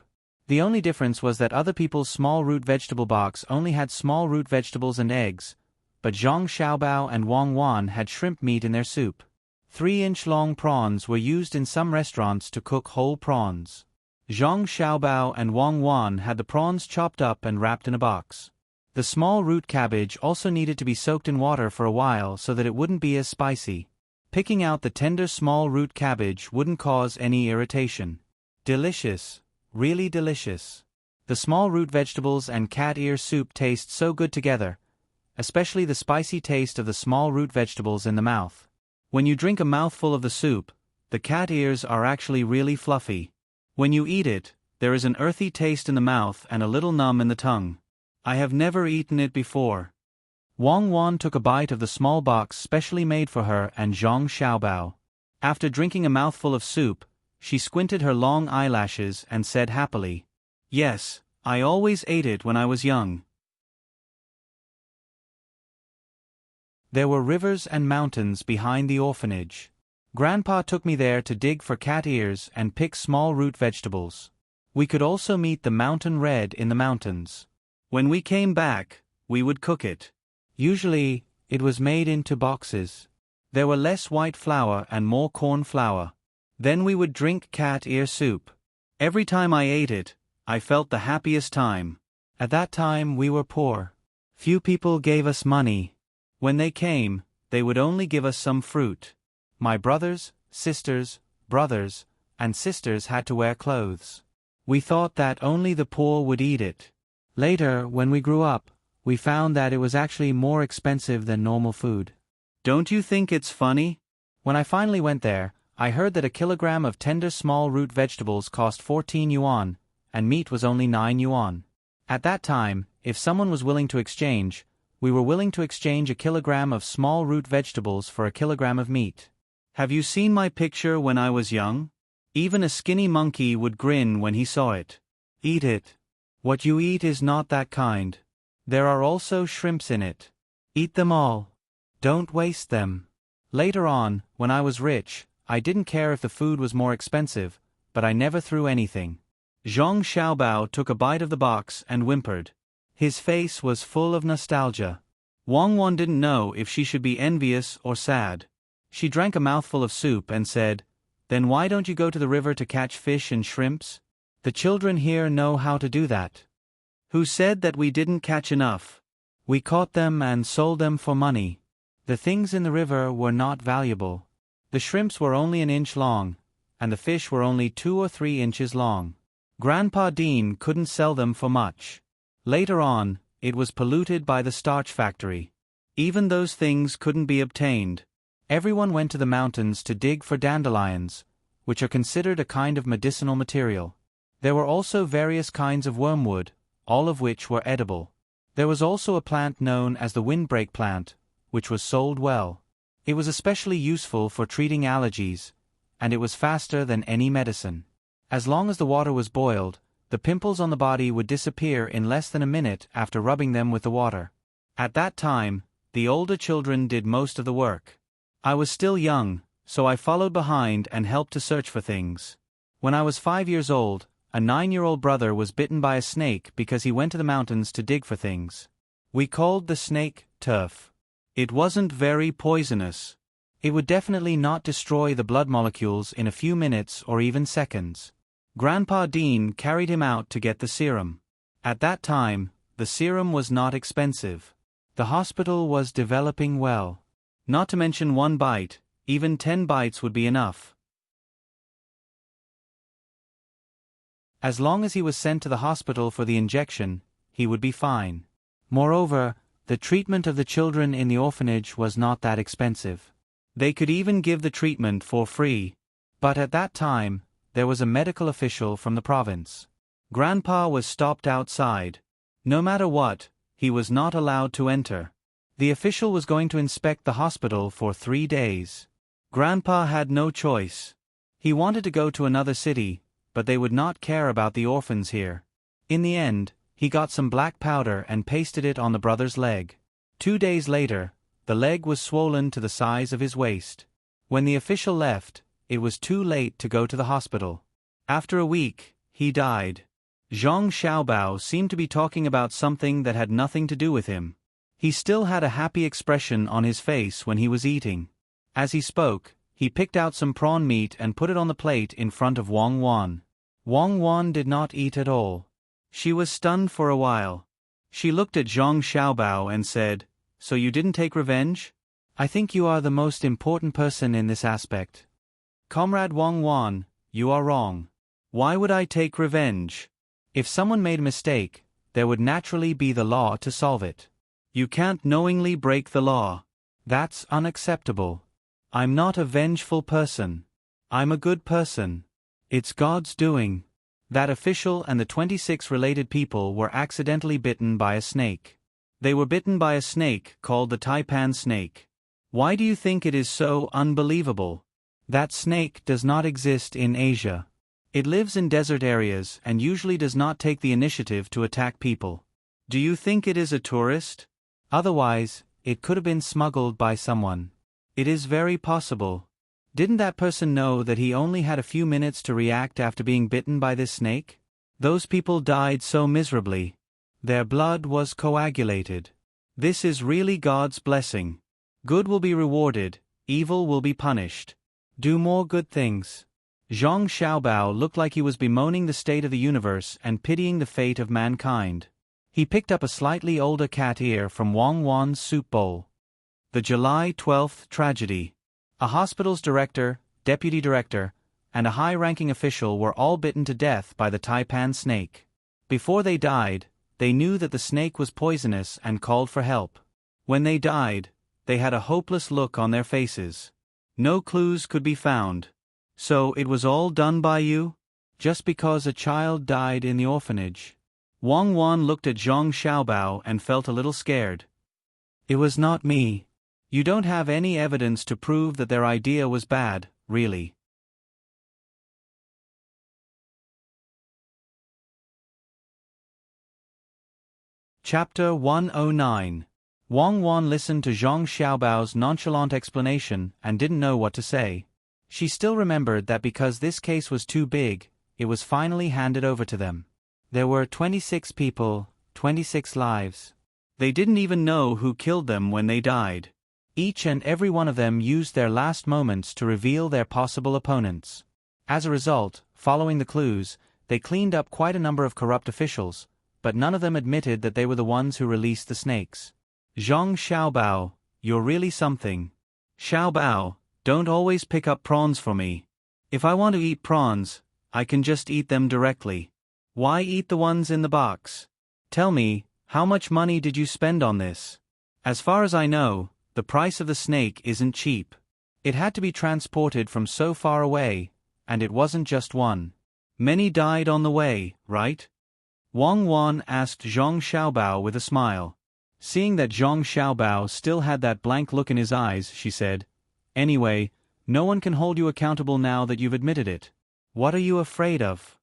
The only difference was that other people's small root vegetable box only had small root vegetables and eggs, but Zhang Xiaobao and Wang Wan had shrimp meat in their soup. 3-inch long prawns were used in some restaurants to cook whole prawns. Zhang Xiaobao and Wang Wan had the prawns chopped up and wrapped in a box. The small root cabbage also needed to be soaked in water for a while so that it wouldn't be as spicy. Picking out the tender small root cabbage wouldn't cause any irritation. Delicious. Really delicious. The small root vegetables and cat ear soup taste so good together, especially the spicy taste of the small root vegetables in the mouth. When you drink a mouthful of the soup, the cat ears are actually really fluffy. When you eat it, there is an earthy taste in the mouth and a little numb in the tongue. I have never eaten it before. Wang Wan took a bite of the small box specially made for her and Zhang Xiaobao. After drinking a mouthful of soup, she squinted her long eyelashes and said happily, "Yes, I always ate it when I was young." There were rivers and mountains behind the orphanage. Grandpa took me there to dig for cat ears and pick small root vegetables. We could also meet the mountain red in the mountains. When we came back, we would cook it. Usually, it was made into boxes. There were less white flour and more corn flour. Then we would drink cat ear soup. Every time I ate it, I felt the happiest time. At that time we were poor. Few people gave us money. When they came, they would only give us some fruit. My brothers, sisters, brothers, and sisters had to wear clothes. We thought that only the poor would eat it. Later, when we grew up, we found that it was actually more expensive than normal food. Don't you think it's funny? When I finally went there, I heard that a kilogram of tender small root vegetables cost 14 yuan, and meat was only 9 yuan. At that time, if someone was willing to exchange, we were willing to exchange a kilogram of small root vegetables for a kilogram of meat. Have you seen my picture when I was young? Even a skinny monkey would grin when he saw it. Eat it. What you eat is not that kind. There are also shrimps in it. Eat them all. Don't waste them. Later on, when I was rich, I didn't care if the food was more expensive, but I never threw anything. Zhang Xiaobao took a bite of the box and whimpered. His face was full of nostalgia. Wang Wan didn't know if she should be envious or sad. She drank a mouthful of soup and said, "Then why don't you go to the river to catch fish and shrimps? The children here know how to do that." Who said that we didn't catch enough? We caught them and sold them for money. The things in the river were not valuable. The shrimps were only an inch long, and the fish were only 2 or 3 inches long. Grandpa Dean couldn't sell them for much. Later on, it was polluted by the starch factory. Even those things couldn't be obtained. Everyone went to the mountains to dig for dandelions, which are considered a kind of medicinal material. There were also various kinds of wormwood, all of which were edible. There was also a plant known as the windbreak plant, which was sold well. It was especially useful for treating allergies, and it was faster than any medicine. As long as the water was boiled, the pimples on the body would disappear in less than a minute after rubbing them with the water. At that time, the older children did most of the work. I was still young, so I followed behind and helped to search for things. When I was 5 years old, a 9-year-old brother was bitten by a snake because he went to the mountains to dig for things. We called the snake turf. It wasn't very poisonous. It would definitely not destroy the blood molecules in a few minutes or even seconds. Grandpa Dean carried him out to get the serum. At that time, the serum was not expensive. The hospital was developing well. Not to mention 1 bite, even 10 bites would be enough. As long as he was sent to the hospital for the injection, he would be fine. Moreover, the treatment of the children in the orphanage was not that expensive. They could even give the treatment for free. But at that time, there was a medical official from the province. Grandpa was stopped outside. No matter what, he was not allowed to enter. The official was going to inspect the hospital for 3 days. Grandpa had no choice. He wanted to go to another city, but they would not care about the orphans here. In the end, he got some black powder and pasted it on the brother's leg. 2 days later, the leg was swollen to the size of his waist. When the official left, it was too late to go to the hospital. After a week, he died. Zhang Xiaobao seemed to be talking about something that had nothing to do with him. He still had a happy expression on his face when he was eating. As he spoke, he picked out some prawn meat and put it on the plate in front of Wang Wan. Wang Wan did not eat at all. She was stunned for a while. She looked at Zhang Xiaobao and said, "So you didn't take revenge? I think you are the most important person in this aspect." "Comrade Wang Wan, you are wrong. Why would I take revenge? If someone made a mistake, there would naturally be the law to solve it. You can't knowingly break the law. That's unacceptable. I'm not a vengeful person. I'm a good person. It's God's doing." That official and the 26 related people were accidentally bitten by a snake. They were bitten by a snake called the taipan snake. Why do you think it is so unbelievable? That snake does not exist in Asia. It lives in desert areas and usually does not take the initiative to attack people. Do you think it is a tourist? Otherwise, it could have been smuggled by someone. It is very possible. Didn't that person know that he only had a few minutes to react after being bitten by this snake? Those people died so miserably. Their blood was coagulated. This is really God's blessing. Good will be rewarded, evil will be punished. Do more good things. Zhang Xiaobao looked like he was bemoaning the state of the universe and pitying the fate of mankind. He picked up a slightly older cat ear from Wang Wan's soup bowl. The July 12th tragedy. A hospital's director, deputy director, and a high-ranking official were all bitten to death by the taipan snake. Before they died, they knew that the snake was poisonous and called for help. When they died, they had a hopeless look on their faces. No clues could be found. So it was all done by you? Just because a child died in the orphanage? Wang Wan looked at Zhang Xiaobao and felt a little scared. It was not me. You don't have any evidence to prove that their idea was bad, really. Chapter 109. Wang Wan listened to Zhang Xiaobao's nonchalant explanation and didn't know what to say. She still remembered that because this case was too big, it was finally handed over to them. There were 26 people, 26 lives. They didn't even know who killed them when they died. Each and every one of them used their last moments to reveal their possible opponents. As a result, following the clues, they cleaned up quite a number of corrupt officials, but none of them admitted that they were the ones who released the snakes. Zhang Xiaobao, you're really something. Xiaobao, don't always pick up prawns for me. If I want to eat prawns, I can just eat them directly. Why eat the ones in the box? Tell me, how much money did you spend on this? As far as I know, the price of the snake isn't cheap. It had to be transported from so far away, and it wasn't just one. Many died on the way, right? Wang Wan asked Zhang Xiaobao with a smile. Seeing that Zhang Xiaobao still had that blank look in his eyes, she said, "Anyway, no one can hold you accountable now that you've admitted it. What are you afraid of?"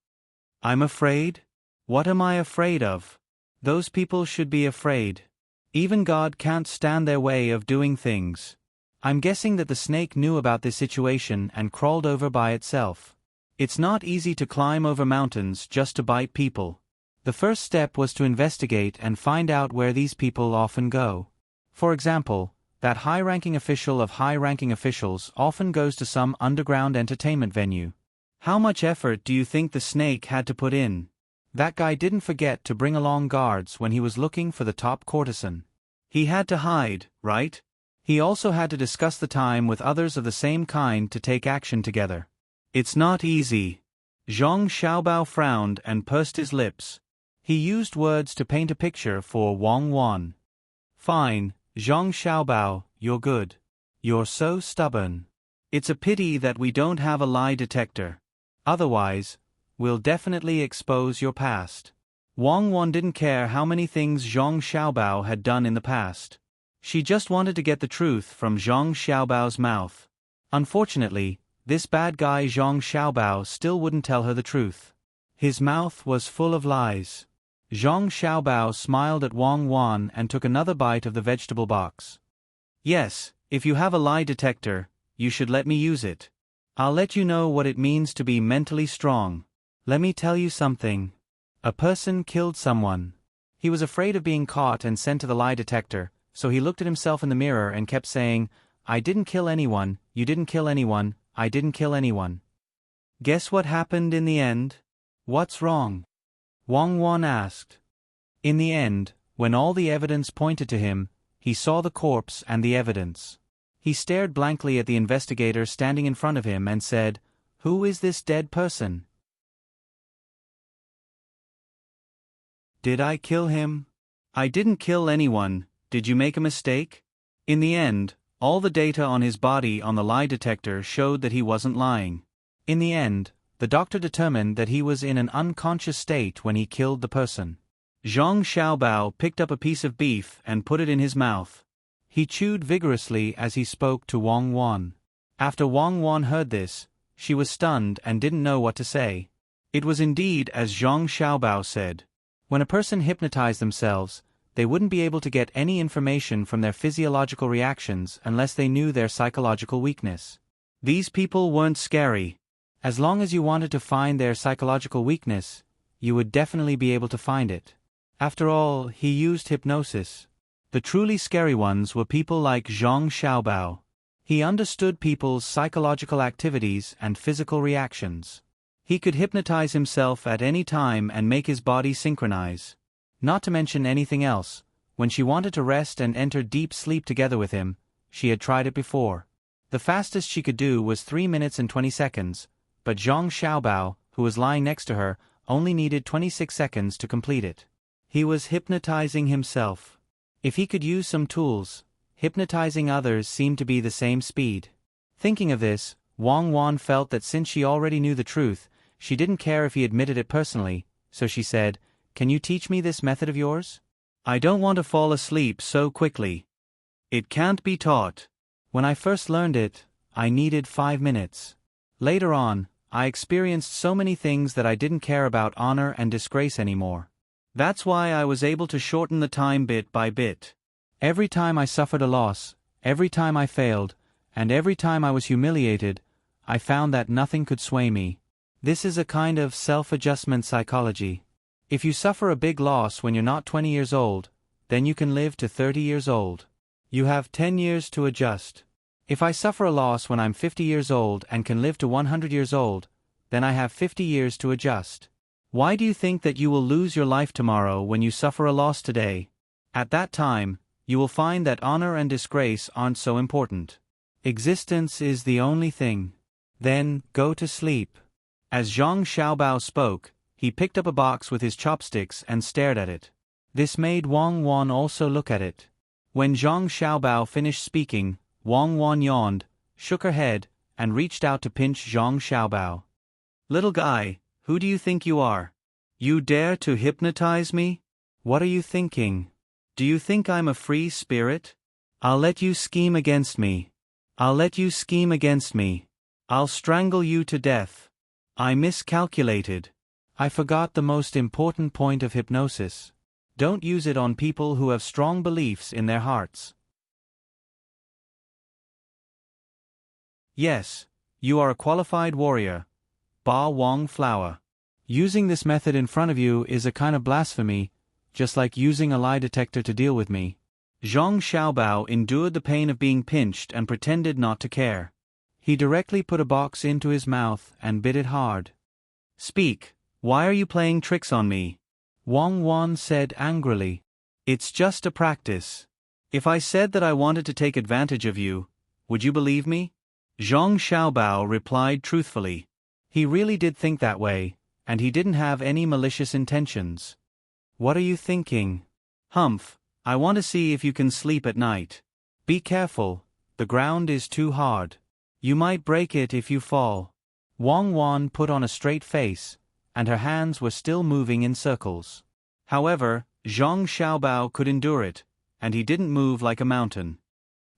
"I'm afraid? What am I afraid of? Those people should be afraid. Even God can't stand their way of doing things. I'm guessing that the snake knew about this situation and crawled over by itself. It's not easy to climb over mountains just to bite people. The first step was to investigate and find out where these people often go. For example, that high-ranking official of high-ranking officials often goes to some underground entertainment venue. How much effort do you think the snake had to put in? That guy didn't forget to bring along guards when he was looking for the top courtesan. He had to hide, right? He also had to discuss the time with others of the same kind to take action together. It's not easy. Zhang Xiaobao frowned and pursed his lips. He used words to paint a picture for Wang Wan. Fine, Zhang Xiaobao, you're good. You're so stubborn. It's a pity that we don't have a lie detector. Otherwise, we'll definitely expose your past. Wang Wan didn't care how many things Zhang Xiaobao had done in the past. She just wanted to get the truth from Zhang Xiaobao's mouth. Unfortunately, this bad guy Zhang Xiaobao still wouldn't tell her the truth. His mouth was full of lies. Zhang Xiaobao smiled at Wang Wan and took another bite of the vegetable box. Yes, if you have a lie detector, you should let me use it. I'll let you know what it means to be mentally strong. Let me tell you something. A person killed someone. He was afraid of being caught and sent to the lie detector, so he looked at himself in the mirror and kept saying, "I didn't kill anyone, you didn't kill anyone, I didn't kill anyone." Guess what happened in the end? What's wrong? Wang Wan asked. In the end, when all the evidence pointed to him, he saw the corpse and the evidence. He stared blankly at the investigator standing in front of him and said, "Who is this dead person? Did I kill him? I didn't kill anyone. Did you make a mistake?" In the end, all the data on his body on the lie detector showed that he wasn't lying. In the end, the doctor determined that he was in an unconscious state when he killed the person. Zhang Xiaobao picked up a piece of beef and put it in his mouth. He chewed vigorously as he spoke to Wang Wan. After Wang Wan heard this, she was stunned and didn't know what to say. It was indeed as Zhang Xiaobao said. When a person hypnotized themselves, they wouldn't be able to get any information from their physiological reactions unless they knew their psychological weakness. These people weren't scary. As long as you wanted to find their psychological weakness, you would definitely be able to find it. After all, he used hypnosis. The truly scary ones were people like Zhang Xiaobao. He understood people's psychological activities and physical reactions. He could hypnotize himself at any time and make his body synchronize. Not to mention anything else, when she wanted to rest and enter deep sleep together with him, she had tried it before. The fastest she could do was 3 minutes and 20 seconds, but Zhang Xiaobao, who was lying next to her, only needed 26 seconds to complete it. He was hypnotizing himself. If he could use some tools, hypnotizing others seemed to be the same speed. Thinking of this, Wang Wan felt that since she already knew the truth, she didn't care if he admitted it personally, so she said, "Can you teach me this method of yours? I don't want to fall asleep so quickly." "It can't be taught. When I first learned it, I needed 5 minutes. Later on, I experienced so many things that I didn't care about honor and disgrace anymore. That's why I was able to shorten the time bit by bit. Every time I suffered a loss, every time I failed, and every time I was humiliated, I found that nothing could sway me. This is a kind of self-adjustment psychology. If you suffer a big loss when you're not 20 years old, then you can live to 30 years old. You have 10 years to adjust. If I suffer a loss when I'm 50 years old and can live to 100 years old, then I have 50 years to adjust. Why do you think that you will lose your life tomorrow when you suffer a loss today? At that time, you will find that honor and disgrace aren't so important. Existence is the only thing. Then, go to sleep." As Zhang Xiaobao spoke, he picked up a box with his chopsticks and stared at it. This made Wang Wan also look at it. When Zhang Xiaobao finished speaking, Wang Wan yawned, shook her head, and reached out to pinch Zhang Xiaobao. "Little guy, who do you think you are? You dare to hypnotize me? What are you thinking? Do you think I'm a free spirit? I'll let you scheme against me. I'll let you scheme against me. I'll strangle you to death. I miscalculated. I forgot the most important point of hypnosis. Don't use it on people who have strong beliefs in their hearts." Yes, you are a qualified warrior. Ba Wang Flower. Using this method in front of you is a kind of blasphemy, just like using a lie detector to deal with me. Zhang Xiaobao endured the pain of being pinched and pretended not to care. He directly put a box into his mouth and bit it hard. "Speak, why are you playing tricks on me?" Wang Wan said angrily. "It's just a practice. If I said that I wanted to take advantage of you, would you believe me?" Zhang Xiaobao replied truthfully. He really did think that way, and he didn't have any malicious intentions. "What are you thinking?" "Humph, I want to see if you can sleep at night. Be careful, the ground is too hard. You might break it if you fall." Wang Wan put on a straight face, and her hands were still moving in circles. However, Zhang Xiaobao could endure it, and he didn't move like a mountain.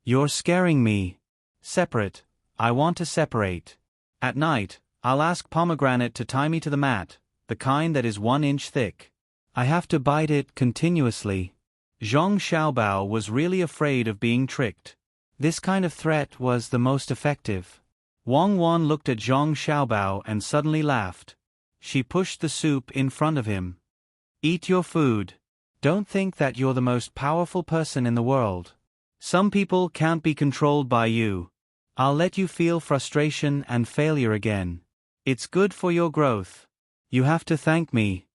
"You're scaring me. Separate. I want to separate. At night, I'll ask Pomegranate to tie me to the mat, the kind that is 1 inch thick. I have to bite it continuously." Zhang Xiaobao was really afraid of being tricked. This kind of threat was the most effective. Wang Wan looked at Zhang Xiaobao and suddenly laughed. She pushed the soup in front of him. "Eat your food. Don't think that you're the most powerful person in the world. Some people can't be controlled by you. I'll let you feel frustration and failure again. It's good for your growth. You have to thank me."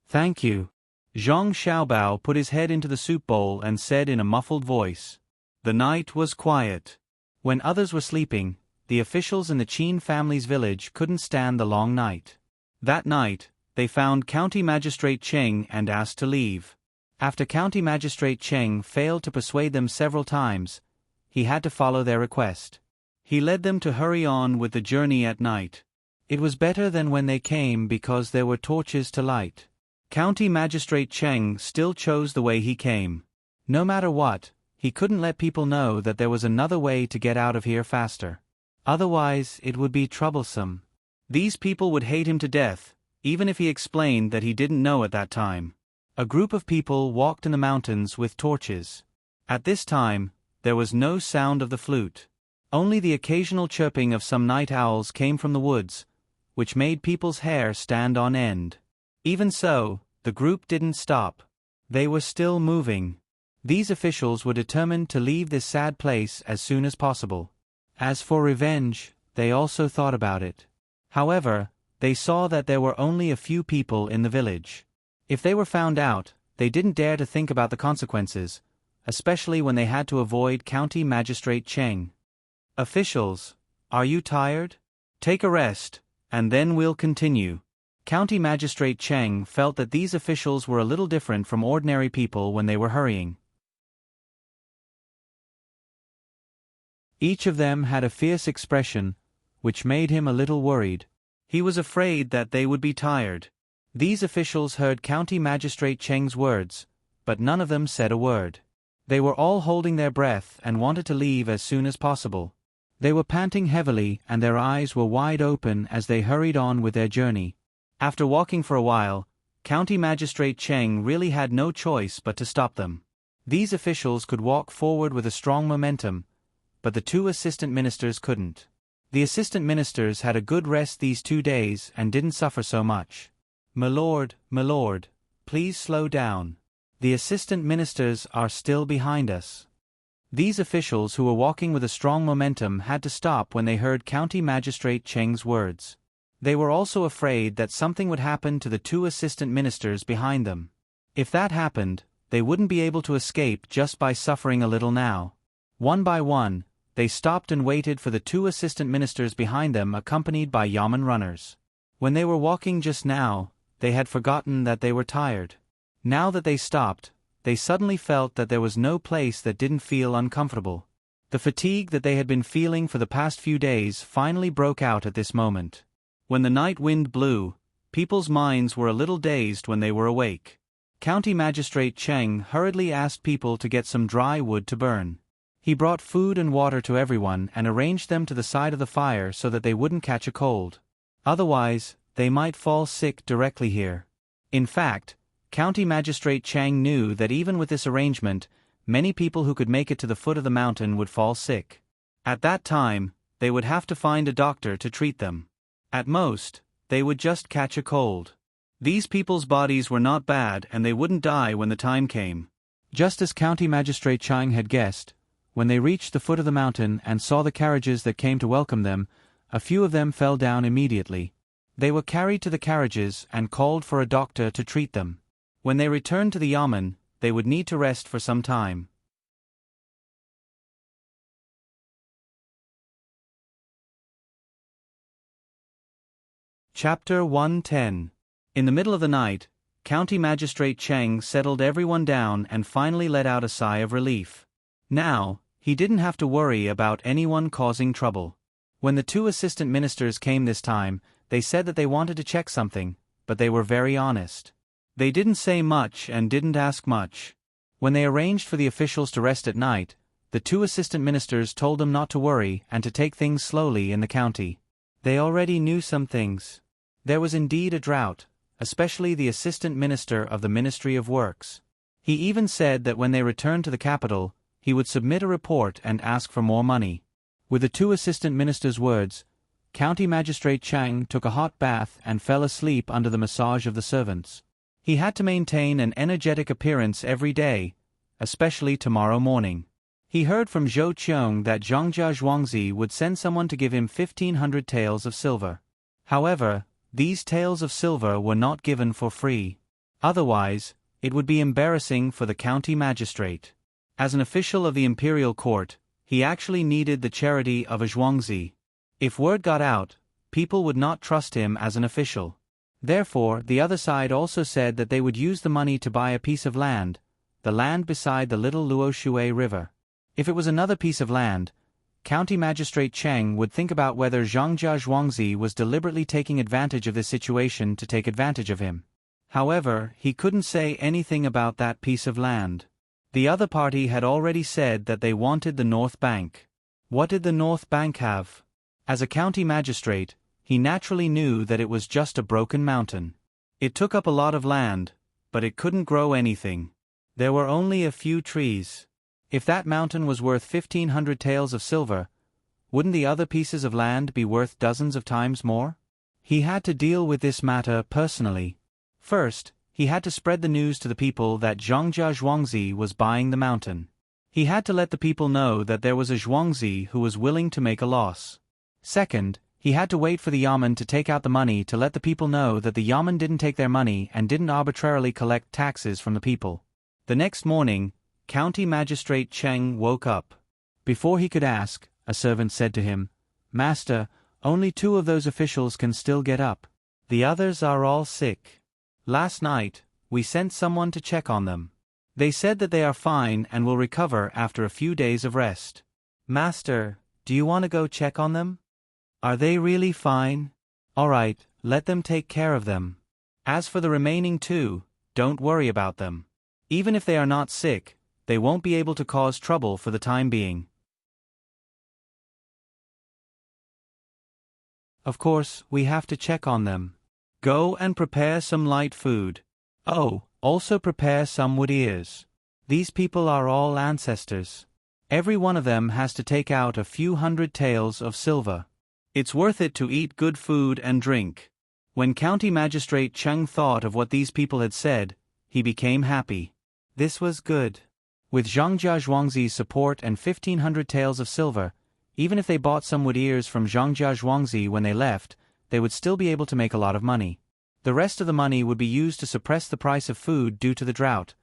"Thank you." Zhang Xiaobao put his head into the soup bowl and said in a muffled voice. The night was quiet. When others were sleeping, the officials in the Qin family's village couldn't stand the long night. That night, they found County Magistrate Cheng and asked to leave. After County Magistrate Cheng failed to persuade them several times, he had to follow their request. He led them to hurry on with the journey at night. It was better than when they came because there were torches to light. County Magistrate Cheng still chose the way he came. No matter what, he couldn't let people know that there was another way to get out of here faster. Otherwise, it would be troublesome. These people would hate him to death, even if he explained that he didn't know at that time. A group of people walked in the mountains with torches. At this time, there was no sound of the flute. Only the occasional chirping of some night owls came from the woods, which made people's hair stand on end. Even so, the group didn't stop. They were still moving. These officials were determined to leave this sad place as soon as possible. As for revenge, they also thought about it. However, they saw that there were only a few people in the village. If they were found out, they didn't dare to think about the consequences, especially when they had to avoid County Magistrate Cheng. "Officials, are you tired? Take a rest, and then we'll continue." County Magistrate Cheng felt that these officials were a little different from ordinary people when they were hurrying. Each of them had a fierce expression, which made him a little worried. He was afraid that they would be tired. These officials heard County Magistrate Cheng's words, but none of them said a word. They were all holding their breath and wanted to leave as soon as possible. They were panting heavily and their eyes were wide open as they hurried on with their journey. After walking for a while, County Magistrate Cheng really had no choice but to stop them. These officials could walk forward with a strong momentum, but the 2 assistant ministers couldn't. The assistant ministers had a good rest these 2 days and didn't suffer so much. My lord, please slow down. The assistant ministers are still behind us." These officials who were walking with a strong momentum had to stop when they heard County Magistrate Cheng's words. They were also afraid that something would happen to the 2 assistant ministers behind them. If that happened, they wouldn't be able to escape just by suffering a little now. One by one, they stopped and waited for the 2 assistant ministers behind them accompanied by yamen runners. When they were walking just now, they had forgotten that they were tired. Now that they stopped, they suddenly felt that there was no place that didn't feel uncomfortable. The fatigue that they had been feeling for the past few days finally broke out at this moment. When the night wind blew, people's minds were a little dazed when they were awake. County Magistrate Cheng hurriedly asked people to get some dry wood to burn. He brought food and water to everyone and arranged them to the side of the fire so that they wouldn't catch a cold. Otherwise, they might fall sick directly here. In fact, County Magistrate Cheng knew that even with this arrangement, many people who could make it to the foot of the mountain would fall sick. At that time, they would have to find a doctor to treat them. At most, they would just catch a cold. These people's bodies were not bad and they wouldn't die when the time came. Just as County Magistrate Cheng had guessed, when they reached the foot of the mountain and saw the carriages that came to welcome them, a few of them fell down immediately. They were carried to the carriages and called for a doctor to treat them. When they returned to the yamen, they would need to rest for some time. Chapter 110. In the middle of the night, County Magistrate Cheng settled everyone down and finally let out a sigh of relief. Now, he didn't have to worry about anyone causing trouble. When the 2 assistant ministers came this time, they said that they wanted to check something, but they were very honest. They didn't say much and didn't ask much. When they arranged for the officials to rest at night, the two assistant ministers told them not to worry and to take things slowly in the county. They already knew some things. There was indeed a drought, especially the assistant minister of the Ministry of Works. He even said that when they returned to the capital, he would submit a report and ask for more money. With the two assistant ministers' words, County Magistrate Tang took a hot bath and fell asleep under the massage of the servants. He had to maintain an energetic appearance every day, especially tomorrow morning. He heard from Zhou Qiong that Zhongjia Zhuangzi would send someone to give him 1,500 taels of silver. However, these taels of silver were not given for free. Otherwise, it would be embarrassing for the county magistrate. As an official of the imperial court, he actually needed the charity of a Zhuangzi. If word got out, people would not trust him as an official. Therefore, the other side also said that they would use the money to buy a piece of land, the land beside the little Luoshui River. If it was another piece of land, County Magistrate Cheng would think about whether Zhongjia Zhuangzi was deliberately taking advantage of this situation to take advantage of him. However, he couldn't say anything about that piece of land. The other party had already said that they wanted the North Bank. What did the North Bank have? As a county magistrate, he naturally knew that it was just a broken mountain. It took up a lot of land, but it couldn't grow anything. There were only a few trees. If that mountain was worth 1,500 taels of silver, wouldn't the other pieces of land be worth dozens of times more? He had to deal with this matter personally. First, he had to spread the news to the people that Zhongjia Zhuangzi was buying the mountain. He had to let the people know that there was a Zhuangzi who was willing to make a loss. Second, he had to wait for the Yamen to take out the money to let the people know that the Yamen didn't take their money and didn't arbitrarily collect taxes from the people. The next morning, County Magistrate Cheng woke up. Before he could ask, a servant said to him, "Master, only 2 of those officials can still get up. The others are all sick. Last night, we sent someone to check on them. They said that they are fine and will recover after a few days of rest. Master, do you want to go check on them? Are they really fine? All right, let them take care of them. As for the remaining 2, don't worry about them. Even if they are not sick, they won't be able to cause trouble for the time being." Of course, we have to check on them. Go and prepare some light food. Oh, also prepare some wood ears. These people are all ancestors. Every one of them has to take out a few hundred taels of silver. It's worth it to eat good food and drink. When County Magistrate Cheng thought of what these people had said, he became happy. This was good. With Zhongjia Zhuangzi's support and 1,500 taels of silver, even if they bought some wood ears from Zhongjia Zhuangzi when they left, they would still be able to make a lot of money. The rest of the money would be used to suppress the price of food due to the drought,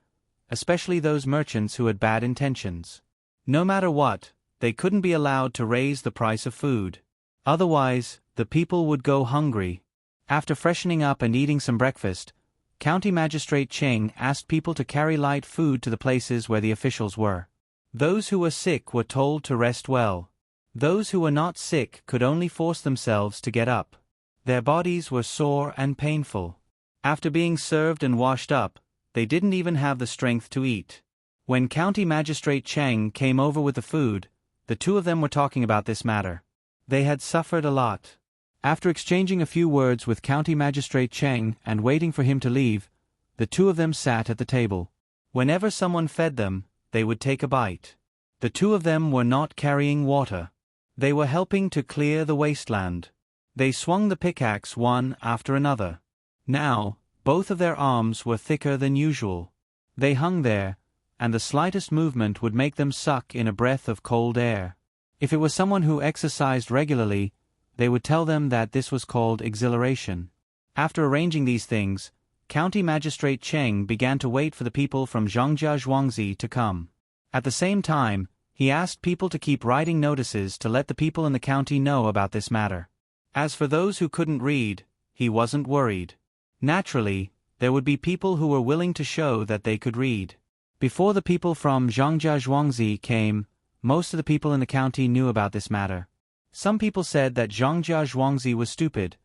especially those merchants who had bad intentions. No matter what, they couldn't be allowed to raise the price of food. Otherwise, the people would go hungry. After freshening up and eating some breakfast, County Magistrate Cheng asked people to carry light food to the places where the officials were. Those who were sick were told to rest well. Those who were not sick could only force themselves to get up. Their bodies were sore and painful. After being served and washed up, they didn't even have the strength to eat. When County Magistrate Cheng came over with the food, the 2 of them were talking about this matter. They had suffered a lot. After exchanging a few words with County Magistrate Cheng and waiting for him to leave, the 2 of them sat at the table. Whenever someone fed them, they would take a bite. The 2 of them were not carrying water. They were helping to clear the wasteland. They swung the pickaxe one after another. Now, both of their arms were thicker than usual. They hung there, and the slightest movement would make them suck in a breath of cold air. If it was someone who exercised regularly, they would tell them that this was called exhilaration. After arranging these things, County Magistrate Cheng began to wait for the people from Zhongjia Zhuangzi to come. At the same time, he asked people to keep writing notices to let the people in the county know about this matter. As for those who couldn't read, he wasn't worried. Naturally, there would be people who were willing to show that they could read. Before the people from Zhongjia Zhuangzi came, most of the people in the county knew about this matter. Some people said that Zhongjia Zhuangzi was stupid,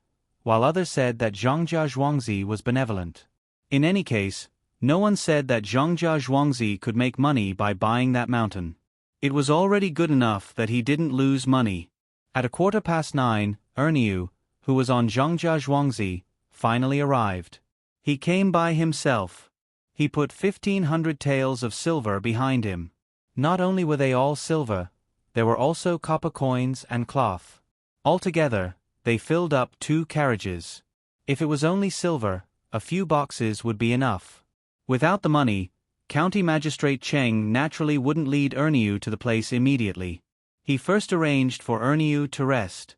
while others said that Zhongjia Zhuangzi was benevolent. In any case, no one said that Zhongjia Zhuangzi could make money by buying that mountain. It was already good enough that he didn't lose money. At 9:15, Erniu, who was on Zhongjia Zhuangzi, finally arrived. He came by himself. He put 1,500 taels of silver behind him. Not only were they all silver, there were also copper coins and cloth. Altogether, they filled up 2 carriages. If it was only silver, a few boxes would be enough. Without the money, County Magistrate Cheng naturally wouldn't lead Erniu to the place immediately. He first arranged for Erniu to rest.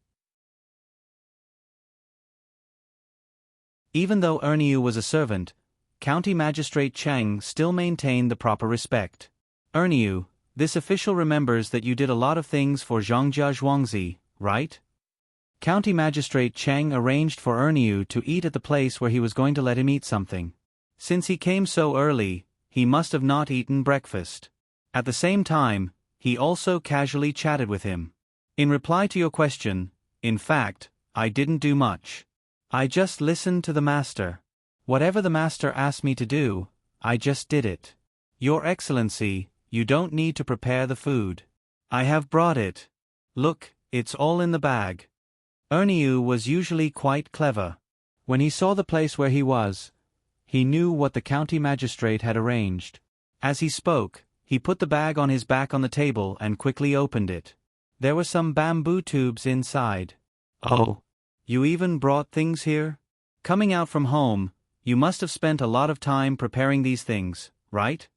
Even though Erniu was a servant, County Magistrate Cheng still maintained the proper respect. Erniu, this official remembers that you did a lot of things for Zhongjia Zhuangzi, right? County Magistrate Cheng arranged for Erniu to eat at the place where he was going to let him eat something. Since he came so early, he must have not eaten breakfast. At the same time, he also casually chatted with him. In reply to your question, in fact, I didn't do much. I just listened to the master. Whatever the master asked me to do, I just did it. Your Excellency, you don't need to prepare the food. I have brought it. Look, it's all in the bag. Erniu was usually quite clever. When he saw the place where he was, he knew what the county magistrate had arranged. As he spoke, he put the bag on his back on the table and quickly opened it. There were some bamboo tubes inside. Oh, you even brought things here? Coming out from home, you must have spent a lot of time preparing these things, right?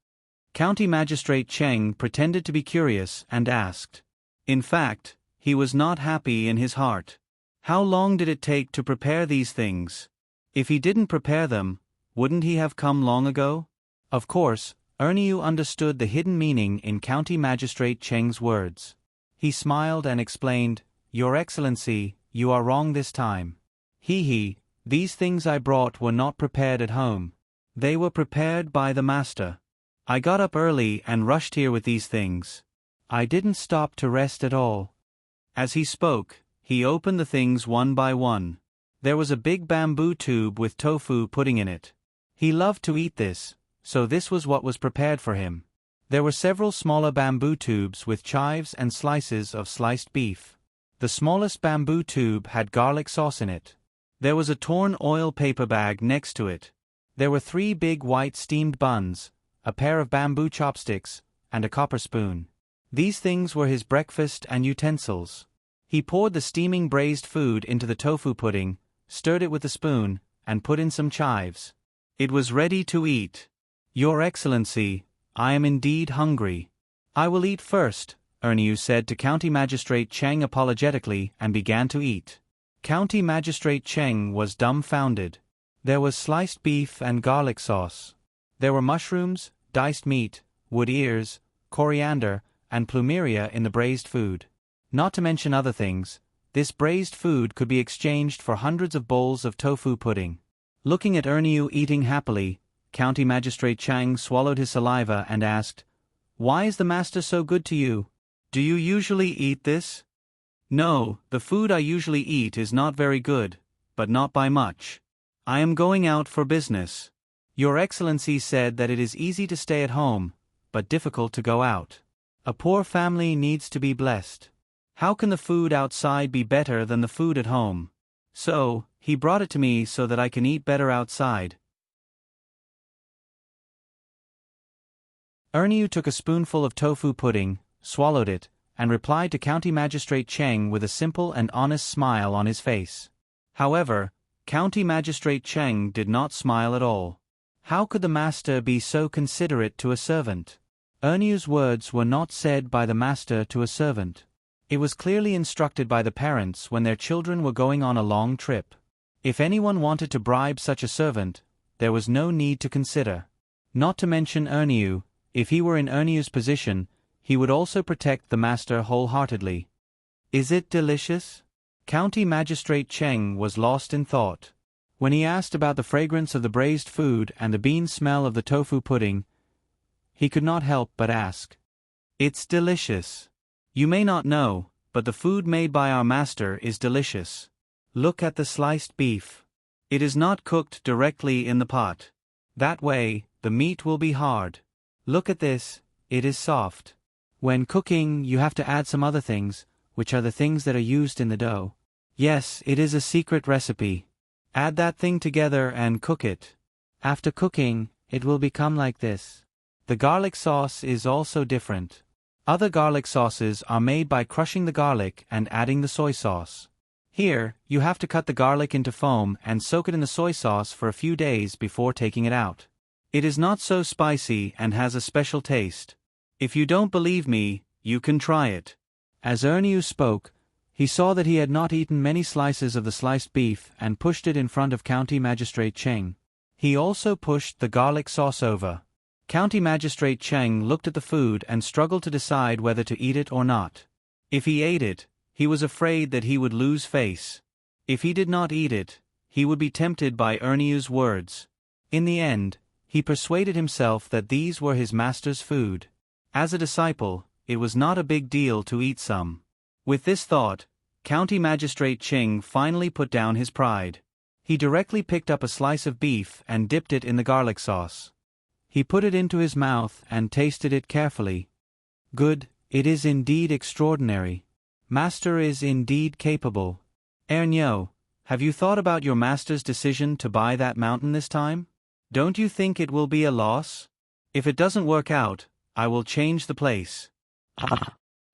County Magistrate Cheng pretended to be curious and asked. In fact, he was not happy in his heart. How long did it take to prepare these things? If he didn't prepare them, wouldn't he have come long ago? Of course, Erniu understood the hidden meaning in County Magistrate Cheng's words. He smiled and explained, Your Excellency, you are wrong this time. These things I brought were not prepared at home. They were prepared by the master. I got up early and rushed here with these things. I didn't stop to rest at all. As he spoke, he opened the things one by one. There was a big bamboo tube with tofu pudding in it. He loved to eat this, so this was what was prepared for him. There were several smaller bamboo tubes with chives and slices of sliced beef. The smallest bamboo tube had garlic sauce in it. There was a torn oil paper bag next to it. There were 3 big white steamed buns, a pair of bamboo chopsticks, and a copper spoon. These things were his breakfast and utensils. He poured the steaming braised food into the tofu pudding, stirred it with a spoon, and put in some chives. It was ready to eat. Your Excellency, I am indeed hungry. I will eat first, Erniu said to County Magistrate Cheng apologetically and began to eat. County Magistrate Cheng was dumbfounded. There was sliced beef and garlic sauce. There were mushrooms, diced meat, wood ears, coriander, and plumeria in the braised food. Not to mention other things, this braised food could be exchanged for hundreds of bowls of tofu pudding. Looking at Erniu eating happily, County Magistrate Cheng swallowed his saliva and asked, Why is the master so good to you? Do you usually eat this? No, the food I usually eat is not very good, but not by much. I am going out for business. Your Excellency said that it is easy to stay at home, but difficult to go out. A poor family needs to be blessed. How can the food outside be better than the food at home? So, he brought it to me so that I can eat better outside. Erniu took a spoonful of tofu pudding, swallowed it, and replied to County Magistrate Cheng with a simple and honest smile on his face. However, County Magistrate Cheng did not smile at all. How could the master be so considerate to a servant? Erniu's words were not said by the master to a servant. It was clearly instructed by the parents when their children were going on a long trip. If anyone wanted to bribe such a servant, there was no need to consider. Not to mention Erniu, if he were in Erniu's position, he would also protect the master wholeheartedly. Is it delicious? County Magistrate Cheng was lost in thought. When he asked about the fragrance of the braised food and the bean smell of the tofu pudding, he could not help but ask. It's delicious. You may not know, but the food made by our master is delicious. Look at the sliced beef. It is not cooked directly in the pot. That way, the meat will be hard. Look at this, it is soft. When cooking, you have to add some other things, which are the things that are used in the dough. Yes, it is a secret recipe. Add that thing together and cook it. After cooking, it will become like this. The garlic sauce is also different. Other garlic sauces are made by crushing the garlic and adding the soy sauce. Here, you have to cut the garlic into foam and soak it in the soy sauce for a few days before taking it out. It is not so spicy and has a special taste. If you don't believe me, you can try it. As Erniu spoke, he saw that he had not eaten many slices of the sliced beef and pushed it in front of County Magistrate Cheng. He also pushed the garlic sauce over. County Magistrate Cheng looked at the food and struggled to decide whether to eat it or not. If he ate it, he was afraid that he would lose face. If he did not eat it, he would be tempted by Erniu's words. In the end, he persuaded himself that these were his master's food. As a disciple, it was not a big deal to eat some. With this thought, County Magistrate Cheng finally put down his pride. He directly picked up a slice of beef and dipped it in the garlic sauce. He put it into his mouth and tasted it carefully. Good, it is indeed extraordinary. Master is indeed capable. Ernyo, have you thought about your master's decision to buy that mountain this time? Don't you think it will be a loss? If it doesn't work out, I will change the place.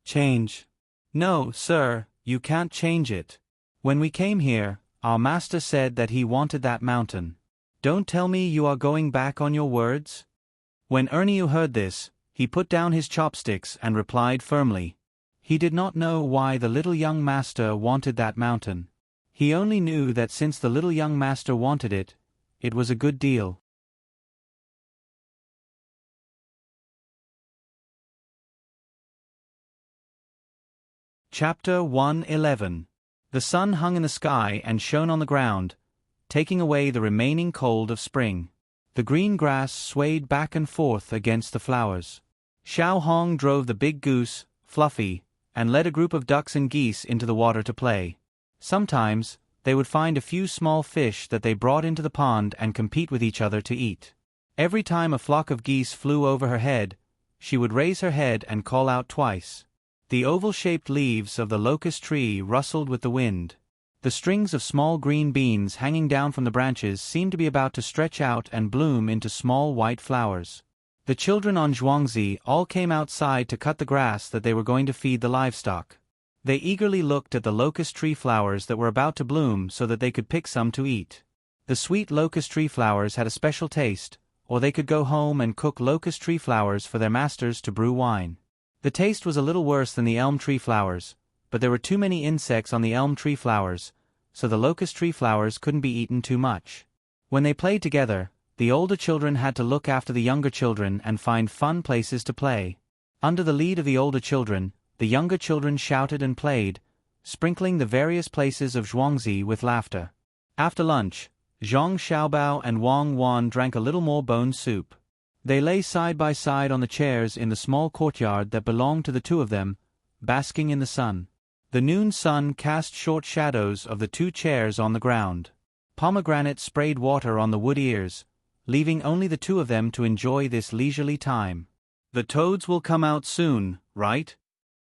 Change? No, sir, you can't change it. When we came here, our master said that he wanted that mountain. Don't tell me you are going back on your words? When Ernio heard this, he put down his chopsticks and replied firmly. He did not know why the little young master wanted that mountain. He only knew that since the little young master wanted it, it was a good deal. Chapter 111. The sun hung in the sky and shone on the ground, taking away the remaining cold of spring. The green grass swayed back and forth against the flowers. Xiao Hong drove the big goose, Fluffy, and led a group of ducks and geese into the water to play. Sometimes, they would find a few small fish that they brought into the pond and compete with each other to eat. Every time a flock of geese flew over her head, she would raise her head and call out twice. The oval-shaped leaves of the locust tree rustled with the wind. The strings of small green beans hanging down from the branches seemed to be about to stretch out and bloom into small white flowers. The children on Zhuangzi all came outside to cut the grass that they were going to feed the livestock. They eagerly looked at the locust tree flowers that were about to bloom so that they could pick some to eat. The sweet locust tree flowers had a special taste, or they could go home and cook locust tree flowers for their masters to brew wine. The taste was a little worse than the elm tree flowers, but there were too many insects on the elm tree flowers, so the locust tree flowers couldn't be eaten too much. When they played together, the older children had to look after the younger children and find fun places to play. Under the lead of the older children, the younger children shouted and played, sprinkling the various places of Zhuangzi with laughter. After lunch, Zhang Xiaobao and Wang Wan drank a little more bone soup. They lay side by side on the chairs in the small courtyard that belonged to the two of them, basking in the sun. The noon sun cast short shadows of the two chairs on the ground. Pomegranate sprayed water on the wood ears, leaving only the two of them to enjoy this leisurely time. The toads will come out soon, right?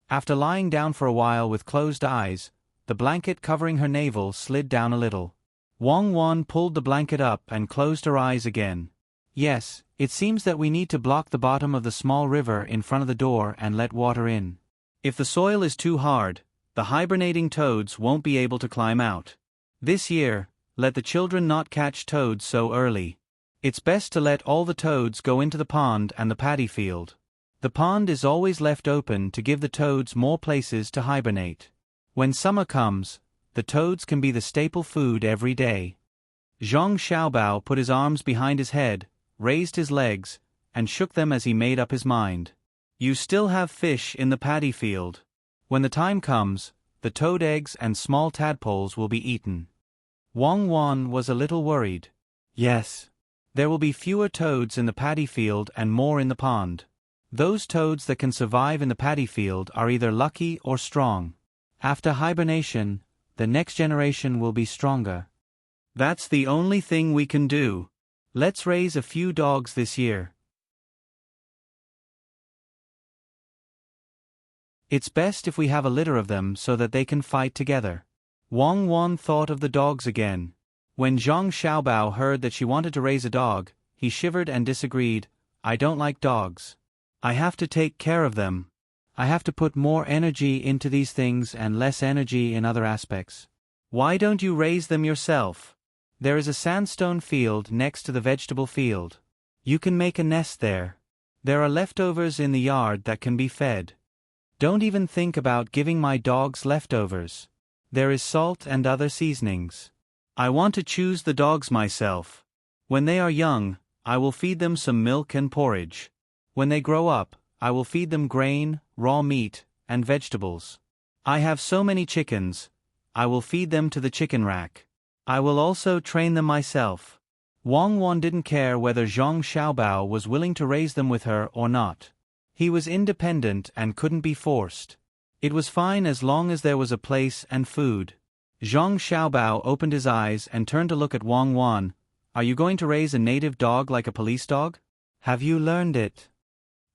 After lying down for a while with closed eyes, the blanket covering her navel slid down a little. Wang Wan pulled the blanket up and closed her eyes again. Yes, it seems that we need to block the bottom of the small river in front of the door and let water in. If the soil is too hard, the hibernating toads won't be able to climb out. This year, let the children not catch toads so early. It's best to let all the toads go into the pond and the paddy field. The pond is always left open to give the toads more places to hibernate. When summer comes, the toads can be the staple food every day. Zhang Xiaobao put his arms behind his head, raised his legs, and shook them as he made up his mind. You still have fish in the paddy field. When the time comes, the toad eggs and small tadpoles will be eaten. Wang Wan was a little worried. Yes. There will be fewer toads in the paddy field and more in the pond. Those toads that can survive in the paddy field are either lucky or strong. After hibernation, the next generation will be stronger. That's the only thing we can do. Let's raise a few dogs this year. It's best if we have a litter of them so that they can fight together. Wang Wan thought of the dogs again. When Zhang Xiaobao heard that she wanted to raise a dog, he shivered and disagreed. I don't like dogs. I have to take care of them. I have to put more energy into these things and less energy in other aspects. Why don't you raise them yourself? There is a sandstone field next to the vegetable field. You can make a nest there. There are leftovers in the yard that can be fed. Don't even think about giving my dogs leftovers. There is salt and other seasonings. I want to choose the dogs myself. When they are young, I will feed them some milk and porridge. When they grow up, I will feed them grain, raw meat, and vegetables. I have so many chickens. I will feed them to the chicken rack. I will also train them myself. Wang Wan didn't care whether Zhang Xiaobao was willing to raise them with her or not. He was independent and couldn't be forced. It was fine as long as there was a place and food. Zhang Xiaobao opened his eyes and turned to look at Wang Wan. Are you going to raise a native dog like a police dog? Have you learned it?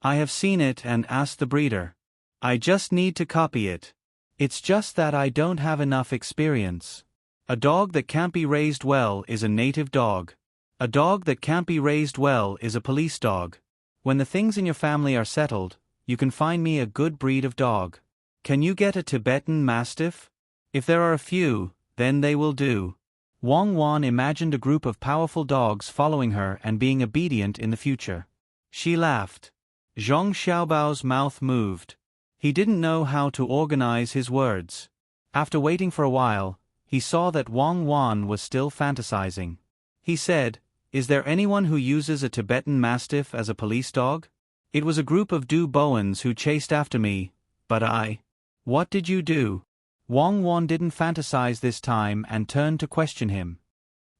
I have seen it and asked the breeder. I just need to copy it. It's just that I don't have enough experience. A dog that can't be raised well is a native dog. A dog that can't be raised well is a police dog. When the things in your family are settled, you can find me a good breed of dog. Can you get a Tibetan Mastiff? If there are a few, then they will do. Wang Wan imagined a group of powerful dogs following her and being obedient in the future. She laughed. Zhang Xiaobao's mouth moved. He didn't know how to organize his words. After waiting for a while, he saw that Wang Wan was still fantasizing. He said, Is there anyone who uses a Tibetan Mastiff as a police dog? It was a group of Du Boans who chased after me, but I... What did you do? Wang Wan didn't fantasize this time and turned to question him.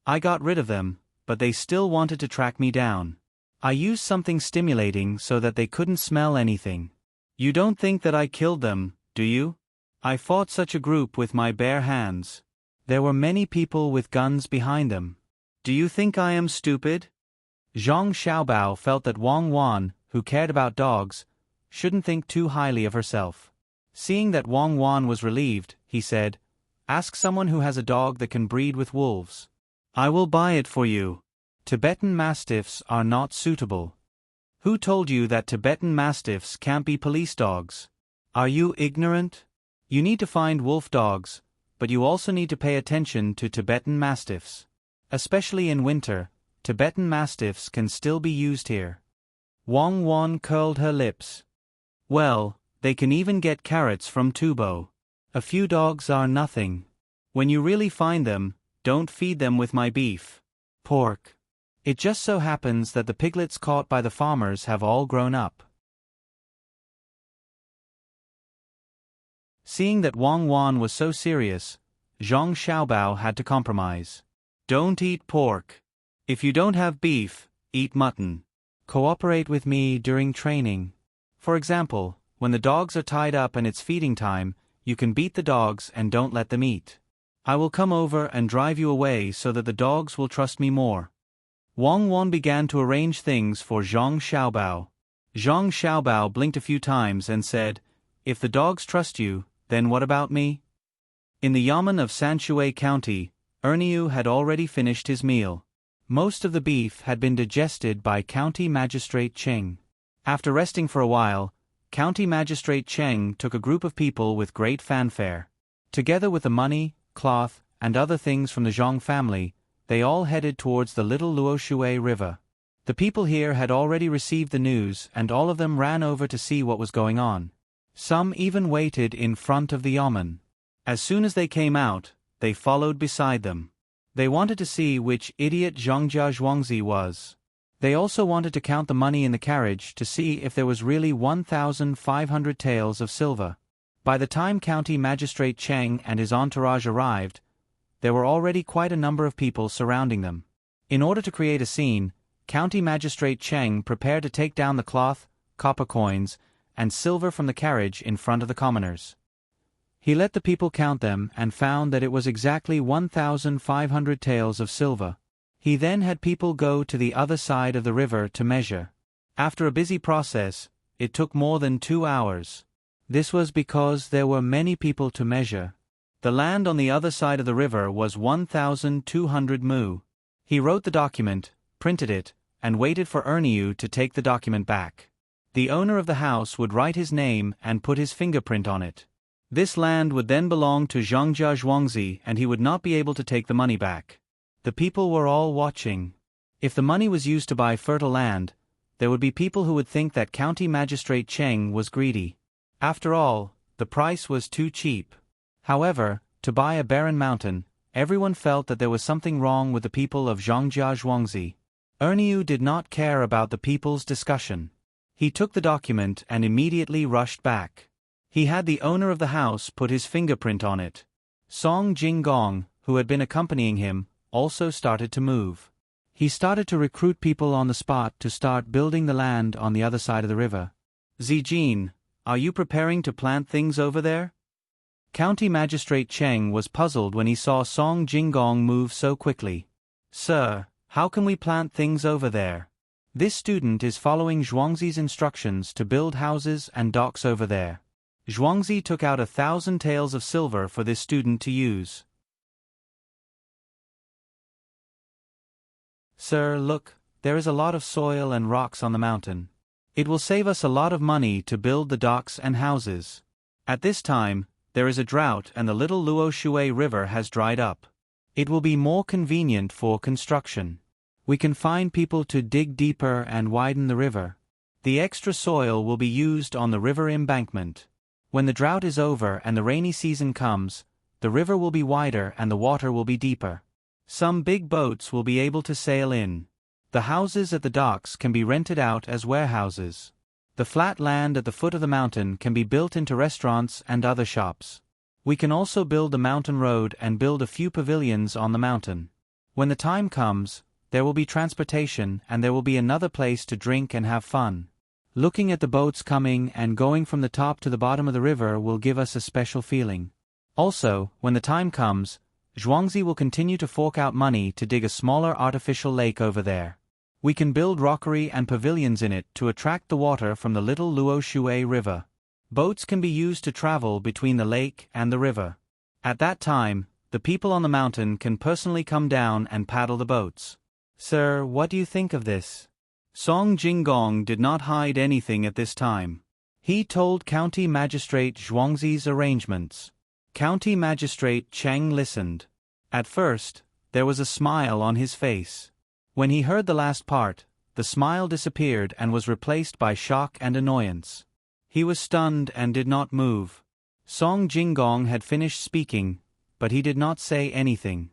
I got rid of them, but they still wanted to track me down. I used something stimulating so that they couldn't smell anything. You don't think that I killed them, do you? I fought such a group with my bare hands. There were many people with guns behind them. Do you think I am stupid? Zhang Xiaobao felt that Wang Wan, who cared about dogs, shouldn't think too highly of herself. Seeing that Wang Wan was relieved, he said, Ask someone who has a dog that can breed with wolves. I will buy it for you. Tibetan Mastiffs are not suitable. Who told you that Tibetan Mastiffs can't be police dogs? Are you ignorant? You need to find wolf dogs, but you also need to pay attention to Tibetan Mastiffs. Especially in winter, Tibetan Mastiffs can still be used here. Wang Wan curled her lips. Well, they can even get carrots from Tubo. A few dogs are nothing. When you really find them, don't feed them with my beef. Pork. It just so happens that the piglets caught by the farmers have all grown up. Seeing that Wang Wan was so serious, Zhang Xiaobao had to compromise. Don't eat pork. If you don't have beef, eat mutton. Cooperate with me during training. For example, when the dogs are tied up and it's feeding time, you can beat the dogs and don't let them eat. I will come over and drive you away so that the dogs will trust me more. Wang Wan began to arrange things for Zhang Xiaobao. Zhang Xiaobao blinked a few times and said, If the dogs trust you, then what about me? In the yamen of Sanshui County, Erniu had already finished his meal. Most of the beef had been digested by County Magistrate Cheng. After resting for a while, County Magistrate Cheng took a group of people with great fanfare. Together with the money, cloth, and other things from the Zhang family, they all headed towards the little Luoshui River. The people here had already received the news and all of them ran over to see what was going on. Some even waited in front of the yamen. As soon as they came out, they followed beside them. They wanted to see which idiot Zhangjia Zhuangzi was. They also wanted to count the money in the carriage to see if there was really 1,500 taels of silver. By the time County Magistrate Cheng and his entourage arrived, there were already quite a number of people surrounding them. In order to create a scene, County Magistrate Cheng prepared to take down the cloth, copper coins, and silver from the carriage in front of the commoners. He let the people count them and found that it was exactly 1,500 taels of silver. He then had people go to the other side of the river to measure. After a busy process, it took more than 2 hours. This was because there were many people to measure. The land on the other side of the river was 1,200 mu. He wrote the document, printed it, and waited for Erniu to take the document back. The owner of the house would write his name and put his fingerprint on it. This land would then belong to Zhongjia Zhuangzi and he would not be able to take the money back. The people were all watching. If the money was used to buy fertile land, there would be people who would think that County Magistrate Cheng was greedy. After all, the price was too cheap. However, to buy a barren mountain, everyone felt that there was something wrong with the people of Zhongjia Zhuangzi. Erniu did not care about the people's discussion. He took the document and immediately rushed back. He had the owner of the house put his fingerprint on it. Song Jinggong, who had been accompanying him, also started to move. He started to recruit people on the spot to start building the land on the other side of the river. Zijin, are you preparing to plant things over there? County Magistrate Cheng was puzzled when he saw Song Jinggong move so quickly. Sir, how can we plant things over there? This student is following Zhuangzi's instructions to build houses and docks over there. Zhuangzi took out 1,000 taels of silver for this student to use. Sir, look, there is a lot of soil and rocks on the mountain. It will save us a lot of money to build the docks and houses. At this time, there is a drought and the little Luo Shui River has dried up. It will be more convenient for construction. We can find people to dig deeper and widen the river. The extra soil will be used on the river embankment. When the drought is over and the rainy season comes, the river will be wider and the water will be deeper. Some big boats will be able to sail in. The houses at the docks can be rented out as warehouses. The flat land at the foot of the mountain can be built into restaurants and other shops. We can also build the mountain road and build a few pavilions on the mountain. When the time comes, there will be transportation and there will be another place to drink and have fun. Looking at the boats coming and going from the top to the bottom of the river will give us a special feeling. Also, when the time comes, Zhuangzi will continue to fork out money to dig a smaller artificial lake over there. We can build rockery and pavilions in it to attract the water from the little Luo Shui River. Boats can be used to travel between the lake and the river. At that time, the people on the mountain can personally come down and paddle the boats. Sir, what do you think of this? Song Jinggong did not hide anything at this time. He told County Magistrate Zhuangzi's arrangements. County Magistrate Cheng listened. At first, there was a smile on his face. When he heard the last part, the smile disappeared and was replaced by shock and annoyance. He was stunned and did not move. Song Jinggong had finished speaking, but he did not say anything.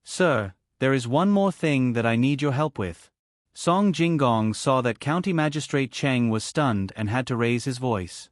Sir, there is one more thing that I need your help with. Song Jinggong saw that County Magistrate Cheng was stunned and had to raise his voice.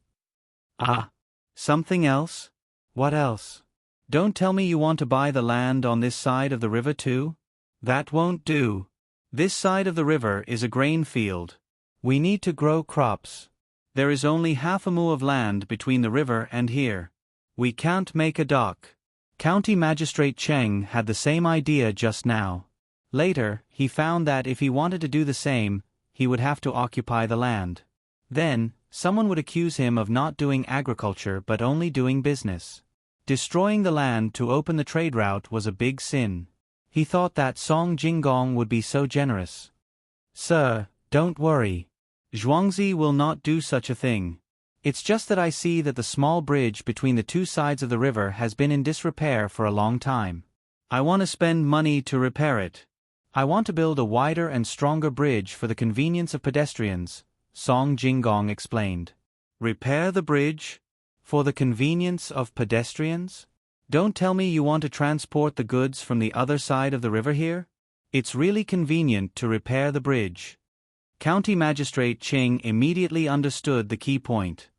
Ah, something else? What else? Don't tell me you want to buy the land on this side of the river too? That won't do. This side of the river is a grain field. We need to grow crops. There is only half a mu of land between the river and here. We can't make a dock. County Magistrate Cheng had the same idea just now. Later, he found that if he wanted to do the same, he would have to occupy the land. Then, someone would accuse him of not doing agriculture but only doing business. Destroying the land to open the trade route was a big sin. He thought that Song Jinggong would be so generous. Sir, don't worry. Zhuangzi will not do such a thing. It's just that I see that the small bridge between the two sides of the river has been in disrepair for a long time. I want to spend money to repair it. I want to build a wider and stronger bridge for the convenience of pedestrians, Song Jinggong explained. Repair the bridge? For the convenience of pedestrians? Don't tell me you want to transport the goods from the other side of the river here? It's really convenient to repair the bridge. County Magistrate Cheng immediately understood the key point.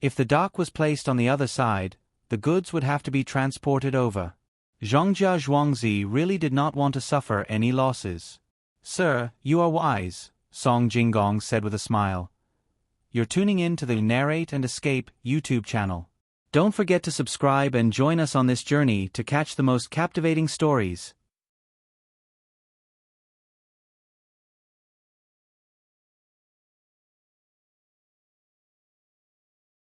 If the dock was placed on the other side, the goods would have to be transported over. Zhongjia Zhuangzi really did not want to suffer any losses. Sir, you are wise, Song Jinggong said with a smile. You're tuning in to the Narrate and Escape YouTube channel. Don't forget to subscribe and join us on this journey to catch the most captivating stories.